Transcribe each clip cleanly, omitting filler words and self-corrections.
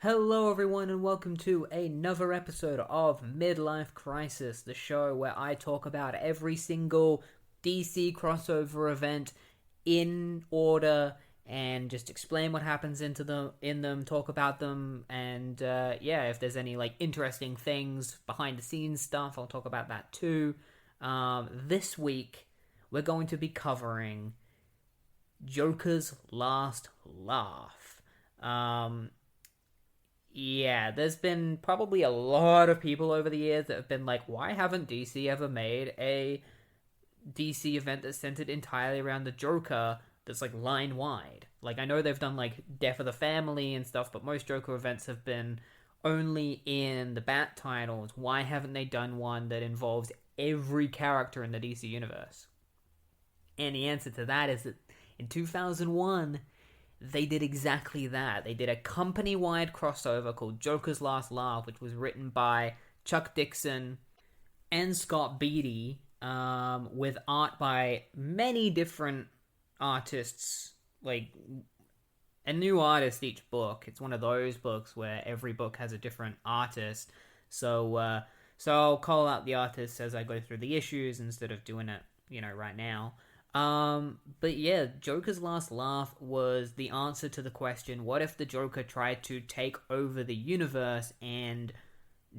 Hello, everyone, and welcome to another episode of Midlife Crisis, the show where I talk about every single DC crossover event in order and just explain what happens in them, talk about them, and if there's any interesting things behind the scenes stuff, I'll talk about that too. This week we're going to be covering Joker's Last Laugh. There's been probably a lot of people over the years that have been like, why haven't DC ever made a DC event that's centered entirely around the Joker that's line wide? I know they've done Death of the Family and stuff, but most Joker events have been only in the Bat titles. Why haven't they done one that involves every character in the DC universe? And the answer to that is that in 2001, they did exactly that. They did a company-wide crossover called Joker's Last Laugh, which was written by Chuck Dixon and Scott Beatty, with art by many different artists, a new artist each book. It's one of those books where every book has a different artist. So I'll call out the artists as I go through the issues instead of doing it, right now. Joker's Last Laugh was the answer to the question, what if the Joker tried to take over the universe and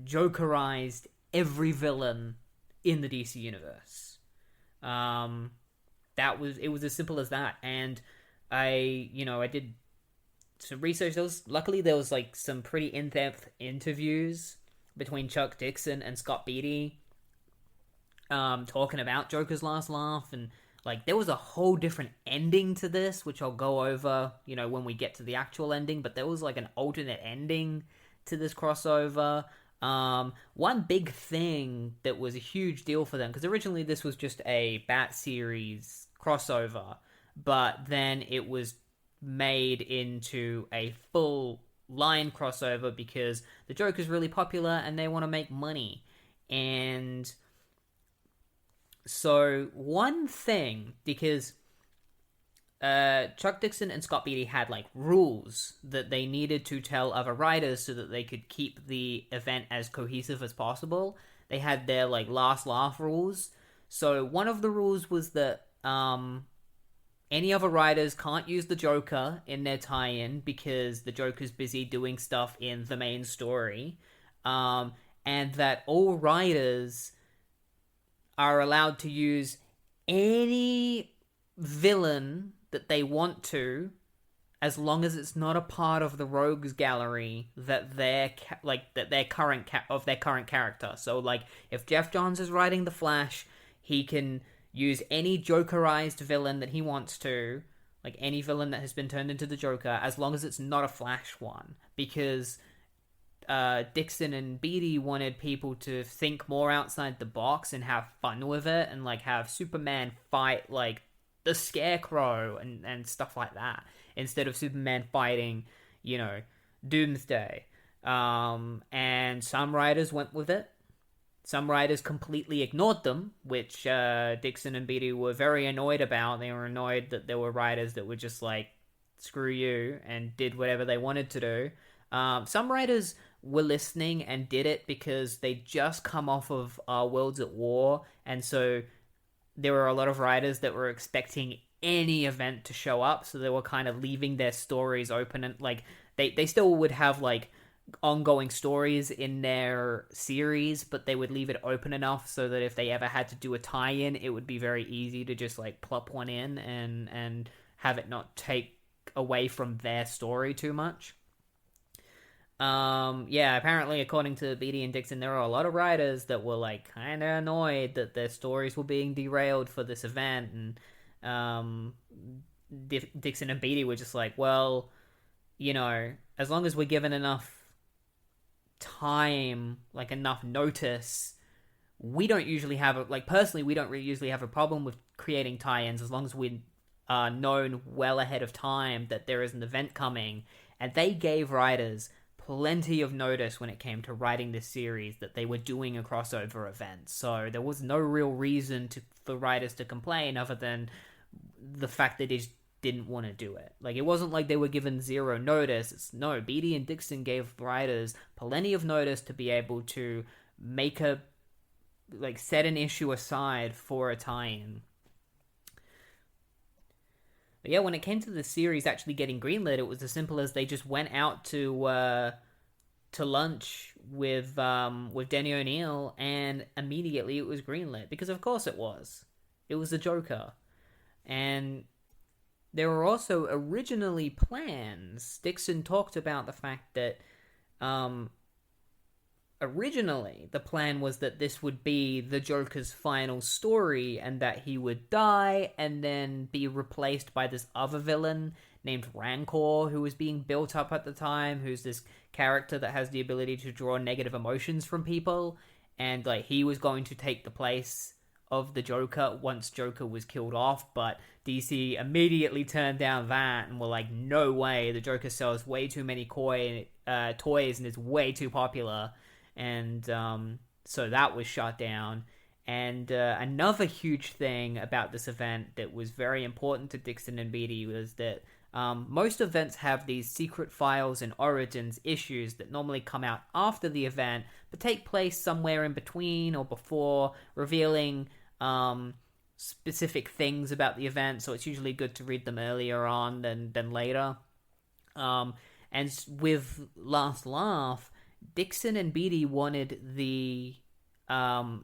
Jokerized every villain in the DC universe? It was as simple as that. And I did some research. Luckily there was some pretty in-depth interviews between Chuck Dixon and Scott Beatty, talking about Joker's Last Laugh, and there was a whole different ending to this, which I'll go over, when we get to the actual ending, but there was an alternate ending to this crossover. One big thing that was a huge deal for them, because originally this was just a Bat series crossover, but then it was made into a full line crossover because the Joker's really popular and they want to make money. And so one thing, because Chuck Dixon and Scott Beatty had rules that they needed to tell other writers so that they could keep the event as cohesive as possible. They had their last laugh rules. So one of the rules was that any other writers can't use the Joker in their tie-in because the Joker's busy doing stuff in the main story, and that all writers are allowed to use any villain that they want to, as long as it's not a part of the rogues gallery that their current character. So if Jeff Johns is writing the Flash, he can use any Jokerized villain that he wants to, any villain that has been turned into the Joker, as long as it's not a Flash one, because Dixon and Beatty wanted people to think more outside the box and have fun with it, and have Superman fight the Scarecrow and stuff like that, instead of Superman fighting Doomsday. And some writers went with it. Some writers completely ignored them, which Dixon and Beatty were very annoyed about. They were annoyed that there were writers that were just screw you, and did whatever they wanted to do. Some writers were listening and did it because they just come off of Worlds at War, and so there were a lot of writers that were expecting any event to show up, so they were kind of leaving their stories open, and they still would have ongoing stories in their series, but they would leave it open enough so that if they ever had to do a tie-in, it would be very easy to just plop one in and have it not take away from their story too much. Apparently, according to Beatty and Dixon, there were a lot of writers that were kind of annoyed that their stories were being derailed for this event, and Dixon and Beatty were just well, as long as we're given enough time, enough notice, we don't usually have personally, we don't really usually have a problem with creating tie-ins as long as we're known well ahead of time that there is an event coming. And they gave writers plenty of notice when it came to writing this series that they were doing a crossover event. So there was no real reason for writers to complain other than the fact that didn't want to do it. Like, it wasn't like they were given zero notice. No, Beattie and Dixon gave writers plenty of notice to be able to make set an issue aside for a tie-in. But yeah, when it came to the series actually getting greenlit, it was as simple as they just went out to lunch with Denny O'Neil, and immediately it was greenlit, because of course it was. It was the Joker. And there were also originally plans. Dixon talked about the fact that originally the plan was that this would be the Joker's final story, and that he would die and then be replaced by this other villain named Rancor, who was being built up at the time, who's this character that has the ability to draw negative emotions from people, and like he was going to take the place of the Joker once Joker was killed off. But DC immediately turned down that and were like, no way, the Joker sells way too many toys and is way too popular. And so that was shut down. And another huge thing about this event that was very important to Dixon and Beattie was that most events have these secret files and origins issues that normally come out after the event, but take place somewhere in between or before, revealing specific things about the event. So it's usually good to read them earlier on than later. And with Last Laugh, Dixon and Beattie wanted the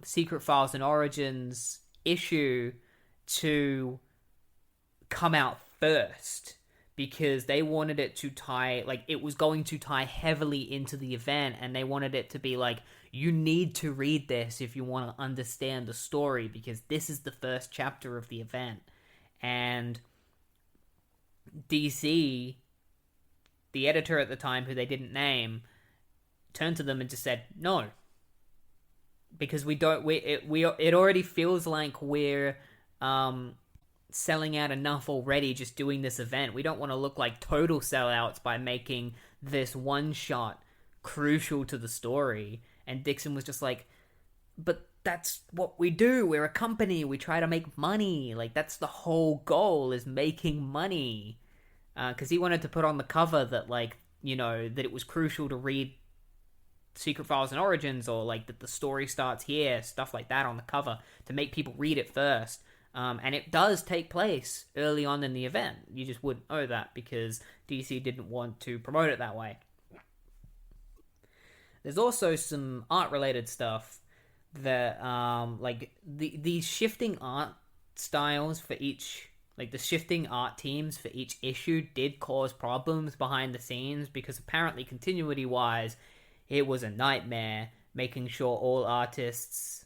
Secret Files and Origins issue to come out first, because they wanted it to tie, like, it was going to tie heavily into the event, and they wanted it to be like, you need to read this if you want to understand the story, because this is the first chapter of the event. And DC, the editor at the time, who they didn't name, turned to them and just said, no. Because it already feels like we're selling out enough already just doing this event. We don't want to look like total sellouts by making this one shot crucial to the story. And Dixon was just like, but that's what we do. We're a company. We try to make money. Like, that's the whole goal, is making money. Because he wanted to put on the cover that, like, you know, that it was crucial to read Secret Files and Origins, or like that the story starts here, stuff like that on the cover, to make people read it first. And it does take place early on in the event. You just wouldn't know that because DC didn't want to promote it that way. There's also some art-related stuff that, like, these shifting art styles for each, like, the shifting art teams for each issue did cause problems behind the scenes, because apparently, continuity-wise, it was a nightmare making sure all artists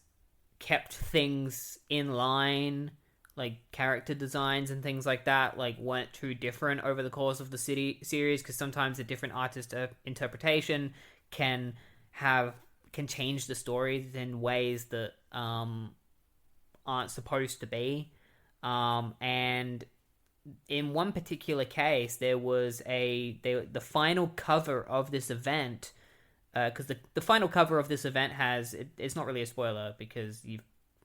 kept things in line, like character designs and things like that, like, weren't too different over the course of the series, because sometimes a different artist interpretation can change the stories in ways that aren't supposed to be. And in one particular case, there was the final cover of this event, because the final cover of this event it's not really a spoiler, because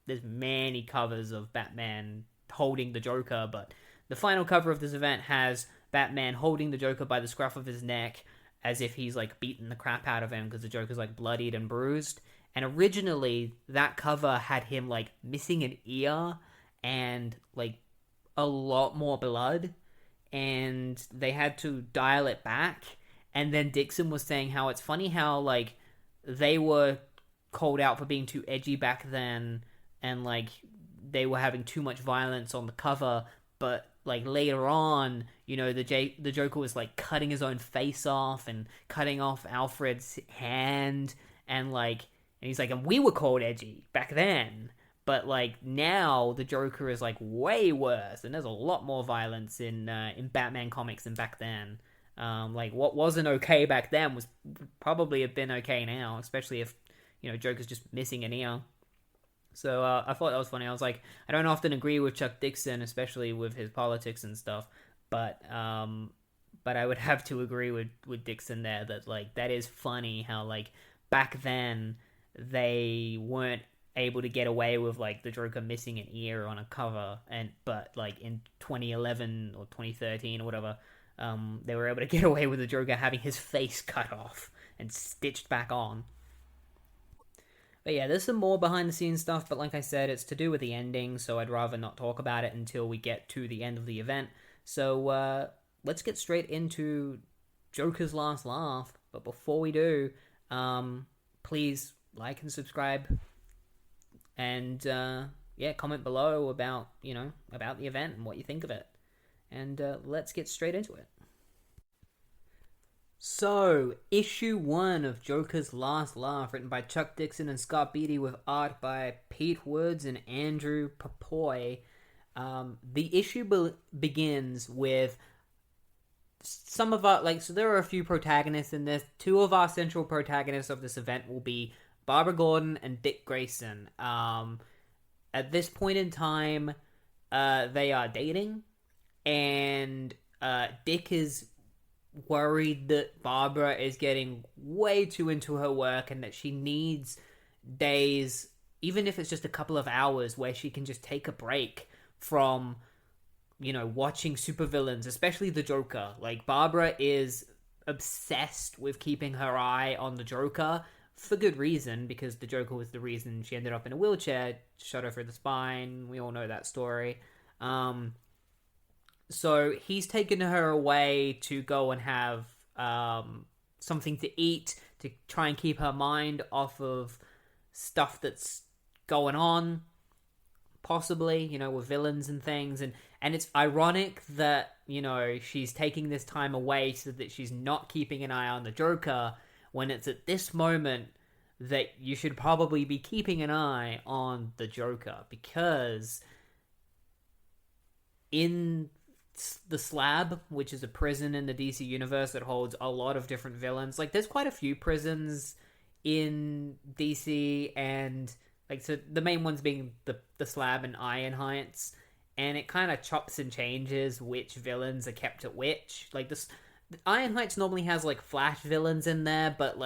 there's many covers of Batman holding the Joker, but the final cover of this event has Batman holding the Joker by the scruff of his neck, as if he's, like, beaten the crap out of him, because the Joker's, like, bloodied and bruised. And originally, that cover had him, like, missing an ear and, like, a lot more blood, and they had to dial it back. And then Dixon was saying how it's funny how, like, they were called out for being too edgy back then, and, like, they were having too much violence on the cover, but, like, later on, you know, the Joker was, like, cutting his own face off and cutting off Alfred's hand, and he's like, and we were called edgy back then, but, like, now the Joker is, like, way worse, and there's a lot more violence in Batman comics than back then. Like, what wasn't okay back then was probably have been okay now, especially if, you know, Joker's just missing an ear. So I thought that was funny. I was like, I don't often agree with Chuck Dixon, especially with his politics and stuff, but I would have to agree with Dixon there that, like, that is funny how, like, back then they weren't able to get away with like the Joker missing an ear on a cover, and but like in 2011 or 2013 or whatever, they were able to get away with the Joker having his face cut off and stitched back on. But yeah, there's some more behind the scenes stuff, but like I said, it's to do with the ending, so I'd rather not talk about it until we get to the end of the event. So let's get straight into Joker's Last Laugh. But before we do, please like and subscribe, and yeah, comment below about about the event and what you think of it. And let's get straight into it. So, issue 1 of Joker's Last Laugh, written by Chuck Dixon and Scott Beatty, with art by Pete Woods and Andrew Papoy. The issue begins with some of our, so there are a few protagonists in this. 2 of our central protagonists of this event will be Barbara Gordon and Dick Grayson. At this point in time, they are dating, and Dick is worried that Barbara is getting way too into her work and that she needs days, even if it's just a couple of hours, where she can just take a break from, watching supervillains, especially the Joker. Like, Barbara is obsessed with keeping her eye on the Joker, for good reason, because the Joker was the reason she ended up in a wheelchair, shot her through the spine. We all know that story. So he's taken her away to go and have something to eat, to try and keep her mind off of stuff that's going on, possibly, with villains and things. And it's ironic that, she's taking this time away so that she's not keeping an eye on the Joker, when it's at this moment that you should probably be keeping an eye on the Joker, because in the Slab, which is a prison in the DC universe that holds a lot of different villains. Like, there's quite a few prisons in DC, and so the main ones being the Slab and Iron Heights, and it kind of chops and changes which villains are kept at which. Like, the Iron Heights normally has Flash villains in there, but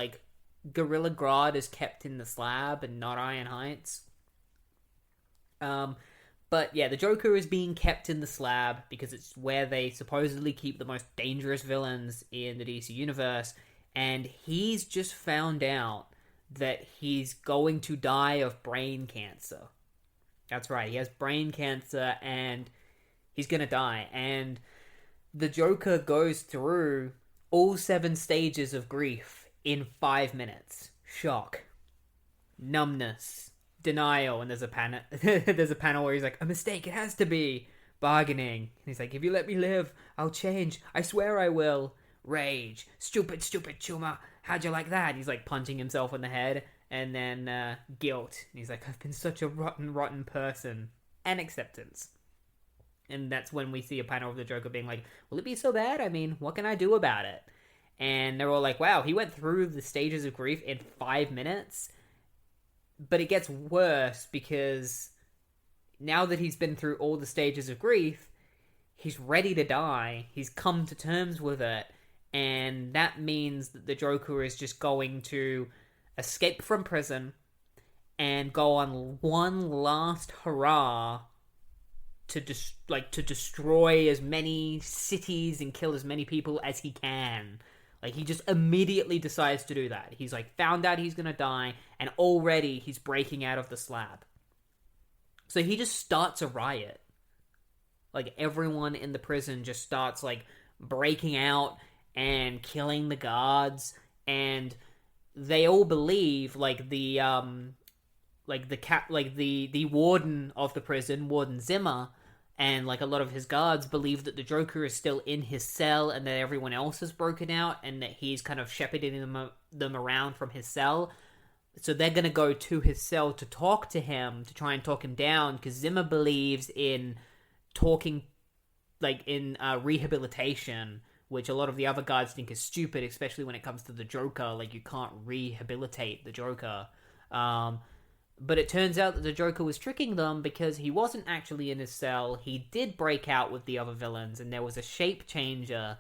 Gorilla Grodd is kept in the Slab and not Iron Heights. But yeah, the Joker is being kept in the Slab because it's where they supposedly keep the most dangerous villains in the DC universe. And he's just found out that he's going to die of brain cancer. That's right, he has brain cancer and he's gonna die. And the Joker goes through all 7 stages of grief in 5 minutes. Shock, numbness, denial, and there's a panel where he's like, a mistake, it has to be. Bargaining, and he's like, if you let me live, I'll change, I swear I will. Rage, stupid tumour, how'd you like that? He's punching himself in the head. And then guilt, and he's like, I've been such a rotten person. And acceptance. And that's when we see a panel of the Joker being like, will it be so bad? I mean, what can I do about it? And they're all like, wow, he went through the stages of grief in 5 minutes. But it gets worse, because now that he's been through all the stages of grief, he's ready to die. He's come to terms with it. And that means that the Joker is just going to escape from prison and go on one last hurrah to destroy as many cities and kill as many people as he can. He just immediately decides to do that. He's found out he's gonna die, and already he's breaking out of the Slab. So he just starts a riot. Everyone in the prison just starts breaking out and killing the guards, and they all believe the warden of the prison, Warden Zimmer, and a lot of his guards believe that the Joker is still in his cell and that everyone else has broken out, and that he's kind of shepherding them around from his cell. So they're gonna go to his cell to talk to him, to try and talk him down, because Zimmer believes in talking, in rehabilitation, which a lot of the other guards think is stupid, especially when it comes to the Joker. You can't rehabilitate the Joker. But it turns out that the Joker was tricking them, because he wasn't actually in his cell. He did break out with the other villains, and there was a shape changer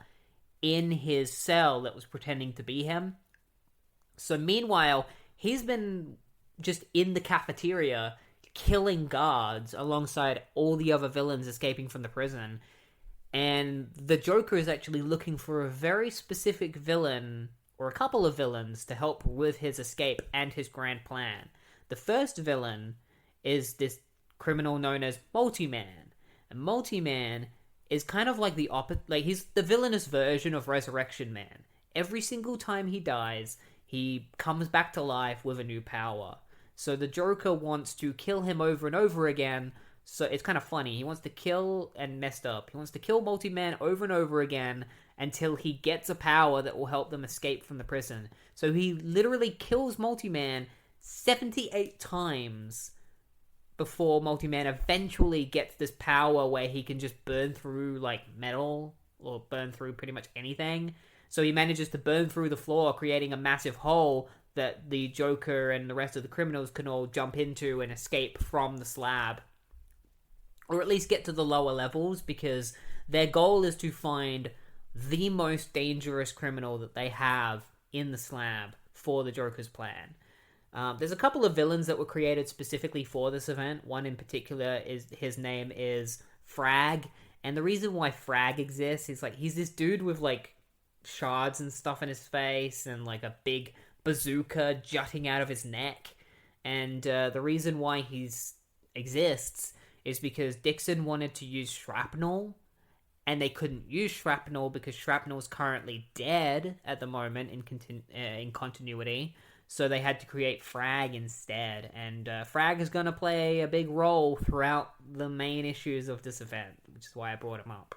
in his cell that was pretending to be him. So meanwhile, he's been just in the cafeteria killing guards alongside all the other villains escaping from the prison. And the Joker is actually looking for a very specific villain, or a couple of villains, to help with his escape and his grand plan. The first villain is this criminal known as Multi-Man. And Multi-Man is kind of like the opposite, like he's the villainous version of Resurrection Man. Every single time he dies, he comes back to life with a new power. So the Joker wants to kill him over and over again. So it's kind of funny. He wants to kill, and messed up, he wants to kill Multi-Man over and over again until he gets a power that will help them escape from the prison. So he literally kills Multi-Man 78 times before Multi-Man eventually gets this power where he can just burn through like metal, or burn through pretty much anything. So he manages to burn through the floor, creating a massive hole that the Joker and the rest of the criminals can all jump into and escape from the slab. Or at least get to the lower levels, because their goal is to find the most dangerous criminal that they have in the slab for the Joker's plan. There's a couple of villains that were created specifically for this event. One in particular, is his name is Frag. And the reason why Frag exists is like he's this dude with like shards and stuff in his face and like a big bazooka jutting out of his neck. And the reason why he exists is because Dixon wanted to use shrapnel, and they couldn't use shrapnel because shrapnel is currently dead at the moment in continuity. So they had to create Frag instead, and Frag is going to play a big role throughout the main issues of this event, which is why I brought him up.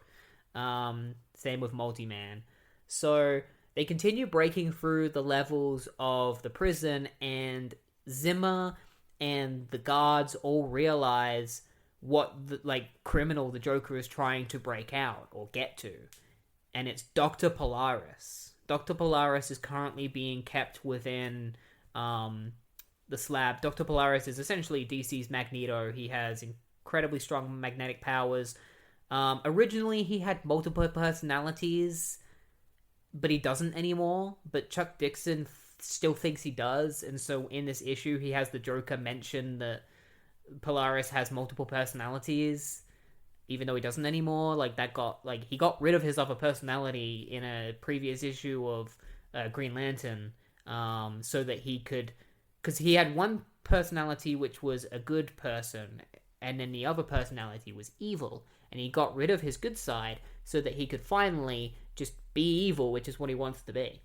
Same with Multi-Man. So they continue breaking through the levels of the prison, and Zimmer and the guards all realize what the criminal the Joker is trying to break out or get to. And it's Dr. Polaris. Dr. Polaris is currently being kept within the slab. Dr. Polaris is essentially DC's Magneto. He has incredibly strong magnetic powers. Originally, he had multiple personalities, but he doesn't anymore. But Chuck Dixon still thinks he does. And so in this issue, he has the Joker mention that Polaris has multiple personalities, even though he doesn't anymore. He got rid of his other personality in a previous issue of Green Lantern, so that he could, because he had one personality which was a good person, and then the other personality was evil, and he got rid of his good side so that he could finally just be evil, which is what he wants to be,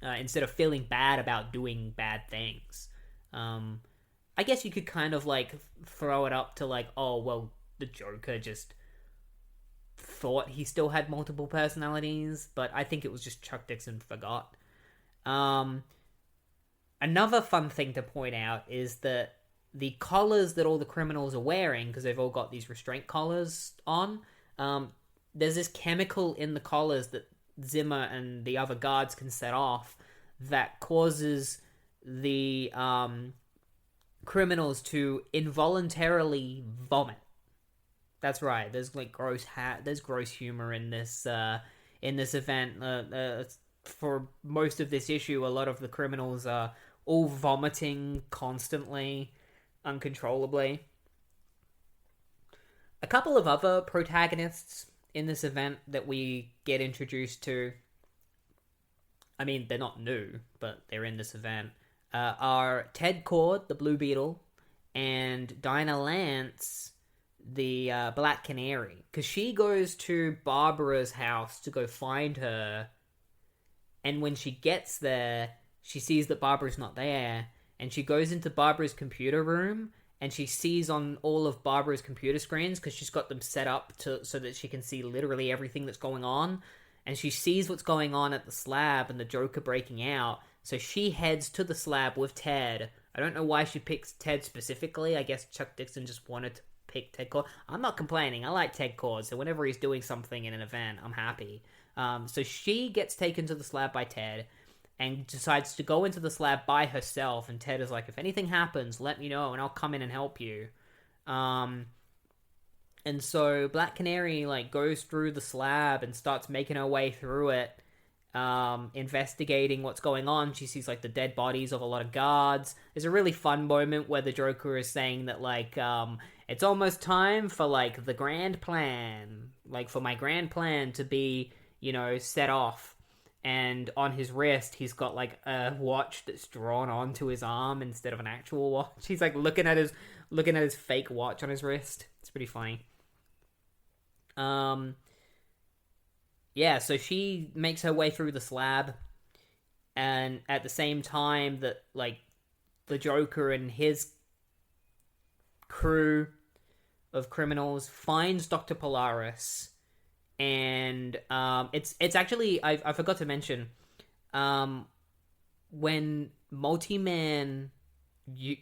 instead of feeling bad about doing bad things. I guess you could kind of throw it up to the Joker just thought he still had multiple personalities, but I think it was just Chuck Dixon forgot. Another fun thing to point out is that the collars that all the criminals are wearing, because they've all got these restraint collars on, there's this chemical in the collars that Zimmer and the other guards can set off that causes the criminals to involuntarily vomit. That's right. There's there's gross humor in this event. For most of this issue, a lot of the criminals are all vomiting constantly, uncontrollably. A couple of other protagonists in this event that we get introduced to, I mean, they're not new, but they're in this event, are Ted Kord, the Blue Beetle, and Dinah Lance, the Black Canary. Because she goes to Barbara's house to go find her, and when she gets there, she sees that Barbara's not there, and she goes into Barbara's computer room, and she sees on all of Barbara's computer screens, because she's got them set up so that she can see literally everything that's going on, and she sees what's going on at the slab and the Joker breaking out. So she heads to the slab with Ted. I don't know why she picks Ted specifically. I guess Chuck Dixon just wanted to pick Ted Kord. I'm not complaining. I like Ted Kord, so whenever he's doing something in an event, I'm happy. So she gets taken to the slab by Ted and decides to go into the slab by herself. And Ted is like, if anything happens, let me know and I'll come in and help you. And so Black Canary goes through the slab and starts making her way through it. investigating what's going on. She sees like the dead bodies of a lot of guards. There's a really fun moment where the Joker is saying that like it's almost time for like the grand plan, like for my grand plan to be, set off. And on his wrist, he's got like a watch that's drawn onto his arm instead of an actual watch. He's like looking at his fake watch on his wrist. It's pretty funny. Yeah, so she makes her way through the slab, and at the same time that like the Joker and his crew of criminals finds Dr. Polaris. And it's actually I forgot to mention when Multi-Man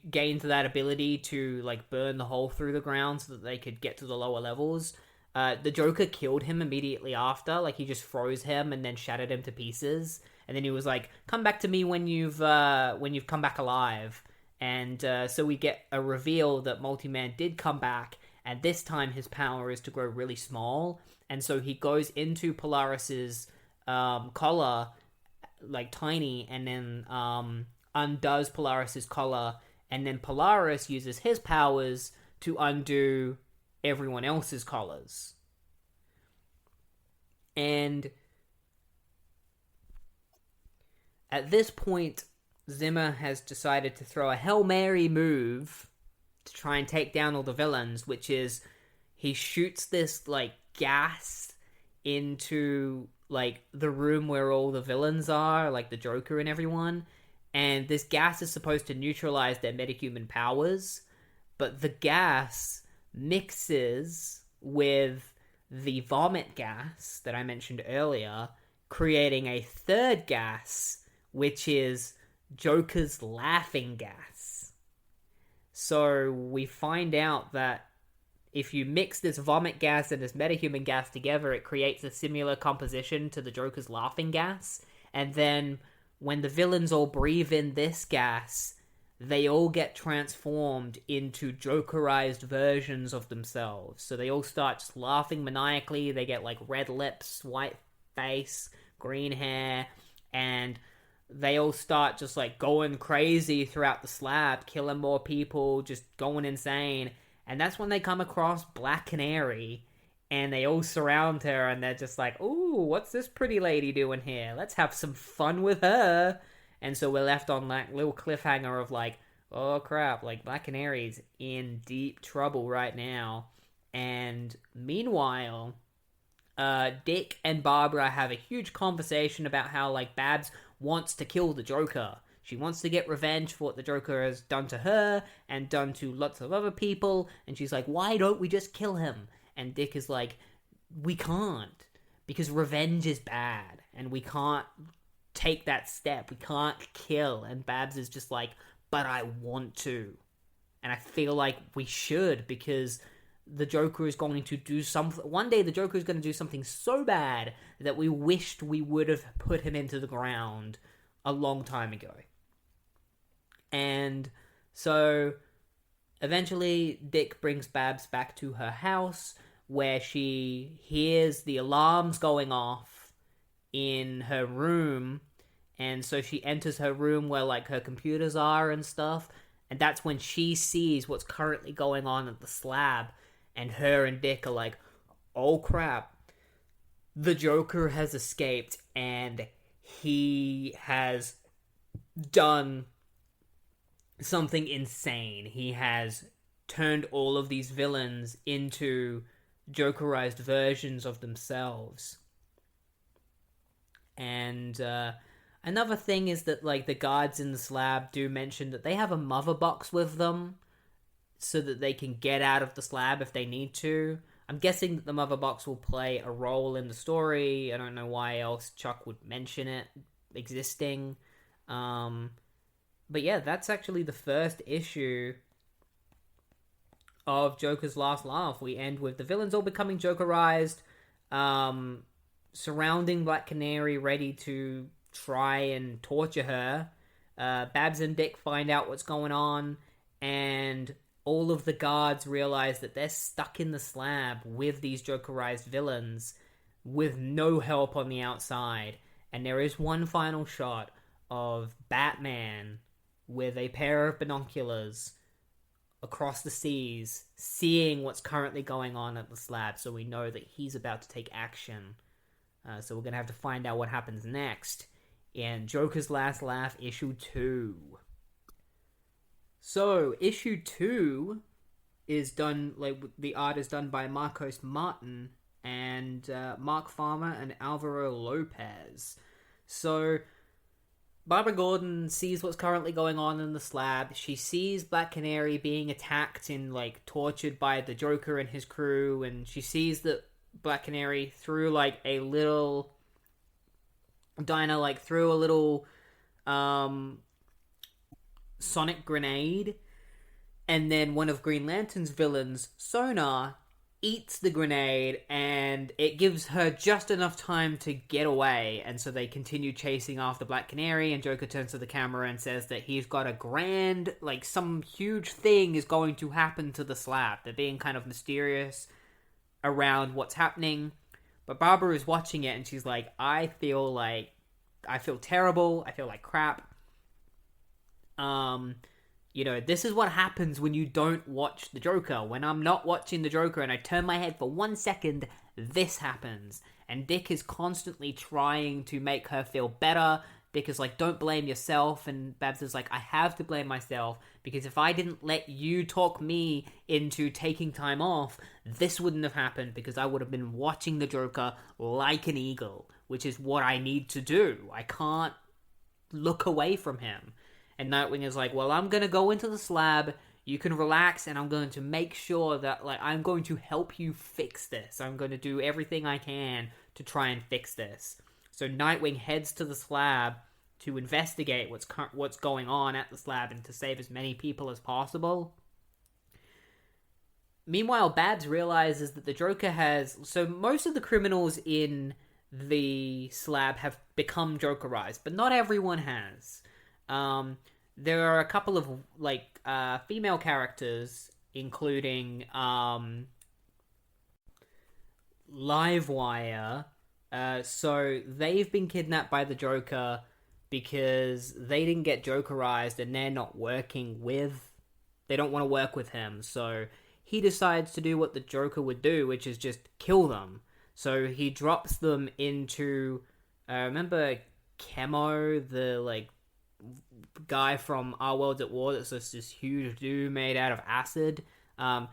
gained that ability to like burn the hole through the ground so that they could get to the lower levels. The Joker killed him immediately after. Like he just froze him and then shattered him to pieces. And then he was like, "Come back to me when you've come back alive." And so we get a reveal that Multi-Man did come back, and this time his power is to grow really small. And so he goes into Polaris's collar, like tiny, and then undoes Polaris's collar, and then Polaris uses his powers to undo everyone else's collars. And at this point, Zimmer has decided to throw a Hail Mary move to try and take down all the villains, which is he shoots this like gas into like the room where all the villains are, like the Joker and everyone, and this gas is supposed to neutralize their metahuman powers, but the gas mixes with the vomit gas that I mentioned earlier, creating a third gas, which is Joker's laughing gas. So we find out that if you mix this vomit gas and this metahuman gas together, it creates a similar composition to the Joker's laughing gas. And then when the villains all breathe in this gas, they all get transformed into Jokerized versions of themselves. So they all start just laughing maniacally. They get like red lips, white face, green hair, and they all start just like going crazy throughout the slab, killing more people, just going insane. And that's when they come across Black Canary, and they all surround her, and they're just like, "Ooh, what's this pretty lady doing here? Let's have some fun with her." And so we're left on that little cliffhanger of like, oh crap, like Black Canary's in deep trouble right now. And meanwhile, Dick and Barbara have a huge conversation about how like Babs wants to kill the Joker. She wants to get revenge for what the Joker has done to her and done to lots of other people. And she's like, why don't we just kill him? And Dick is like, we can't. Because revenge is bad. And we can't take that step. We can't kill. And Babs is just like, but I want to. And I feel like we should, because the Joker is going to do something. One day the Joker is going to do something so bad that we wished we would have put him into the ground a long time ago. And so eventually Dick brings Babs back to her house, where she hears the alarms going off in her room. And so she enters her room where like her computers are and stuff. And that's when she sees what's currently going on at the slab. And her and Dick are like, oh crap, the Joker has escaped and he has done something insane. He has turned all of these villains into Jokerized versions of themselves. And another thing is that like the guards in the slab do mention that they have a mother box with them so that they can get out of the slab if they need to. I'm guessing that the mother box will play a role in the story. I don't know why else Chuck would mention it existing. But yeah, that's actually the first issue of Joker's Last Laugh. We end with the villains all becoming Jokerized, surrounding Black Canary, ready to try and torture her. Babs and Dick find out what's going on, and all of the guards realize that they're stuck in the slab with these Jokerized villains with no help on the outside. And there is one final shot of Batman with a pair of binoculars across the seas, seeing what's currently going on at the slab, so we know that he's about to take action. So we're going to have to find out what happens next in Joker's Last Laugh, issue 2. So, issue 2 is done, like, the art is done by Marcos Martin and Mark Farmer and Alvaro Lopez. So, Barbara Gordon sees what's currently going on in the slab. She sees Black Canary being attacked and, like, tortured by the Joker and his crew, and she sees that Black Canary threw, like, a little... Dinah, like, threw a little, sonic grenade, and then one of Green Lantern's villains, Sonar, eats the grenade, and it gives her just enough time to get away, and so they continue chasing after Black Canary, and Joker turns to the camera and says that he's got a grand, like, some huge thing is going to happen to the slab. They're being kind of mysterious around what's happening, but Barbara is watching it, and she's like, I feel terrible, I feel like crap. You know, this is what happens when you don't watch the Joker. When I'm not watching the Joker and I turn my head for 1 second, this happens. And Dick is constantly trying to make her feel better. Dick is like, don't blame yourself. And Babs is like, I have to blame myself, because if I didn't let you talk me into taking time off, this wouldn't have happened, because I would have been watching the Joker like an eagle, which is what I need to do. I can't look away from him. And Nightwing is like, well, I'm going to go into the slab, you can relax, and I'm going to make sure that, like, I'm going to help you fix this. I'm going to do everything I can to try and fix this. So Nightwing heads to the slab to investigate what's going on at the slab and to save as many people as possible. Meanwhile, Babs realizes that the Joker has... So most of the criminals in the slab have become Jokerized, but not everyone has. There are a couple of, like, female characters, including, Livewire. So they've been kidnapped by the Joker because they didn't get Jokerized and they're not working with... They don't want to work with him, so he decides to do what the Joker would do, which is just kill them. So he drops them into... remember Chemo, the, like, guy from Our World's at War that's just this huge dude made out of acid? The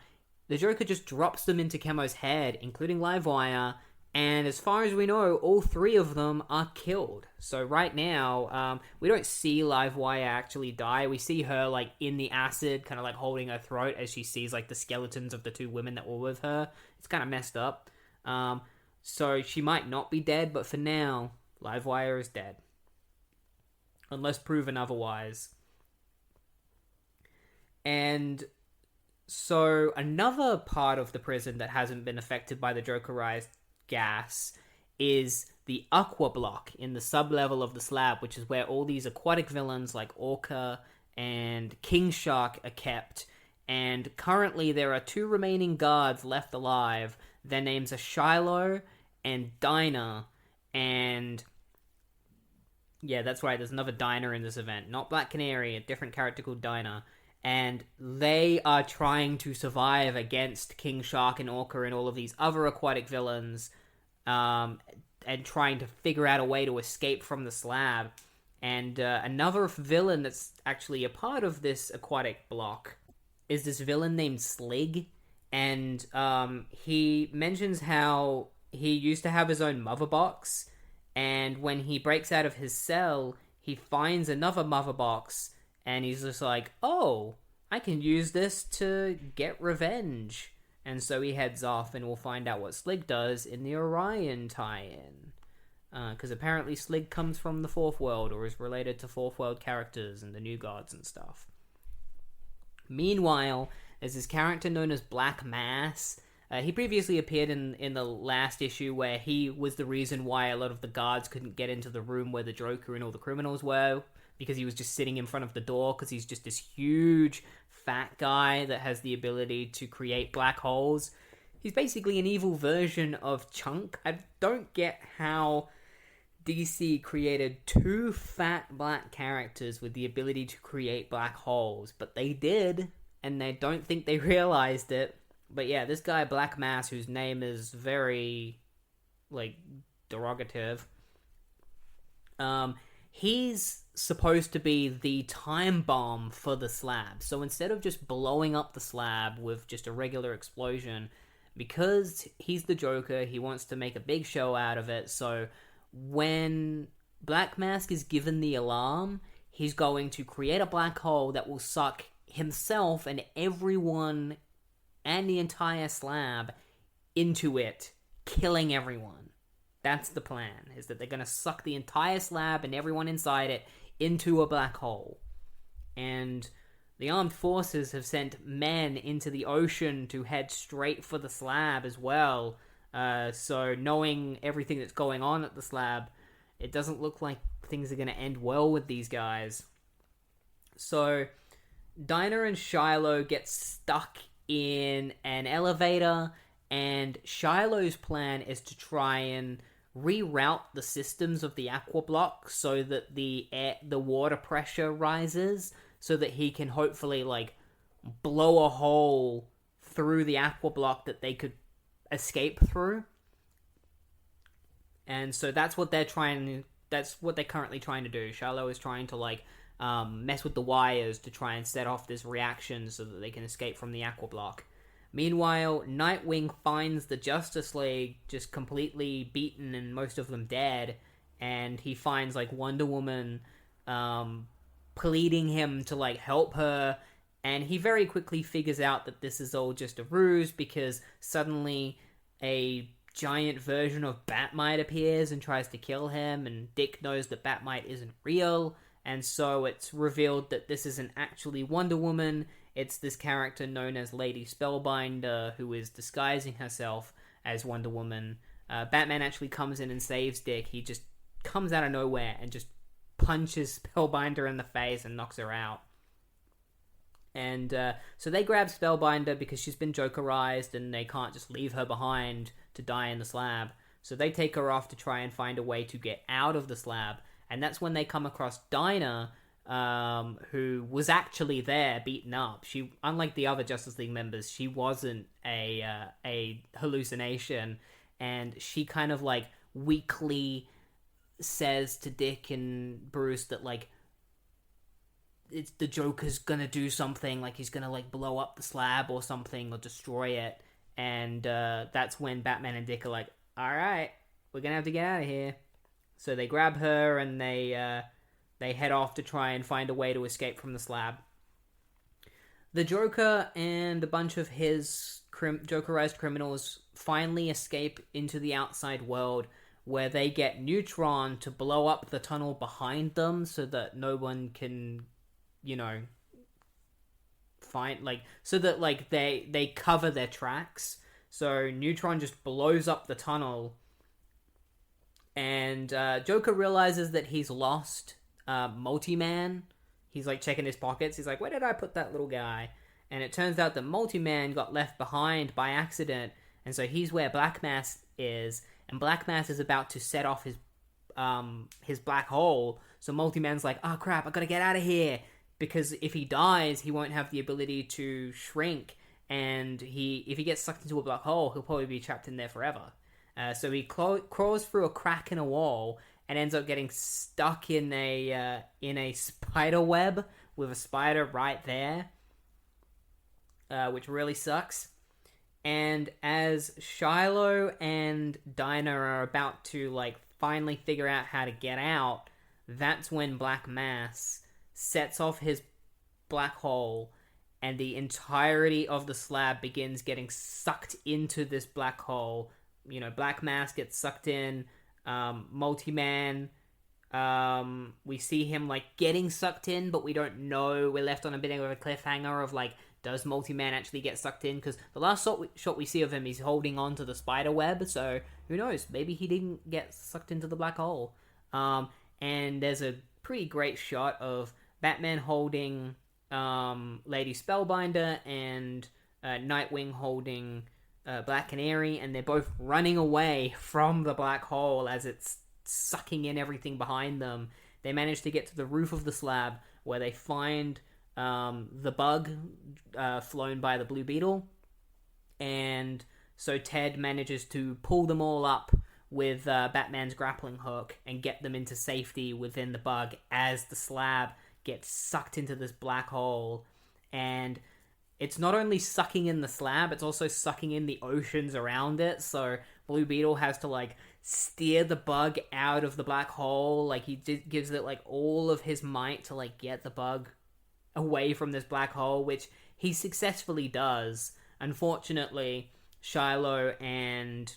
Joker just drops them into Chemo's head, including Livewire, and as far as we know, all 3 of them are killed. So right now, we don't see Livewire actually die. We see her, like, in the acid, kind of, like, holding her throat as she sees, like, the skeletons of the 2 women that were with her. It's kind of messed up. So she might not be dead, but for now, Livewire is dead. Unless proven otherwise. And so another part of the prison that hasn't been affected by the Jokerized gas is the Aqua Block in the sub-level of the slab, which is where all these aquatic villains like Orca and King Shark are kept. And currently there are 2 remaining guards left alive. Their names are Shiloh and Dinah, and... Yeah, that's right, there's another Dinah in this event. Not Black Canary, a different character called Dinah. And they are trying to survive against King Shark and Orca and all of these other aquatic villains, and trying to figure out a way to escape from the slab. And another villain that's actually a part of this aquatic block is this villain named Slig. And he mentions how he used to have his own mother box, and when he breaks out of his cell, he finds another mother box, and he's just like, oh, I can use this to get revenge. And so he heads off, and we'll find out what Slig does in the Orion tie-in. Because apparently Slig comes from the Fourth World, or is related to Fourth World characters and the New Gods and stuff. Meanwhile, there's this character known as Black Mass. He previously appeared in the last issue where he was the reason why a lot of the guards couldn't get into the room where the Joker and all the criminals were, because he was just sitting in front of the door, because he's just this huge, fat guy that has the ability to create black holes. He's basically an evil version of Chunk. I don't get how DC created 2 fat black characters with the ability to create black holes, but they did, and they don't think they realized it. But yeah, this guy Black Mass, whose name is very, like, derogative, he's supposed to be the time bomb for the slab. So instead of just blowing up the slab with just a regular explosion, because he's the Joker, he wants to make a big show out of it. So when Black Mask is given the alarm, he's going to create a black hole that will suck himself and everyone and the entire slab into it, killing everyone. That's the plan, is that they're going to suck the entire slab and everyone inside it into a black hole. And the armed forces have sent men into the ocean to head straight for the slab as well. So knowing everything that's going on at the slab, it doesn't look like things are going to end well with these guys. So Dinah and Shiloh get stuck in an elevator, and Shiloh's plan is to try and reroute the systems of the aqua block so that the water pressure rises, so that he can hopefully like blow a hole through the aqua block that they could escape through. And so that's what they're currently trying to do. Shiloh is trying to like mess with the wires to try and set off this reaction so that they can escape from the aqua block. Meanwhile, Nightwing finds the Justice League just completely beaten and most of them dead, and he finds like Wonder Woman pleading him to like help her, and he very quickly figures out that this is all just a ruse because suddenly a giant version of Batmite appears and tries to kill him, and Dick knows that Batmite isn't real, and so it's revealed that this isn't actually Wonder Woman. It's this character known as Lady Spellbinder who is disguising herself as Wonder Woman. Batman actually comes in and saves Dick. He just comes out of nowhere and just punches Spellbinder in the face and knocks her out. And so they grab Spellbinder because she's been Jokerized and they can't just leave her behind to die in the slab. So they take her off to try and find a way to get out of the slab. And that's when they come across Dinah, who was actually there, beaten up. She, unlike the other Justice League members, she wasn't a hallucination, and she kind of like weakly says to Dick and Bruce that like it's the Joker's gonna do something, like he's gonna like blow up the slab or something or destroy it, and that's when Batman and Dick are like, all right, we're gonna have to get out of here. So they grab her and they head off to try and find a way to escape from the slab. The Joker and a bunch of his Jokerized criminals finally escape into the outside world, where they get Neutron to blow up the tunnel behind them so that no one can, you know, find, like, so that, like, they cover their tracks. So Neutron just blows up the tunnel, and Joker realizes that he's lost Multi-Man. He's like checking his pockets. He's like, where did I put that little guy? And it turns out that Multi-Man got left behind by accident, and so he's where Black Mass is, and Black Mass is about to set off his black hole. So Multi-Man's like, oh crap, I gotta get out of here, because if he dies, he won't have the ability to shrink, and if he gets sucked into a black hole, he'll probably be trapped in there forever. So he crawls through a crack in a wall and ends up getting stuck in a spider web with a spider right there, which really sucks. And as Shiloh and Dinah are about to like finally figure out how to get out, that's when Black Mass sets off his black hole, and the entirety of the slab begins getting sucked into this black hole. You know, Black Mass gets sucked in. Multi-Man, we see him like getting sucked in, but we don't know. We're left on a bit of a cliffhanger of like, does Multi-Man actually get sucked in? Because the last shot we see of him, he's holding on to the spider web, so who knows? Maybe he didn't get sucked into the black hole. And there's a pretty great shot of Batman holding Lady Spellbinder and Nightwing holding Black Canary, and they're both running away from the black hole as it's sucking in everything behind them. They manage to get to the roof of the slab where they find the bug flown by the Blue Beetle. And so Ted manages to pull them all up with Batman's grappling hook and get them into safety within the bug as the slab gets sucked into this black hole. And it's not only sucking in the slab, it's also sucking in the oceans around it. So Blue Beetle has to like steer the bug out of the black hole. Like he gives it like all of his might to like get the bug away from this black hole, which he successfully does. Unfortunately, Shiloh and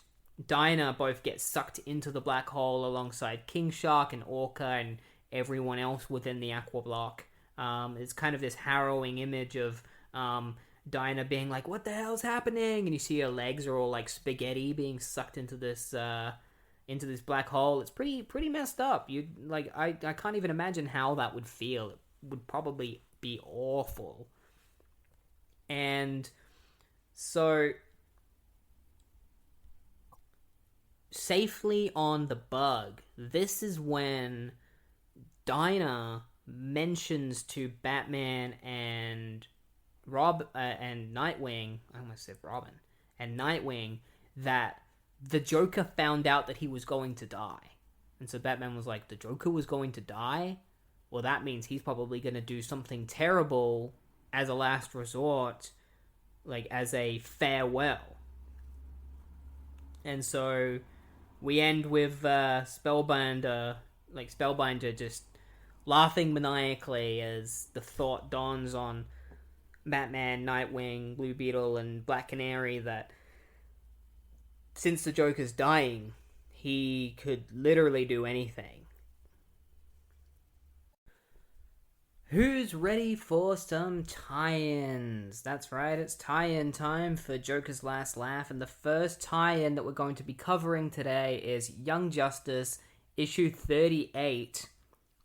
Dinah both get sucked into the black hole alongside King Shark and Orca and everyone else within the Aqua Block. It's kind of this harrowing image of Dinah being like, "What the hell's happening?" And you see her legs are all like spaghetti being sucked into this black hole. It's pretty messed up. You like I can't even imagine how that would feel. It would probably be awful. And so safely on the bug, this is when Dinah mentions to Batman and and Nightwing, I almost said Robin, and Nightwing, that the Joker found out that he was going to die. And so Batman was like, the Joker was going to die? Well, that means he's probably going to do something terrible as a last resort, like as a farewell. And so we end with Spellbinder just laughing maniacally as the thought dawns on Batman, Nightwing, Blue Beetle, and Black Canary that since the Joker's dying, he could literally do anything. Who's ready for some tie-ins? That's right, it's tie-in time for Joker's Last Laugh, and the first tie-in that we're going to be covering today is Young Justice, issue 38,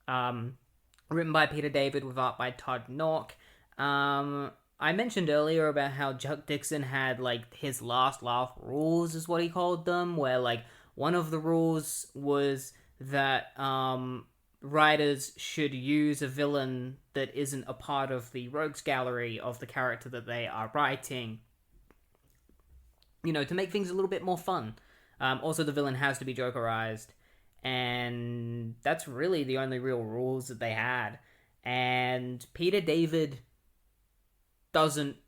written by Peter David with art by Todd Nauck. I mentioned earlier about how Chuck Dixon had, like, his last laugh rules, is what he called them, where, like, one of the rules was that, writers should use a villain that isn't a part of the rogues gallery of the character that they are writing, you know, to make things a little bit more fun. Also, the villain has to be Jokerized, and that's really the only real rules that they had. And Peter David doesn't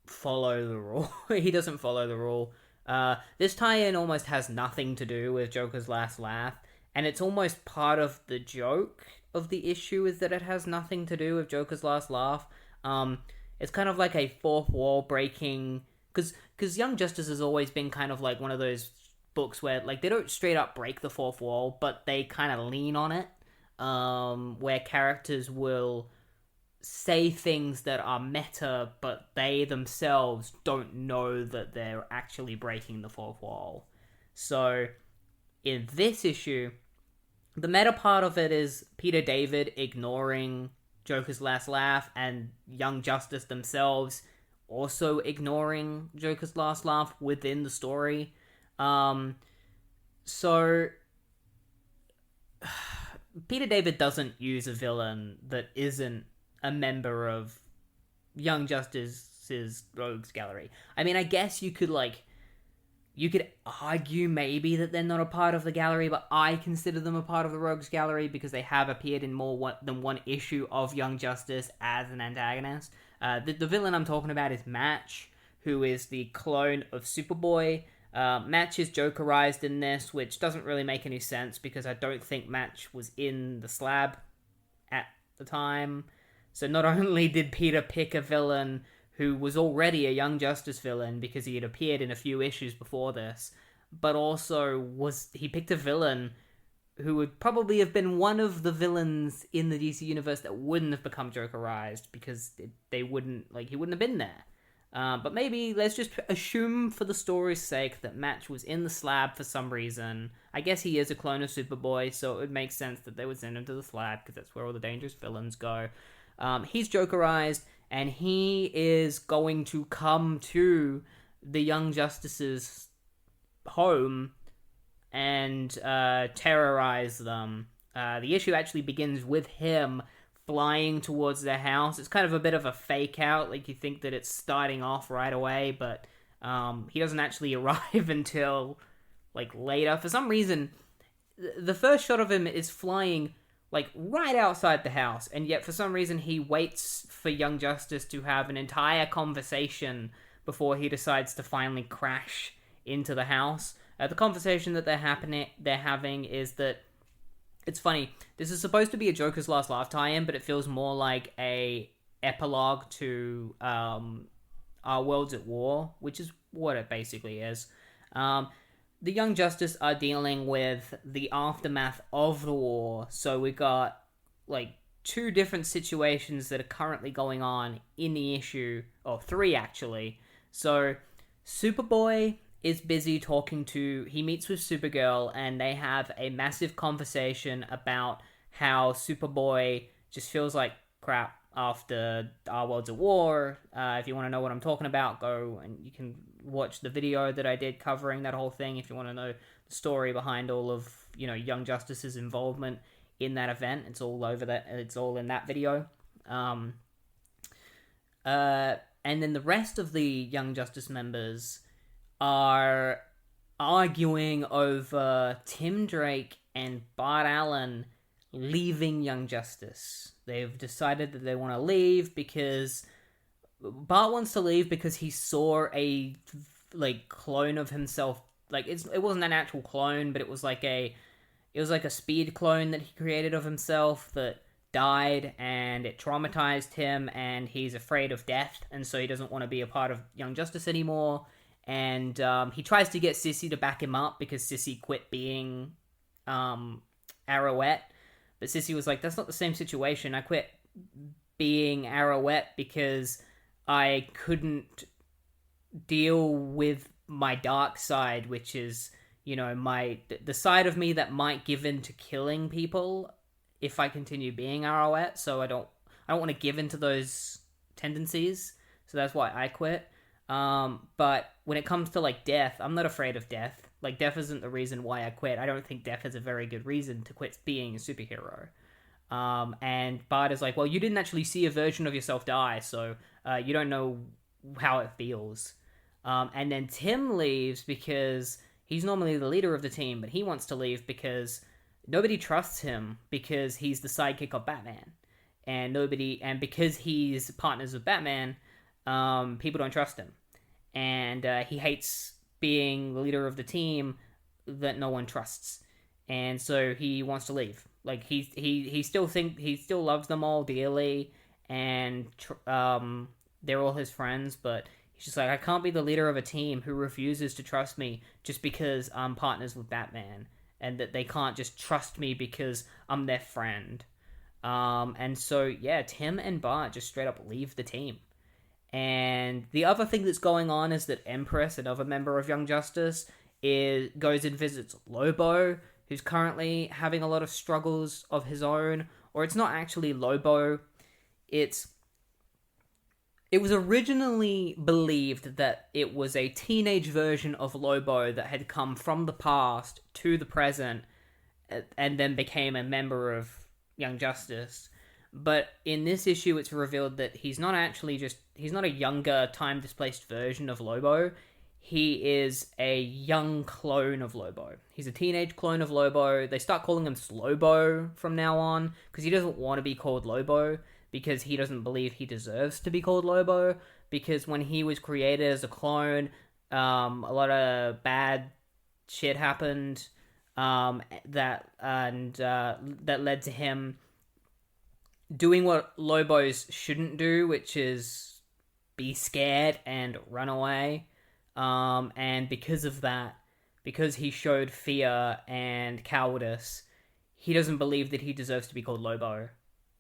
follow the rule. He doesn't follow the rule. This tie-in almost has nothing to do with Joker's Last Laugh, and it's almost part of the joke of the issue is that it has nothing to do with Joker's Last Laugh. It's kind of like a fourth wall breaking, because Young Justice has always been kind of like one of those books where like they don't straight up break the fourth wall, but they kind of lean on it, where characters will say things that are meta, but they themselves don't know that they're actually breaking the fourth wall. So in this issue, the meta part of it is Peter David ignoring Joker's Last Laugh and Young Justice themselves also ignoring Joker's Last Laugh within the story. So Peter David doesn't use a villain that isn't a member of Young Justice's rogues gallery. I mean, I guess you could argue maybe that they're not a part of the gallery, but I consider them a part of the rogues gallery because they have appeared in more than one issue of Young Justice as an antagonist. The villain I'm talking about is Match, who is the clone of Superboy. Match is Jokerized in this, which doesn't really make any sense because I don't think Match was in the Slab at the time. So not only did Peter pick a villain who was already a Young Justice villain because he had appeared in a few issues before this, but also he picked a villain who would probably have been one of the villains in the DC universe that wouldn't have become Jokerized because he wouldn't have been there. But maybe let's just assume for the story's sake that Match was in the Slab for some reason. I guess he is a clone of Superboy, so it would make sense that they would send him to the Slab because that's where all the dangerous villains go. He's Jokerized, and he is going to come to the Young Justice's home and terrorize them. The issue actually begins with him flying towards their house. It's kind of a bit of a fake out, like you think that it's starting off right away, but he doesn't actually arrive until like later. For some reason, the first shot of him is flying like right outside the house, and yet for some reason he waits for Young Justice to have an entire conversation before he decides to finally crash into the house. The conversation that they're having is that it's funny. This is supposed to be a Joker's Last Laugh tie-in, but it feels more like a epilogue to Our World's at War, which is what it basically is. The Young Justice are dealing with the aftermath of the war, so we got like two different situations that are currently going on in the issue, or three actually. So Superboy is busy he meets with Supergirl, and they have a massive conversation about how Superboy just feels like crap after Our World's at War. If you want to know what I'm talking about, go and you can watch the video that I did covering that whole thing if you want to know the story behind all of, Young Justice's involvement in that event. It's all in that video. And then the rest of the Young Justice members are arguing over Tim Drake and Bart Allen leaving Young Justice. They've decided that they want to leave because Bart wants to leave because he saw a clone of himself. Like it wasn't an actual clone, but it was like a speed clone that he created of himself that died, and it traumatized him, and he's afraid of death, and so he doesn't want to be a part of Young Justice anymore. And he tries to get Sissy to back him up because Sissy quit being Arrowette. But Sissy was like, that's not the same situation. I quit being Arrowette because I couldn't deal with my dark side, which is, the side of me that might give in to killing people if I continue being Arrowette. So I don't want to give in to those tendencies. So that's why I quit. But when it comes to death, I'm not afraid of death. Death isn't the reason why I quit. I don't think death is a very good reason to quit being a superhero. And Bart is like, well, you didn't actually see a version of yourself die, so you don't know how it feels. And then Tim leaves because he's normally the leader of the team, but he wants to leave because nobody trusts him because he's the sidekick of Batman. And because he's partners with Batman, people don't trust him. And he hates being the leader of the team that no one trusts, and so he wants to leave. He still loves them all dearly, and they're all his friends, but he's just like, I can't be the leader of a team who refuses to trust me just because I'm partners with Batman, and that they can't just trust me because I'm their friend. And so Tim and Bart just straight up leave the team. And the other thing that's going on is that Empress, another member of Young Justice, goes and visits Lobo, who's currently having a lot of struggles of his own. Or it's not actually Lobo. It was originally believed that it was a teenage version of Lobo that had come from the past to the present and then became a member of Young Justice. But in this issue, it's revealed that he's not a younger, time-displaced version of Lobo. He is a young clone of Lobo. He's a teenage clone of Lobo. They start calling him Slobo from now on, because he doesn't want to be called Lobo, because he doesn't believe he deserves to be called Lobo, because when he was created as a clone, a lot of bad shit happened, that led to him doing what Lobos shouldn't do, which is be scared and run away. And because of that, because he showed fear and cowardice, he doesn't believe that he deserves to be called Lobo,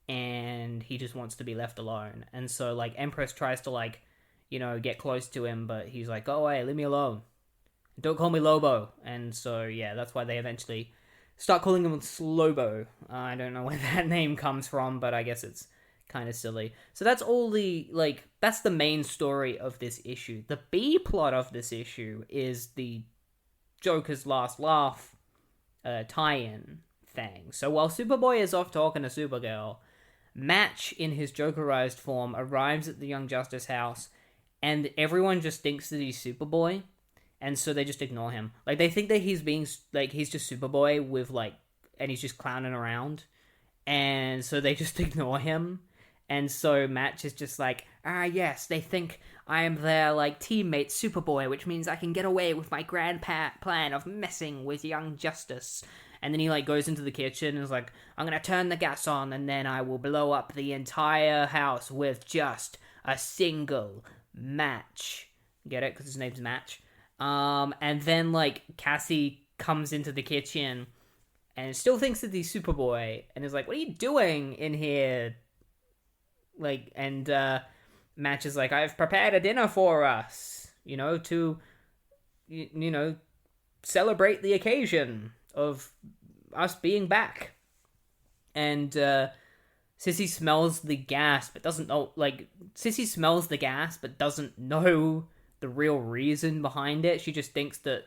and he just wants to be left alone. And so, Empress tries to, get close to him, but he's like, go away, leave me alone. Don't call me Lobo. And so, that's why they eventually start calling him Slobo. I don't know where that name comes from, but I guess it's kind of silly. So that's all that's the main story of this issue. The B plot of this issue is the Joker's Last Laugh tie-in thing. So while Superboy is off talking to Supergirl, Match in his Jokerized form arrives at the Young Justice house, and everyone just thinks that he's Superboy, and so they just ignore him. Like, they think that he's being, like, he's just Superboy with, like, and he's just clowning around, and so they just ignore him. And so Match is just like, yes, they think I am their, like, teammate Superboy, which means I can get away with my grand plan of messing with Young Justice. And then he, like, goes into the kitchen and is like, I'm gonna turn the gas on, and then I will blow up the entire house with just a single match. Get it? Because his name's Match. And then, like, Cassie comes into the kitchen and still thinks that he's Superboy, and is like, what are you doing in here? Like, and Match is like, I've prepared a dinner for us, to, celebrate the occasion of us being back. And Sissy smells the gas, but doesn't know, like, Sissy smells the gas, but doesn't know the real reason behind it. She just thinks that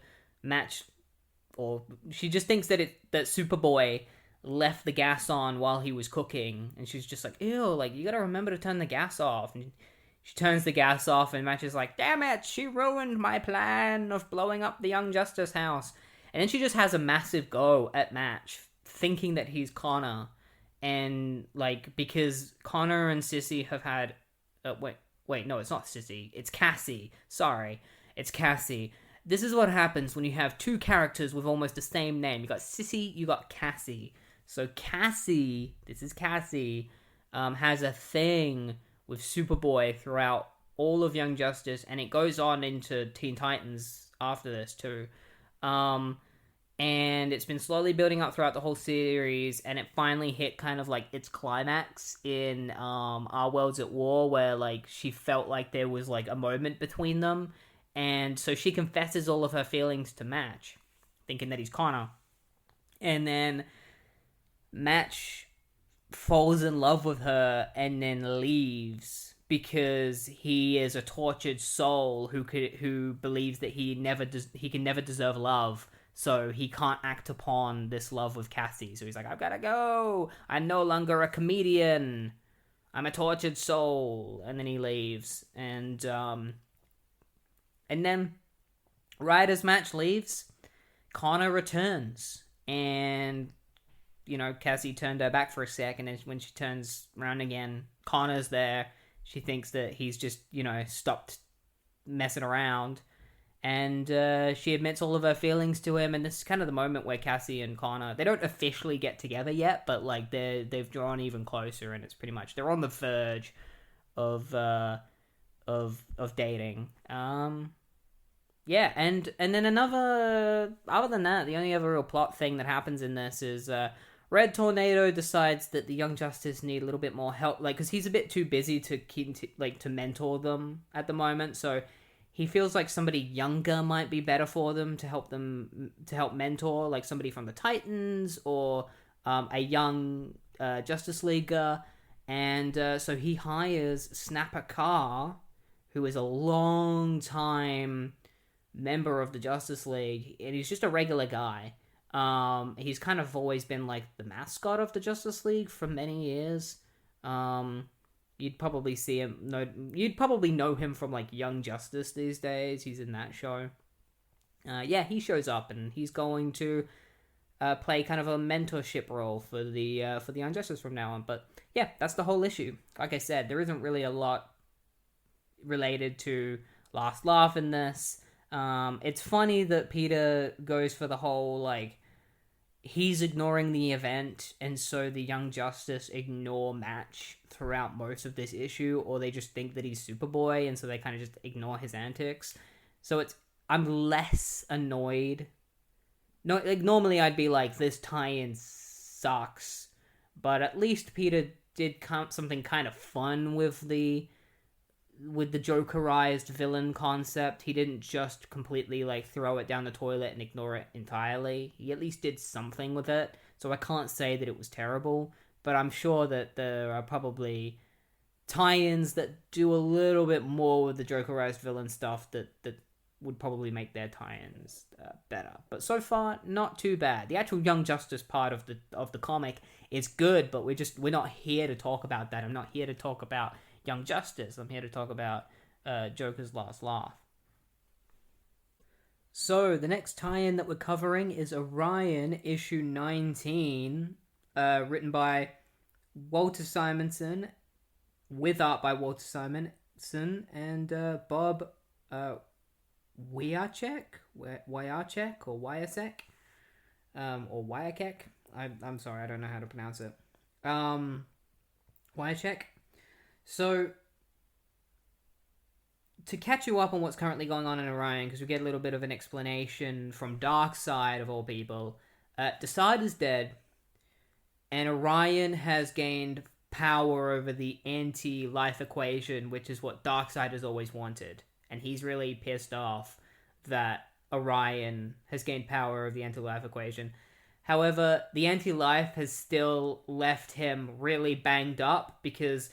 she just thinks that Superboy left the gas on while he was cooking, and she's just like, ew, like, you gotta remember to turn the gas off. And she turns the gas off, and Match is like, damn it, she ruined my plan of blowing up the Young Justice house. And then she just has a massive go at Match, thinking that he's Connor, and, like, because Connor and Sissy have had, wait, no, it's not Sissy, it's Cassie, sorry, it's Cassie. This is what happens when you have two characters with almost the same name. You got Sissy, you got Cassie. So Cassie, this is Cassie, has a thing with Superboy throughout all of Young Justice, and it goes on into Teen Titans after this too. And it's been slowly building up throughout the whole series, and it finally hit kind of like its climax in Our Worlds at War, where, like, she felt like there was, like, a moment between them, and so she confesses all of her feelings to Match, thinking that he's Connor. And then Match falls in love with her and then leaves because he is a tortured soul who believes that he can never deserve love, so he can't act upon this love with Cassie. So he's like, I've gotta go. I'm no longer a comedian. I'm a tortured soul. And then he leaves. And then right as Match leaves, Connor returns. And, Cassie turned her back for a second, and when she turns around again, Connor's there. She thinks that he's just, stopped messing around. And she admits all of her feelings to him, and this is kind of the moment where Cassie and Connor, they don't officially get together yet, but, like, they've drawn even closer, and it's pretty much, they're on the verge of dating. Yeah, and then other than that, the only other real plot thing that happens in this is Red Tornado decides that the Young Justice need a little bit more help, like, because he's a bit too busy to mentor them at the moment, so he feels like somebody younger might be better for them to help mentor, like somebody from the Titans or a young Justice Leaguer, and so he hires Snapper Carr, who is a long time member of the Justice League, and he's just a regular guy. He's kind of always been like the mascot of the Justice League for many years. You'd probably know him from, like, Young Justice these days. He's in that show. He shows up, and he's going to play kind of a mentorship role for the Young Justice from now on. But yeah, that's the whole issue. Like I said, there isn't really a lot related to Last Laugh in this. It's funny that Peter goes for the whole, like, he's ignoring the event, and so the Young Justice ignore Match throughout most of this issue, or they just think that he's Superboy, and so they kind of just ignore his antics. So I'm less annoyed. No, like, normally I'd be like, this tie-in sucks, but at least Peter did something kind of fun with the Jokerized villain concept. He didn't just completely, like, throw it down the toilet and ignore it entirely. He at least did something with it. So I can't say that it was terrible, but I'm sure that there are probably tie-ins that do a little bit more with the Jokerized villain stuff that would probably make their tie-ins better. But so far, not too bad. The actual Young Justice part of the comic is good, but we're not here to talk about that. I'm not here to talk about Young Justice. I'm here to talk about Joker's Last Laugh. So the next tie-in that we're covering is Orion issue 19, written by Walter Simonson, with art by Walter Simonson and Bob Wyacek or Wyacek, or Wyacek. I'm sorry, I don't know how to pronounce it. Wyacek. So, to catch you up on what's currently going on in Orion, because we get a little bit of an explanation from Darkseid, of all people, Darkseid is dead, and Orion has gained power over the anti-life equation, which is what Darkseid has always wanted. And he's really pissed off that Orion has gained power over the anti-life equation. However, the anti-life has still left him really banged up, because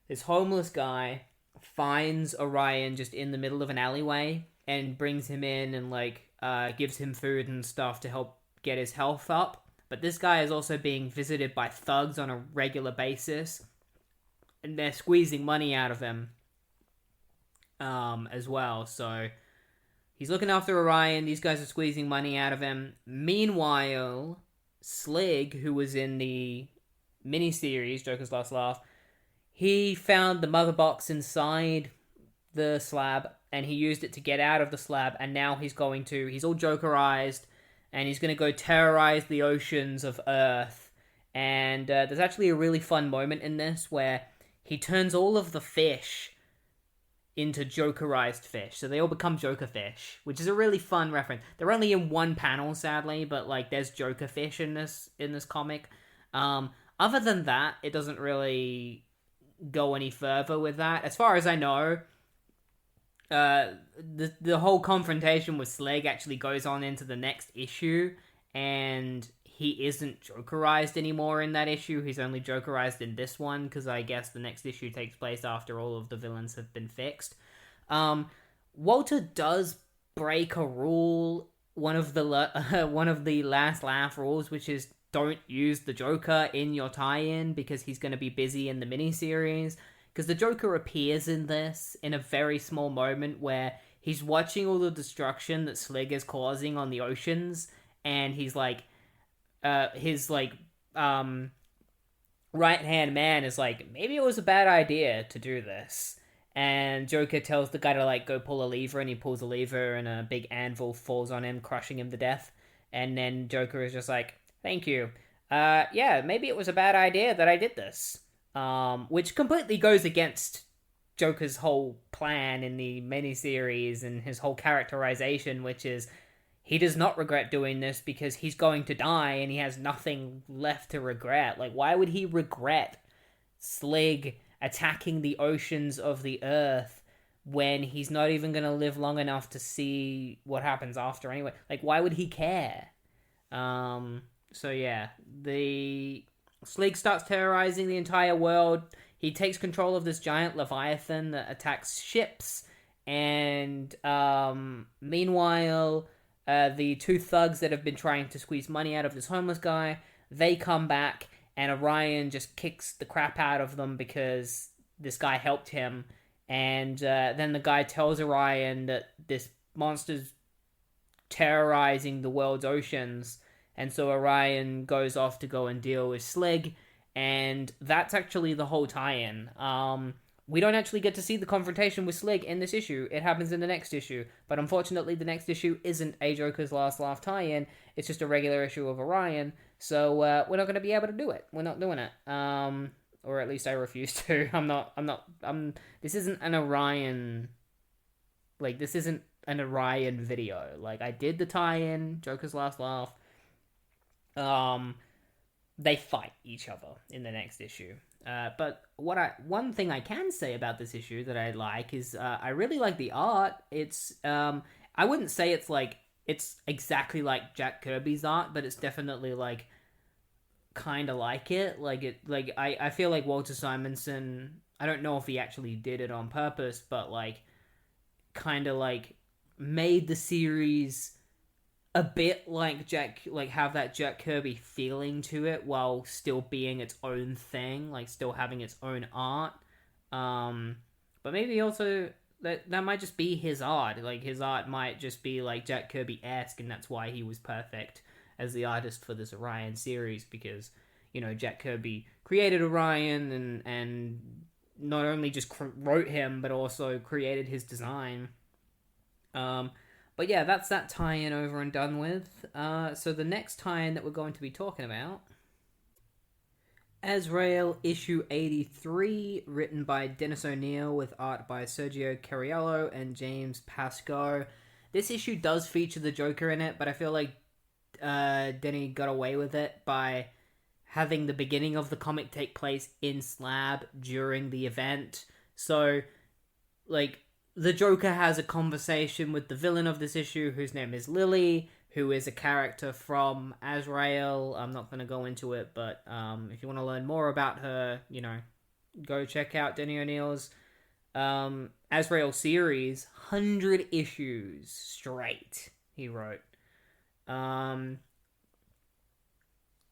this homeless guy finds Orion just in the middle of an alleyway and brings him in and gives him food and stuff to help get his health up. But this guy is also being visited by thugs on a regular basis, and they're squeezing money out of him as well. So he's looking after Orion. These guys are squeezing money out of him. Meanwhile, Slig, who was in the miniseries Joker's Last Laugh, he found the mother box inside the slab, and he used it to get out of the slab, and now he's all Jokerized, and he's going to go terrorize the oceans of Earth. And there's actually a really fun moment in this where he turns all of the fish into Jokerized fish. So they all become Joker fish, which is a really fun reference. They're only in one panel, sadly, but there's Joker fish in this comic. Other than that, it doesn't really go any further with that. As far as I know, the whole confrontation with Slig actually goes on into the next issue, and he isn't Jokerized anymore in that issue. He's only Jokerized in this one, because I guess the next issue takes place after all of the villains have been fixed. Walter does break a rule, one of the Last Laugh rules, which is don't use the Joker in your tie-in, because he's going to be busy in the miniseries. Because the Joker appears in this in a very small moment where he's watching all the destruction that Slig is causing on the oceans, and he's his right-hand man is maybe it was a bad idea to do this. And Joker tells the guy to go pull a lever, and he pulls a lever, and a big anvil falls on him, crushing him to death. And then Joker is just thank you. Yeah, maybe it was a bad idea that I did this. Which completely goes against Joker's whole plan in the miniseries and his whole characterization, which is he does not regret doing this because he's going to die and he has nothing left to regret. Why would he regret Slig attacking the oceans of the Earth when he's not even going to live long enough to see what happens after anyway? Why would he care? So yeah, the Slig starts terrorizing the entire world. He takes control of this giant leviathan that attacks ships. And meanwhile, the two thugs that have been trying to squeeze money out of this homeless guy, they come back, and Orion just kicks the crap out of them because this guy helped him. And then the guy tells Orion that this monster's terrorizing the world's oceans. And so Orion goes off to go and deal with Slig, and that's actually the whole tie-in. We don't actually get to see the confrontation with Slig in this issue. It happens in the next issue, but unfortunately the next issue isn't a Joker's Last Laugh tie-in, it's just a regular issue of Orion, so we're not going to be able to do it. We're not doing it. Or at least I refuse to. This isn't an Orion, this isn't an Orion video. I did the tie-in, Joker's Last Laugh. They fight each other in the next issue. But one thing I can say about this issue that I like is I really like the art. It's I wouldn't say it's exactly like Jack Kirby's art, but it's definitely kind of like it. I feel like Walter Simonson, I don't know if he actually did it on purpose, but kind of made the series a bit like have that Jack Kirby feeling to it while still being its own thing, like still having its own art. Um, but maybe also that might just be his art. Like his art might just be like Jack Kirby-esque, and that's why he was perfect as the artist for this Orion series, because Jack Kirby created Orion and not only just wrote him but also created his design. But yeah, that's that tie-in over and done with. So the next tie-in that we're going to be talking about, Azrael issue 83, written by Dennis O'Neil with art by Sergio Cariello and James Pascoe. This issue does feature the Joker in it, but I feel like Denny got away with it by having the beginning of the comic take place in Slab during the event. So, like, the Joker has a conversation with the villain of this issue, whose name is Lily, who is a character from Azrael. I'm not going to go into it, but if you want to learn more about her, go check out Denny O'Neil's Azrael series. 100 issues straight, he wrote.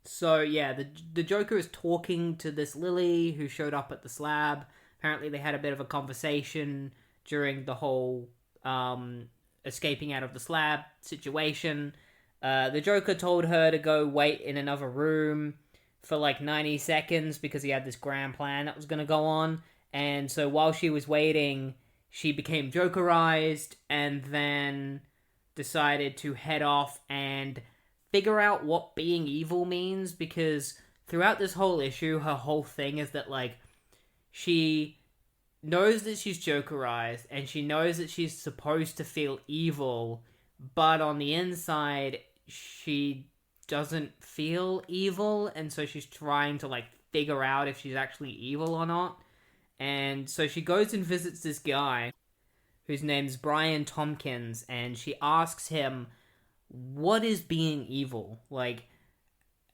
So yeah, the Joker is talking to this Lily who showed up at the Slab. Apparently they had a bit of a conversation during the whole escaping out of the Slab situation. The Joker told her to go wait in another room for like 90 seconds because he had this grand plan that was going to go on. And so while she was waiting, she became Jokerized and then decided to head off and figure out what being evil means, because throughout this whole issue, her whole thing is that, like, she knows that she's Jokerized, and she knows that she's supposed to feel evil, but on the inside, she doesn't feel evil, and so she's trying to, like, figure out if she's actually evil or not. And so she goes and visits this guy, whose name's Brian Tompkins, and she asks him, what is being evil? Like,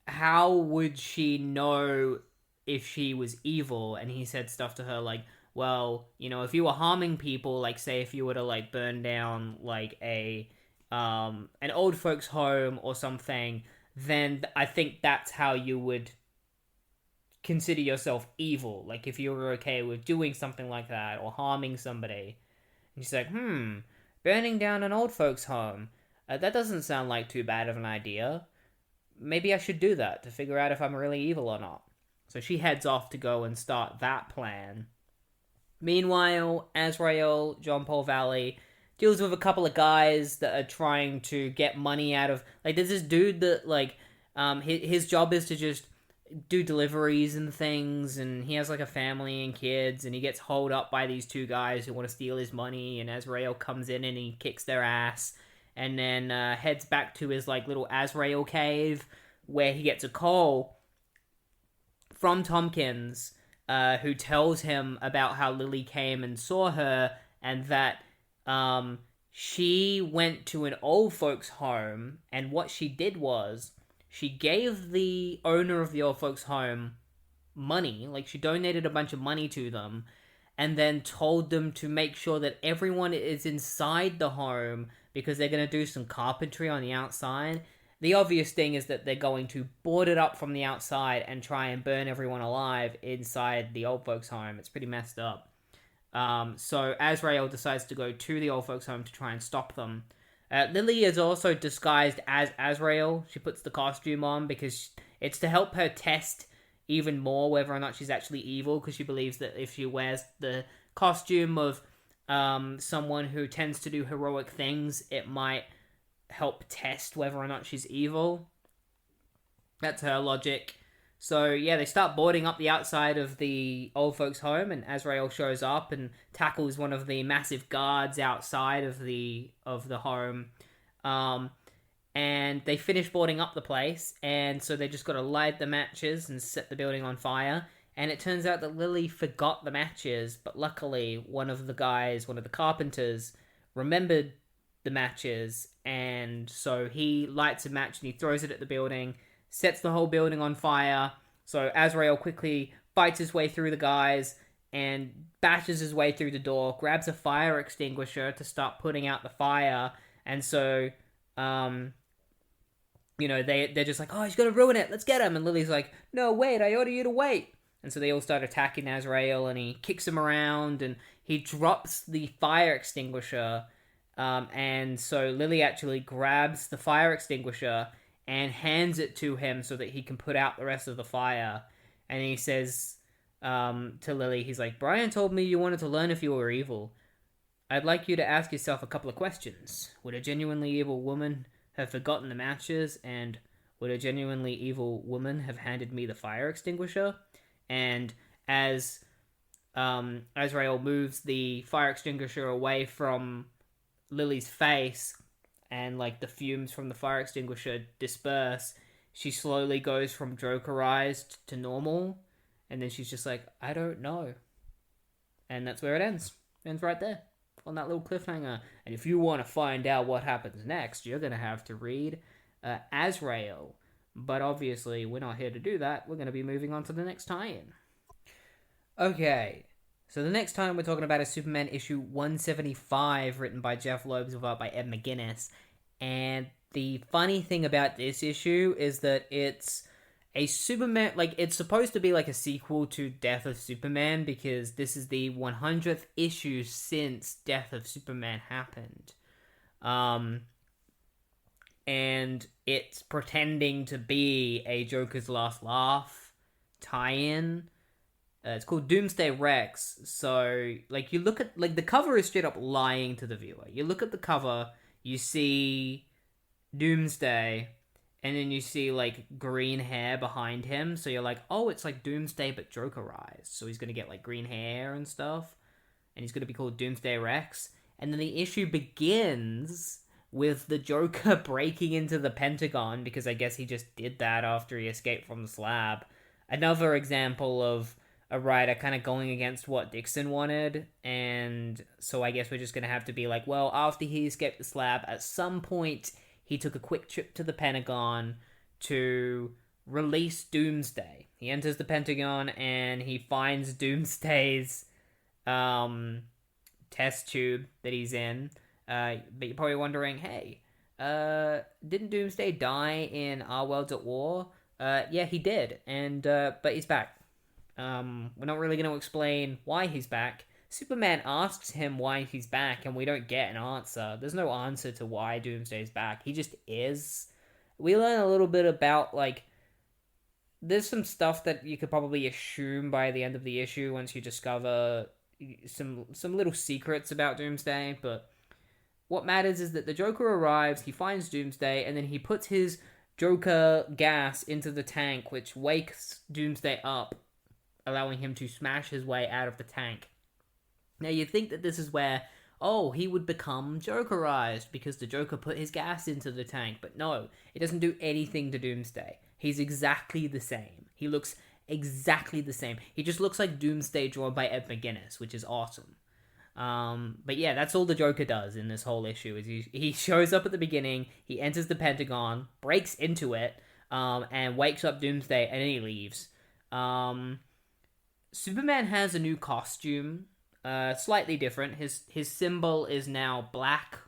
how would she know if she was evil? And he said stuff to her like, well, if you were harming people, like, say if you were to, like, burn down, like, an old folks home or something, then I think that's how you would consider yourself evil. Like, if you were okay with doing something like that or harming somebody. And she's like, burning down an old folks home. That doesn't sound like too bad of an idea. Maybe I should do that to figure out if I'm really evil or not. So she heads off to go and start that plan. Meanwhile, Azrael, John Paul Valley, deals with a couple of guys that are trying to get money out of... Like, there's this dude that, like, his job is to just do deliveries and things, and he has, like, a family and kids, and he gets holed up by these two guys who want to steal his money, and Azrael comes in and he kicks their ass, and then heads back to his, like, little Azrael cave, where he gets a call from Tompkins, who tells him about how Lily came and saw her, and that she went to an old folks home, and what she did was she gave the owner of the old folks home money, like she donated a bunch of money to them, and then told them to make sure that everyone is inside the home because they're going to do some carpentry on the outside. The obvious thing is that they're going to board it up from the outside and try and burn everyone alive inside the old folks home. It's pretty messed up. So Azrael decides to go to the old folks home to try and stop them. Lily is also disguised as Azrael. She puts the costume on because it's to help her test even more whether or not she's actually evil, because she believes that if she wears the costume of someone who tends to do heroic things, it might help test whether or not she's evil. That's her logic. So yeah, they start boarding up the outside of the old folks' home, and Azrael shows up and tackles one of the massive guards outside of the home. And they finish boarding up the place, and so they just got to light the matches and set the building on fire. And it turns out that Lily forgot the matches, but luckily one of the carpenters, remembered the matches, and so he lights a match and he throws it at the building, sets the whole building on fire. So Azrael quickly fights his way through the guys, and bashes his way through the door, grabs a fire extinguisher to start putting out the fire. And so, they're just like, oh, he's gonna ruin it, let's get him. And Lily's like, no, wait, I order you to wait. And so they all start attacking Azrael, and he kicks him around, and he drops the fire extinguisher. And so Lily actually grabs the fire extinguisher and hands it to him so that he can put out the rest of the fire. And he says to Lily, he's like, Brian told me you wanted to learn if you were evil. I'd like you to ask yourself a couple of questions. Would a genuinely evil woman have forgotten the matches, and would a genuinely evil woman have handed me the fire extinguisher? And as Azrael moves the fire extinguisher away from Lily's face, and like the fumes from the fire extinguisher disperse, she slowly goes from Jokerized to normal, and then she's just like, I don't know. And that's where it ends. Ends right there, on that little cliffhanger. And if you want to find out what happens next, you're going to have to read Azrael. But obviously, we're not here to do that. We're going to be moving on to the next tie-in. Okay, so the next time we're talking about is Superman issue 175, written by Jeff Loeb, with art by Ed McGuinness. And the funny thing about this issue is that it's a Superman, like, it's supposed to be like a sequel to Death of Superman, because this is the 100th issue since Death of Superman happened. And it's pretending to be a Joker's Last Laugh tie-in. It's called Doomsday Rex. So, like, you look at, like, the cover is straight up lying to the viewer. You look at the cover, you see Doomsday, and then you see, like, green hair behind him. So you're like, oh, it's like Doomsday but Jokerized. So he's gonna get, like, green hair and stuff. And he's gonna be called Doomsday Rex. And then the issue begins with the Joker breaking into the Pentagon, because I guess he just did that after he escaped from the Slab. Another example of a writer kind of going against what Dixon wanted, and so I guess we're just going to have to be like, well, after he escaped the Slab, at some point, he took a quick trip to the Pentagon to release Doomsday. He enters the Pentagon, and he finds Doomsday's test tube that he's in. But you're probably wondering, hey, didn't Doomsday die in Our Worlds at War? Yeah, he did, and but he's back. We're not really going to explain why he's back. Superman asks him why he's back, and we don't get an answer. There's no answer to why Doomsday's back. He just is. We learn a little bit about, like, there's some stuff that you could probably assume by the end of the issue once you discover some little secrets about Doomsday, but what matters is that the Joker arrives, he finds Doomsday, and then he puts his Joker gas into the tank, which wakes Doomsday up, allowing him to smash his way out of the tank. Now, you'd think that this is where, oh, he would become Jokerized, because the Joker put his gas into the tank. But no, it doesn't do anything to Doomsday. He's exactly the same. He looks exactly the same. He just looks like Doomsday drawn by Ed McGuinness, which is awesome. But yeah, that's all the Joker does in this whole issue, is he shows up at the beginning, he enters the Pentagon, breaks into it, and wakes up Doomsday, and then he leaves. Superman has a new costume, slightly different. His symbol is now black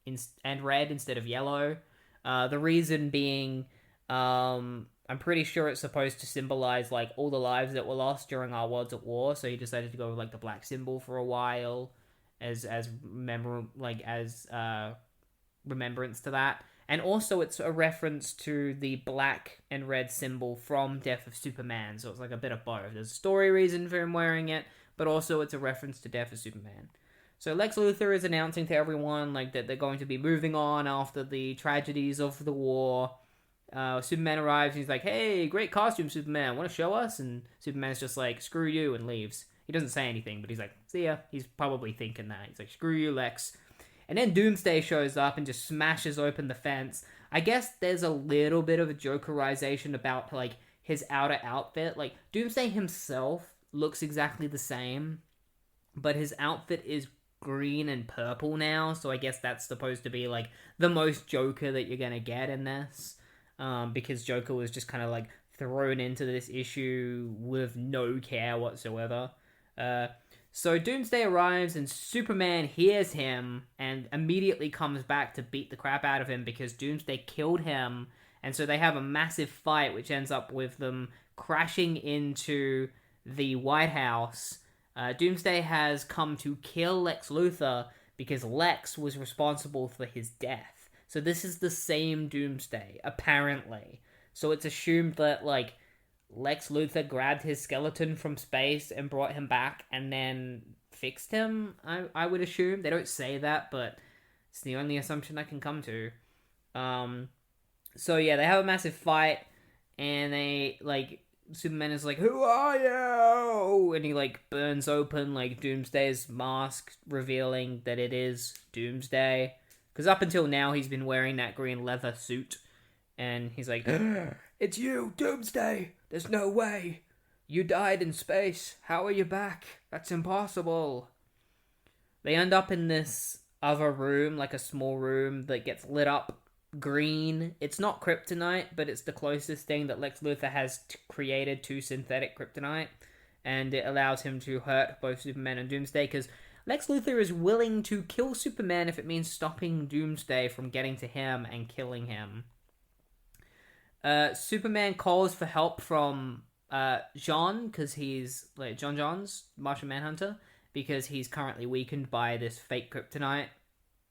and red instead of yellow. The reason being, I'm pretty sure it's supposed to symbolize, like, all the lives that were lost during Our Worlds at War, so he decided to go with, like, the black symbol for a while as remembrance to that. And also it's a reference to the black and red symbol from Death of Superman, so it's like a bit of both. There's a story reason for him wearing it, but also it's a reference to Death of Superman. So Lex Luthor is announcing to everyone, like, that they're going to be moving on after the tragedies of the war. Superman arrives and he's like, hey, great costume, Superman, want to show us? And Superman's just like, screw you, and leaves. He doesn't say anything, but he's like, see ya. He's probably thinking that. He's like, screw you, Lex. And then Doomsday shows up and just smashes open the fence. I guess there's a little bit of a Jokerization about, like, his outer outfit. Like, Doomsday himself looks exactly the same, but his outfit is green and purple now, so I guess that's supposed to be, like, the most Joker that you're gonna get in this. Because Joker was just kind of, like, thrown into this issue with no care whatsoever. So Doomsday arrives and Superman hears him and immediately comes back to beat the crap out of him because Doomsday killed him. And so they have a massive fight, which ends up with them crashing into the White House. Doomsday has come to kill Lex Luthor because Lex was responsible for his death. So this is the same Doomsday, apparently. So it's assumed that, like, Lex Luthor grabbed his skeleton from space and brought him back and then fixed him, I would assume. They don't say that, but it's the only assumption I can come to. So yeah, they have a massive fight, and they, like, Superman is like, "Who are you?" And he, like, burns open, like, Doomsday's mask, revealing that it is Doomsday. Because up until now, he's been wearing that green leather suit. And he's like, "It's you, Doomsday! There's no way! You died in space. How are you back? That's impossible." They end up in this other room, like a small room that gets lit up green. It's not kryptonite, but it's the closest thing that Lex Luthor has created to synthetic kryptonite. And it allows him to hurt both Superman and Doomsday, because Lex Luthor is willing to kill Superman if it means stopping Doomsday from getting to him and killing him. Superman calls for help from John, because he's, like, John Johns, Martian Manhunter, because he's currently weakened by this fake kryptonite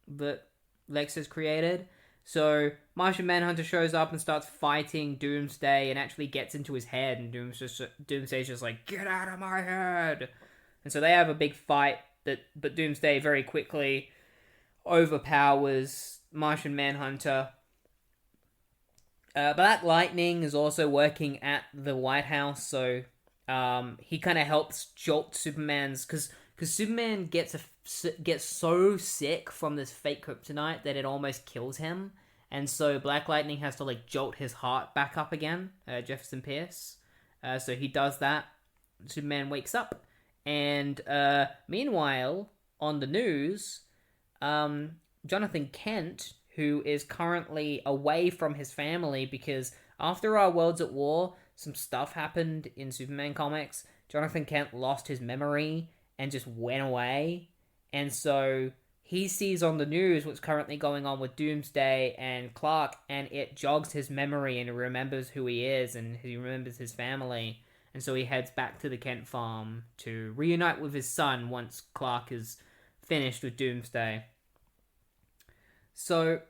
that Lex has created. So Martian Manhunter shows up and starts fighting Doomsday and actually gets into his head, and Doomsday's just like, "Get out of my head!" And so they have a big fight, but Doomsday very quickly overpowers Martian Manhunter. Black Lightning is also working at the White House, so he kind of helps jolt Superman's... Because Superman gets so sick from this fake kryptonite that it almost kills him. And so Black Lightning has to, like, jolt his heart back up again, Jefferson Pierce. So he does that. Superman wakes up. And meanwhile, on the news, Jonathan Kent, who is currently away from his family because after our Worlds at War, some stuff happened in Superman comics. Jonathan Kent lost his memory and just went away. And so he sees on the news what's currently going on with Doomsday and Clark, and it jogs his memory, and he remembers who he is, and he remembers his family. And so he heads back to the Kent farm to reunite with his son once Clark is finished with Doomsday. So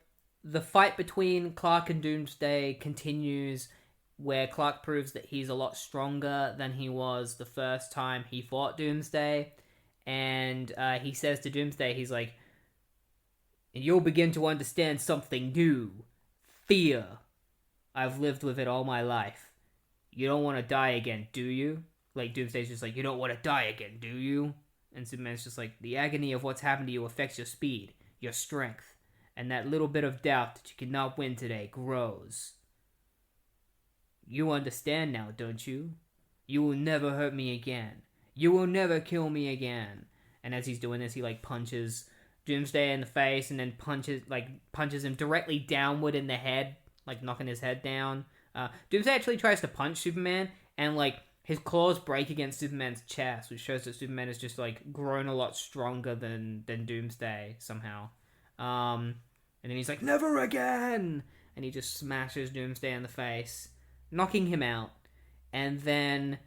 the fight between Clark and Doomsday continues, where Clark proves that he's a lot stronger than he was the first time he fought Doomsday. And he says to Doomsday, he's like, "You'll begin to understand something new. Fear. I've lived with it all my life. You don't want to die again, do you?" Like, Doomsday's just like, "You don't want to die again, do you?" And Superman's just like, "The agony of what's happened to you affects your speed, your strength. And that little bit of doubt that you cannot win today grows. You understand now, don't you? You will never hurt me again. You will never kill me again." And as he's doing this, he, like, punches Doomsday in the face and then punches him directly downward in the head, like, knocking his head down. Doomsday actually tries to punch Superman, and, like, his claws break against Superman's chest, which shows that Superman has just, like, grown a lot stronger than Doomsday somehow. And then he's like, "Never again!" And he just smashes Doomsday in the face, knocking him out. And then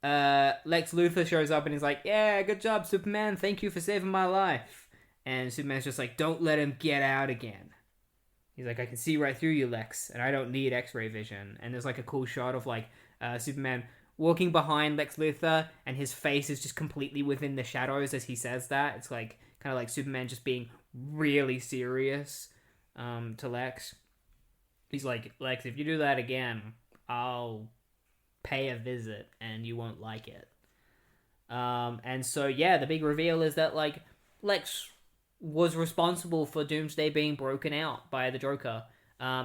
Lex Luthor shows up and he's like, "Yeah, good job, Superman. Thank you for saving my life." And Superman's just like, "Don't let him get out again." He's like, "I can see right through you, Lex, and I don't need X-ray vision." And there's, like, a cool shot of, like, Superman walking behind Lex Luthor, and his face is just completely within the shadows as he says that. It's, like, kind of like Superman just being really serious to Lex. He's like, "Lex, if you do that again, I'll pay a visit and you won't like it." And so, yeah, the big reveal is that, like, Lex was responsible for Doomsday being broken out by the Joker.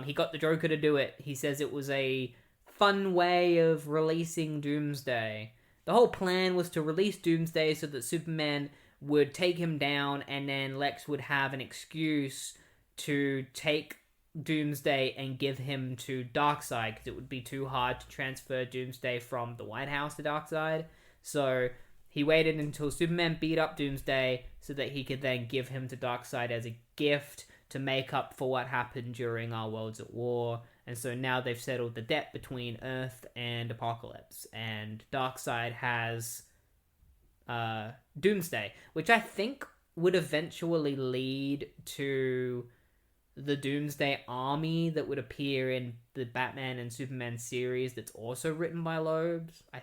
He got the Joker to do it. He says it was a fun way of releasing Doomsday. The whole plan was to release Doomsday so that Superman would take him down, and then Lex would have an excuse to take Doomsday and give him to Darkseid, because it would be too hard to transfer Doomsday from the White House to Darkseid. So he waited until Superman beat up Doomsday so that he could then give him to Darkseid as a gift to make up for what happened during Our Worlds at War. And so now they've settled the debt between Earth and Apokolips. And Darkseid has Doomsday, which I think would eventually lead to the Doomsday army that would appear in the Batman and Superman series that's also written by Loebs. I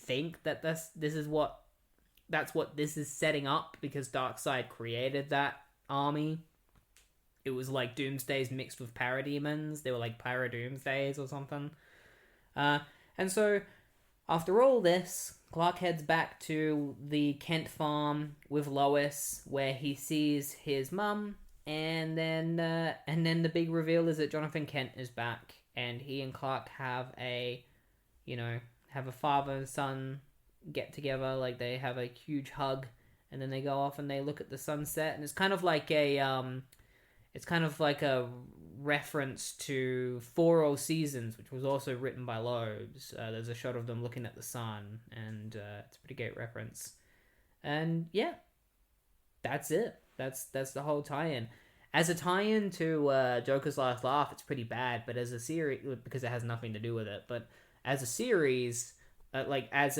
think that that's what this is setting up, because Darkseid created that army. It was like Doomsdays mixed with parademons. They were like Paradoomsdays or something. And so, after all this, Clark heads back to the Kent farm with Lois, where he sees his mum, and then the big reveal is that Jonathan Kent is back, and he and Clark have a father and son get together. Like, they have a huge hug, and then they go off and they look at the sunset, and it's kind of like a reference to For All Seasons, which was also written by Loebs. There's a shot of them looking at the sun, and it's a pretty great reference. And yeah, that's it. That's the whole tie-in. As a tie-in to Joker's Last Laugh, it's pretty bad, but as a series, because it has nothing to do with it, but as a series, as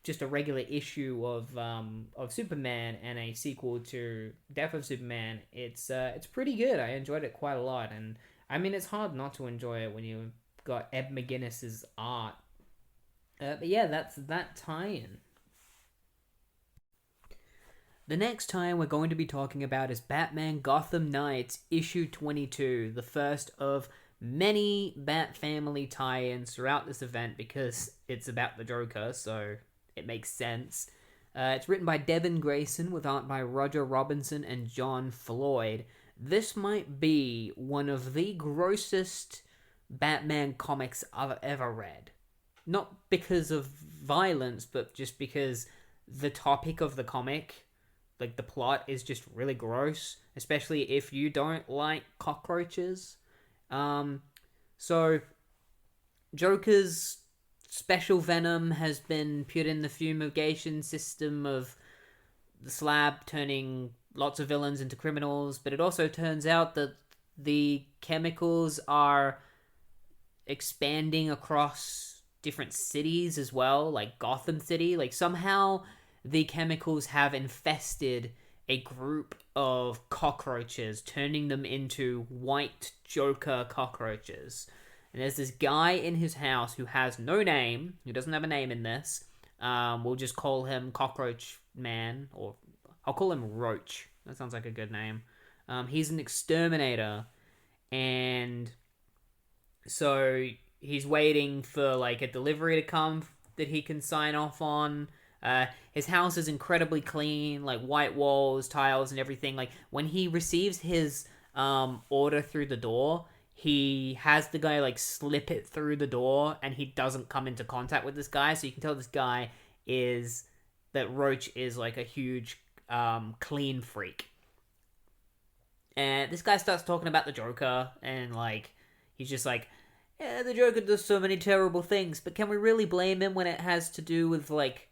just a regular issue of Superman and a sequel to Death of Superman, it's pretty good. I enjoyed it quite a lot, and I mean, it's hard not to enjoy it when you've got Ed McGuinness's art. But yeah, that's that tie-in. The next tie-in we're going to be talking about is Batman Gotham Knights issue 22, the first of many Bat Family tie-ins throughout this event, because it's about the Joker, so it makes sense. It's written by Devin Grayson with art by Roger Robinson and John Floyd. This might be one of the grossest Batman comics I've ever read. Not because of violence, but just because the topic of the comic, like the plot, is just really gross, especially if you don't like cockroaches. So Joker's special venom has been put in the fumigation system of the Slab, turning lots of villains into criminals, but it also turns out that the chemicals are expanding across different cities as well, like Gotham City. Like, somehow the chemicals have infested a group of cockroaches, turning them into white Joker cockroaches. And there's this guy in his house who has no name, who doesn't have a name in this. We'll just call him Cockroach Man, or I'll call him Roach. That sounds like a good name. He's an exterminator, and so he's waiting for like a delivery to come that he can sign off on. His house is incredibly clean, like white walls, tiles, and everything. Like, when he receives his order through the door, he has the guy like slip it through the door, and he doesn't come into contact with this guy. So you can tell this guy that Roach is like a huge clean freak. And this guy starts talking about the Joker, and like, he's just like, yeah, the Joker does so many terrible things, but can we really blame him when it has to do with like,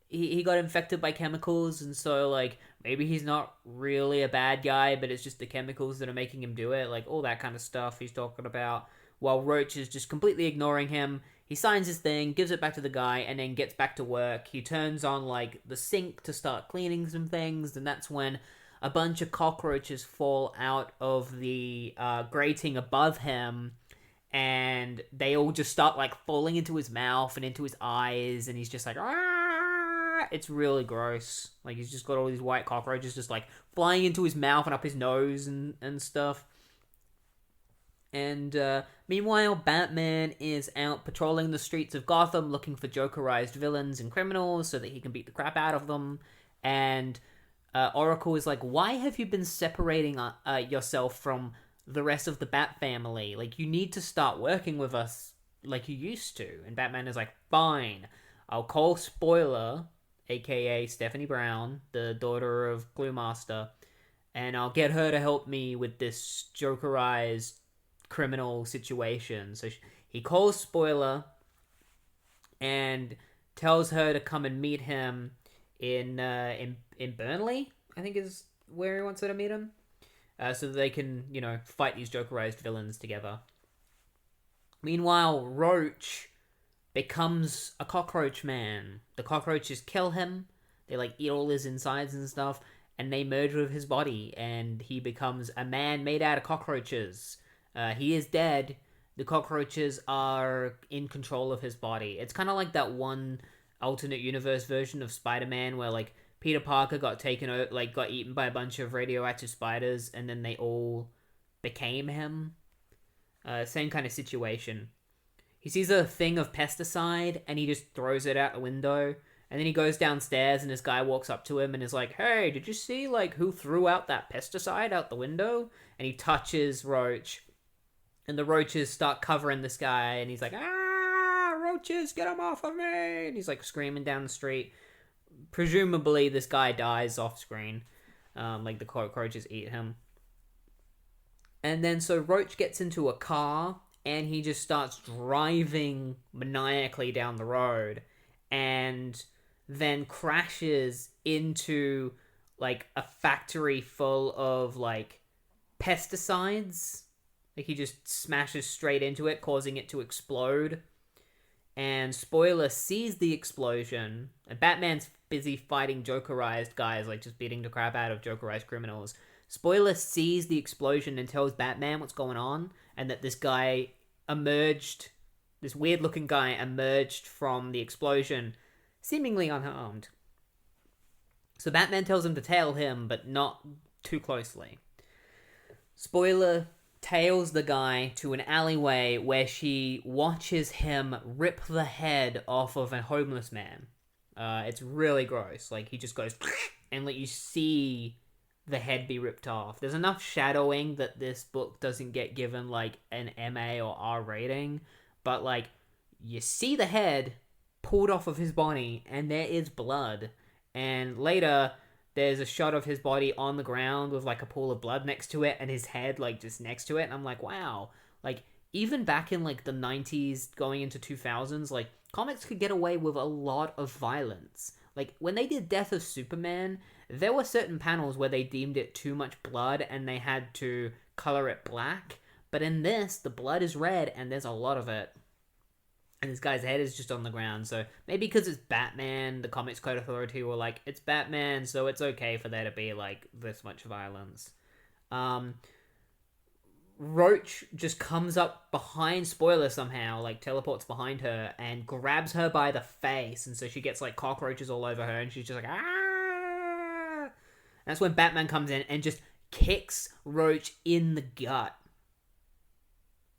he got infected by chemicals, and so like, maybe he's not really a bad guy, but it's just the chemicals that are making him do it. Like, all that kind of stuff he's talking about, while Roach is just completely ignoring him. He signs his thing, gives it back to the guy, and then gets back to work. He turns on like the sink to start cleaning some things, and that's when a bunch of cockroaches fall out of the grating above him, and they all just start like falling into his mouth and into his eyes, and he's just like, ah! It's really gross. Like, he's just got all these white cockroaches just like flying into his mouth and up his nose and stuff. And meanwhile, Batman is out patrolling the streets of Gotham looking for Jokerized villains and criminals so that he can beat the crap out of them. And Oracle is like, why have you been separating yourself from the rest of the Bat family? Like, you need to start working with us like you used to. And Batman is like, fine, I'll call Spoiler, aka Stephanie Brown, the daughter of Cluemaster, and I'll get her to help me with this Jokerized criminal situation. So he calls Spoiler and tells her to come and meet him in Burnley, I think is where he wants her to meet him, so that they can fight these Jokerized villains together. Meanwhile, Roach becomes a cockroach man. The cockroaches kill him. They like eat all his insides and stuff, and they merge with his body, and he becomes a man made out of cockroaches. He is dead. The cockroaches are in control of his body. It's kind of like that one alternate universe version of Spider-Man where like Peter Parker got eaten by a bunch of radioactive spiders, and then they all became him. Same kind of situation. He sees a thing of pesticide and he just throws it out the window. And then he goes downstairs and this guy walks up to him and is like, "Hey, did you see like who threw out that pesticide out the window?" And he touches Roach. And the roaches start covering this guy and he's like, "Ah, roaches, get them off of me!" And he's like screaming down the street. Presumably this guy dies off screen. Like the cockroaches eat him. And then so Roach gets into a car and he just starts driving maniacally down the road and then crashes into like a factory full of like pesticides. Like he just smashes straight into it, causing it to explode. And Spoiler sees the explosion, and Batman's busy fighting Jokerized guys, like just beating the crap out of Jokerized criminals. Spoiler sees the explosion and tells Batman what's going on, and that this guy emerged, this weird-looking guy emerged from the explosion, seemingly unharmed. So Batman tells him to tail him, but not too closely. Spoiler tails the guy to an alleyway where she watches him rip the head off of a homeless man. It's really gross. Like, he just goes, and like you see the head be ripped off. There's enough shadowing that this book doesn't get given like an MA or R rating, but like you see the head pulled off of his body and there is blood. And later there's a shot of his body on the ground with like a pool of blood next to it and his head like just next to it. And I'm like, wow, like even back in like the 90s going into 2000s, like comics could get away with a lot of violence. Like when they did Death of Superman, there were certain panels where they deemed it too much blood and they had to color it black. But in this, the blood is red and there's a lot of it. And this guy's head is just on the ground. So maybe because it's Batman, the Comics Code Authority were like, it's Batman, so it's okay for there to be like this much violence. Roach just comes up behind Spoiler somehow, like teleports behind her and grabs her by the face. And so she gets like cockroaches all over her and she's just like, ah! That's when Batman comes in and just kicks Roach in the gut.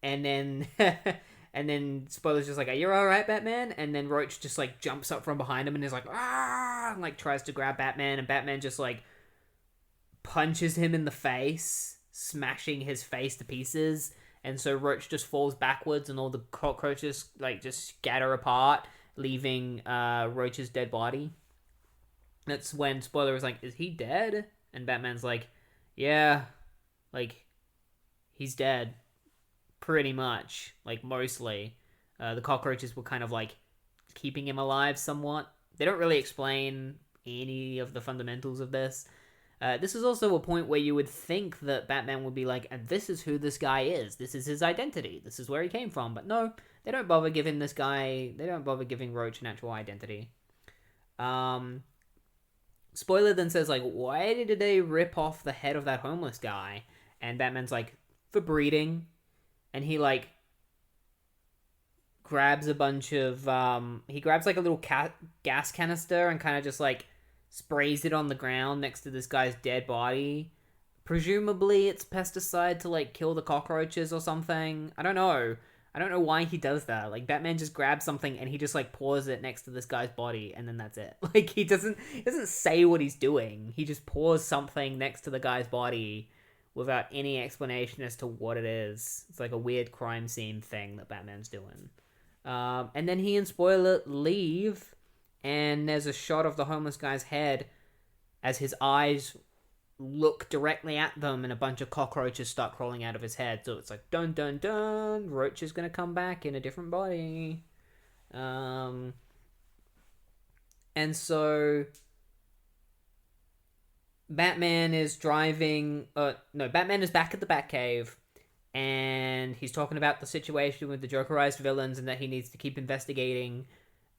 And then and then Spoiler's just like, "Are you alright, Batman?" And then Roach just like jumps up from behind him and is like, ah! And like tries to grab Batman, and Batman just like punches him in the face, smashing his face to pieces. And so Roach just falls backwards and all the cockroaches like just scatter apart, leaving Roach's dead body. That's when Spoiler was like, "Is he dead?" And Batman's like, "Yeah, like he's dead. Pretty much, like mostly." The cockroaches were kind of like keeping him alive somewhat. They don't really explain any of the fundamentals of this. This is also a point where you would think that Batman would be like, and this is who this guy is. This is his identity. This is where he came from. But no, they don't bother giving this guy, they don't bother giving Roach an actual identity. Spoiler then says like, why did they rip off the head of that homeless guy? And Batman's like, for breeding. And he like grabs a bunch of he grabs like a little gas canister and kind of just like sprays it on the ground next to this guy's dead body. Presumably it's pesticide to like kill the cockroaches or something. I don't know why he does that. Like Batman just grabs something and he just like pours it next to this guy's body and then that's it. Like he doesn't say what he's doing. He just pours something next to the guy's body without any explanation as to what it is. It's like a weird crime scene thing that Batman's doing. And then he and Spoiler leave, and there's a shot of the homeless guy's head as his eyes look directly at them, and a bunch of cockroaches start crawling out of his head. So it's like, dun dun dun, Roach is gonna come back in a different body. And so Batman is driving. No, Batman is back at the Batcave, and he's talking about the situation with the Jokerized villains and that he needs to keep investigating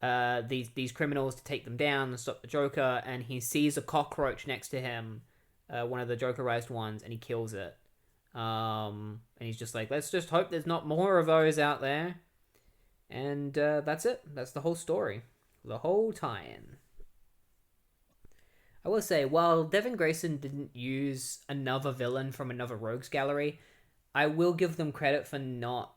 these criminals to take them down and stop the Joker. And he sees a cockroach next to him, one of the Jokerized ones, and he kills it. And he's just like, let's just hope there's not more of those out there. And that's it. That's the whole story, the whole tie-in. I will say, while Devin Grayson didn't use another villain from another Rogues Gallery, I will give them credit for not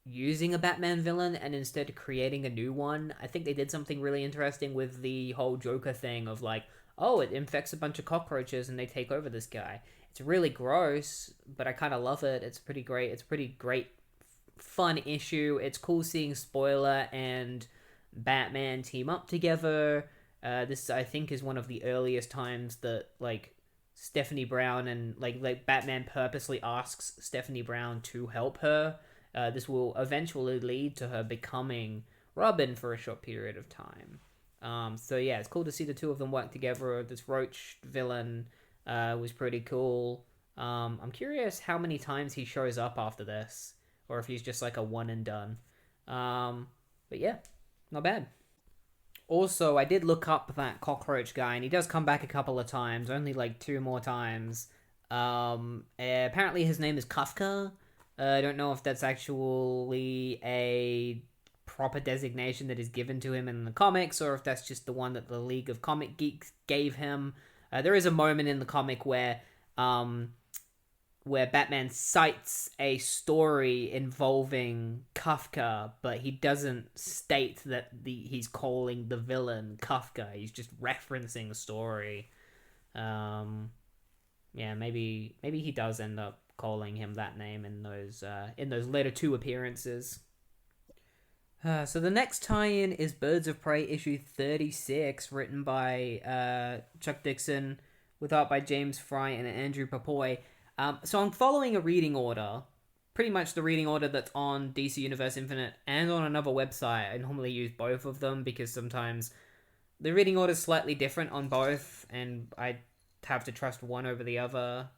using a Batman villain and instead creating a new one. I think they did something really interesting with the whole Joker thing of like, oh, it infects a bunch of cockroaches and they take over this guy. It's really gross, but I kind of love it. It's pretty great. It's a pretty great, fun issue. It's cool seeing Spoiler and Batman team up together. This, I think, is one of the earliest times that like Stephanie Brown and like Batman purposely asks Stephanie Brown to help her. This will eventually lead to her becoming Robin for a short period of time. So yeah, it's cool to see the two of them work together. This Roach villain was pretty cool. I'm curious how many times he shows up after this, or if he's just like a one and done. But yeah, not bad. Also, I did look up that cockroach guy, and he does come back a couple of times, only like two more times. Apparently his name is Kafka. I don't know if that's actually a proper designation that is given to him in the comics, or if that's just the one that the League of Comic Geeks gave him. There is a moment in the comic where Batman cites a story involving Kafka, but he doesn't state that he's calling the villain Kafka. He's just referencing a story. Yeah, maybe he does end up calling him that name in those later two appearances. So the next tie-in is Birds of Prey issue 36, written by Chuck Dixon, with art by James Fry and Andrew Papoy. So I'm following a reading order, pretty much the reading order that's on DC Universe Infinite and on another website. I normally use both of them because sometimes the reading order is slightly different on both, and I have to trust one over the other.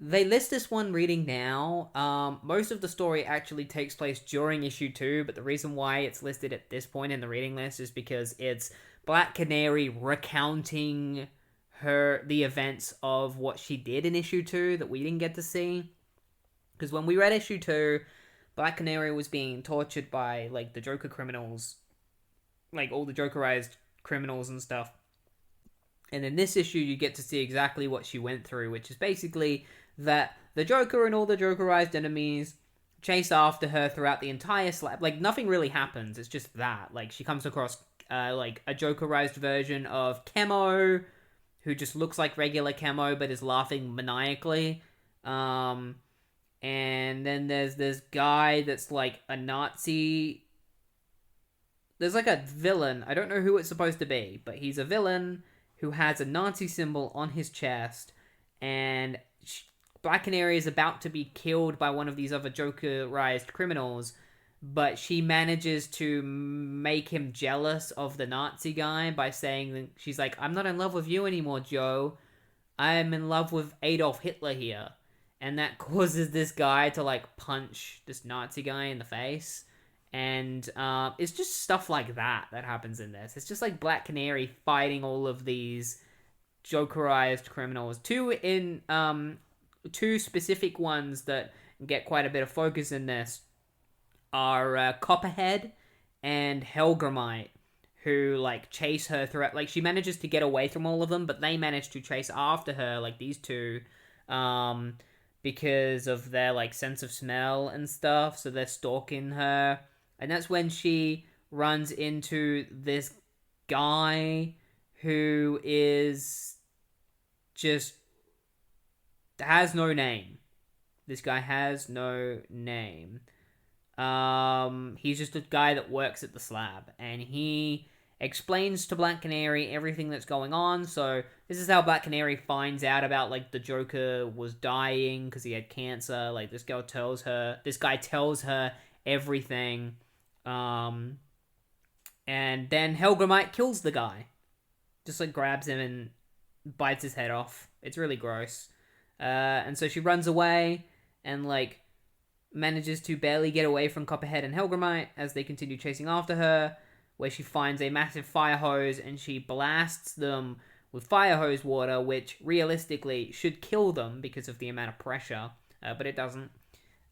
They list this one reading now. Most of the story actually takes place during issue 2, but the reason why it's listed at this point in the reading list is because it's Black Canary recounting the events of what she did in issue 2 that we didn't get to see. Because when we read issue 2, Black Canary was being tortured by like the Joker criminals, like all the Jokerized criminals and stuff. And in this issue, you get to see exactly what she went through, which is basically that the Joker and all the Jokerized enemies chase after her throughout the entire Slab. Like, nothing really happens. It's just that. Like, she comes across, like, a Jokerized version of Chemo, who just looks like regular Chemo, but is laughing maniacally. And then there's this guy that's, like, a Nazi. There's, like, a villain. I don't know who it's supposed to be, but he's a villain who has a Nazi symbol on his chest, and Black Canary is about to be killed by one of these other Jokerized criminals, but she manages to make him jealous of the Nazi guy by saying that she's like, I'm not in love with you anymore, Joe. I'm in love with Adolf Hitler here. And that causes this guy to, like, punch this Nazi guy in the face. And it's just stuff like that happens in this. It's just like Black Canary fighting all of these Jokerized criminals. Two specific ones that get quite a bit of focus in this are Copperhead and Hellgramite, who like chase her throughout. Like, she manages to get away from all of them, but they manage to chase after her, like these two, because of their like sense of smell and stuff. So they're stalking her. And that's when she runs into this guy who is just has no name. This guy has no name. He's just a guy that works at the Slab, and he explains to Black Canary everything that's going on. So this is how Black Canary finds out about like the Joker was dying because he had cancer. Like, this guy tells her everything. And then Hellgramite kills the guy. Just like grabs him and bites his head off. It's really gross. And so she runs away and like manages to barely get away from Copperhead and Helgramite as they continue chasing after her, where she finds a massive fire hose and she blasts them with fire hose water, which realistically should kill them because of the amount of pressure, but it doesn't.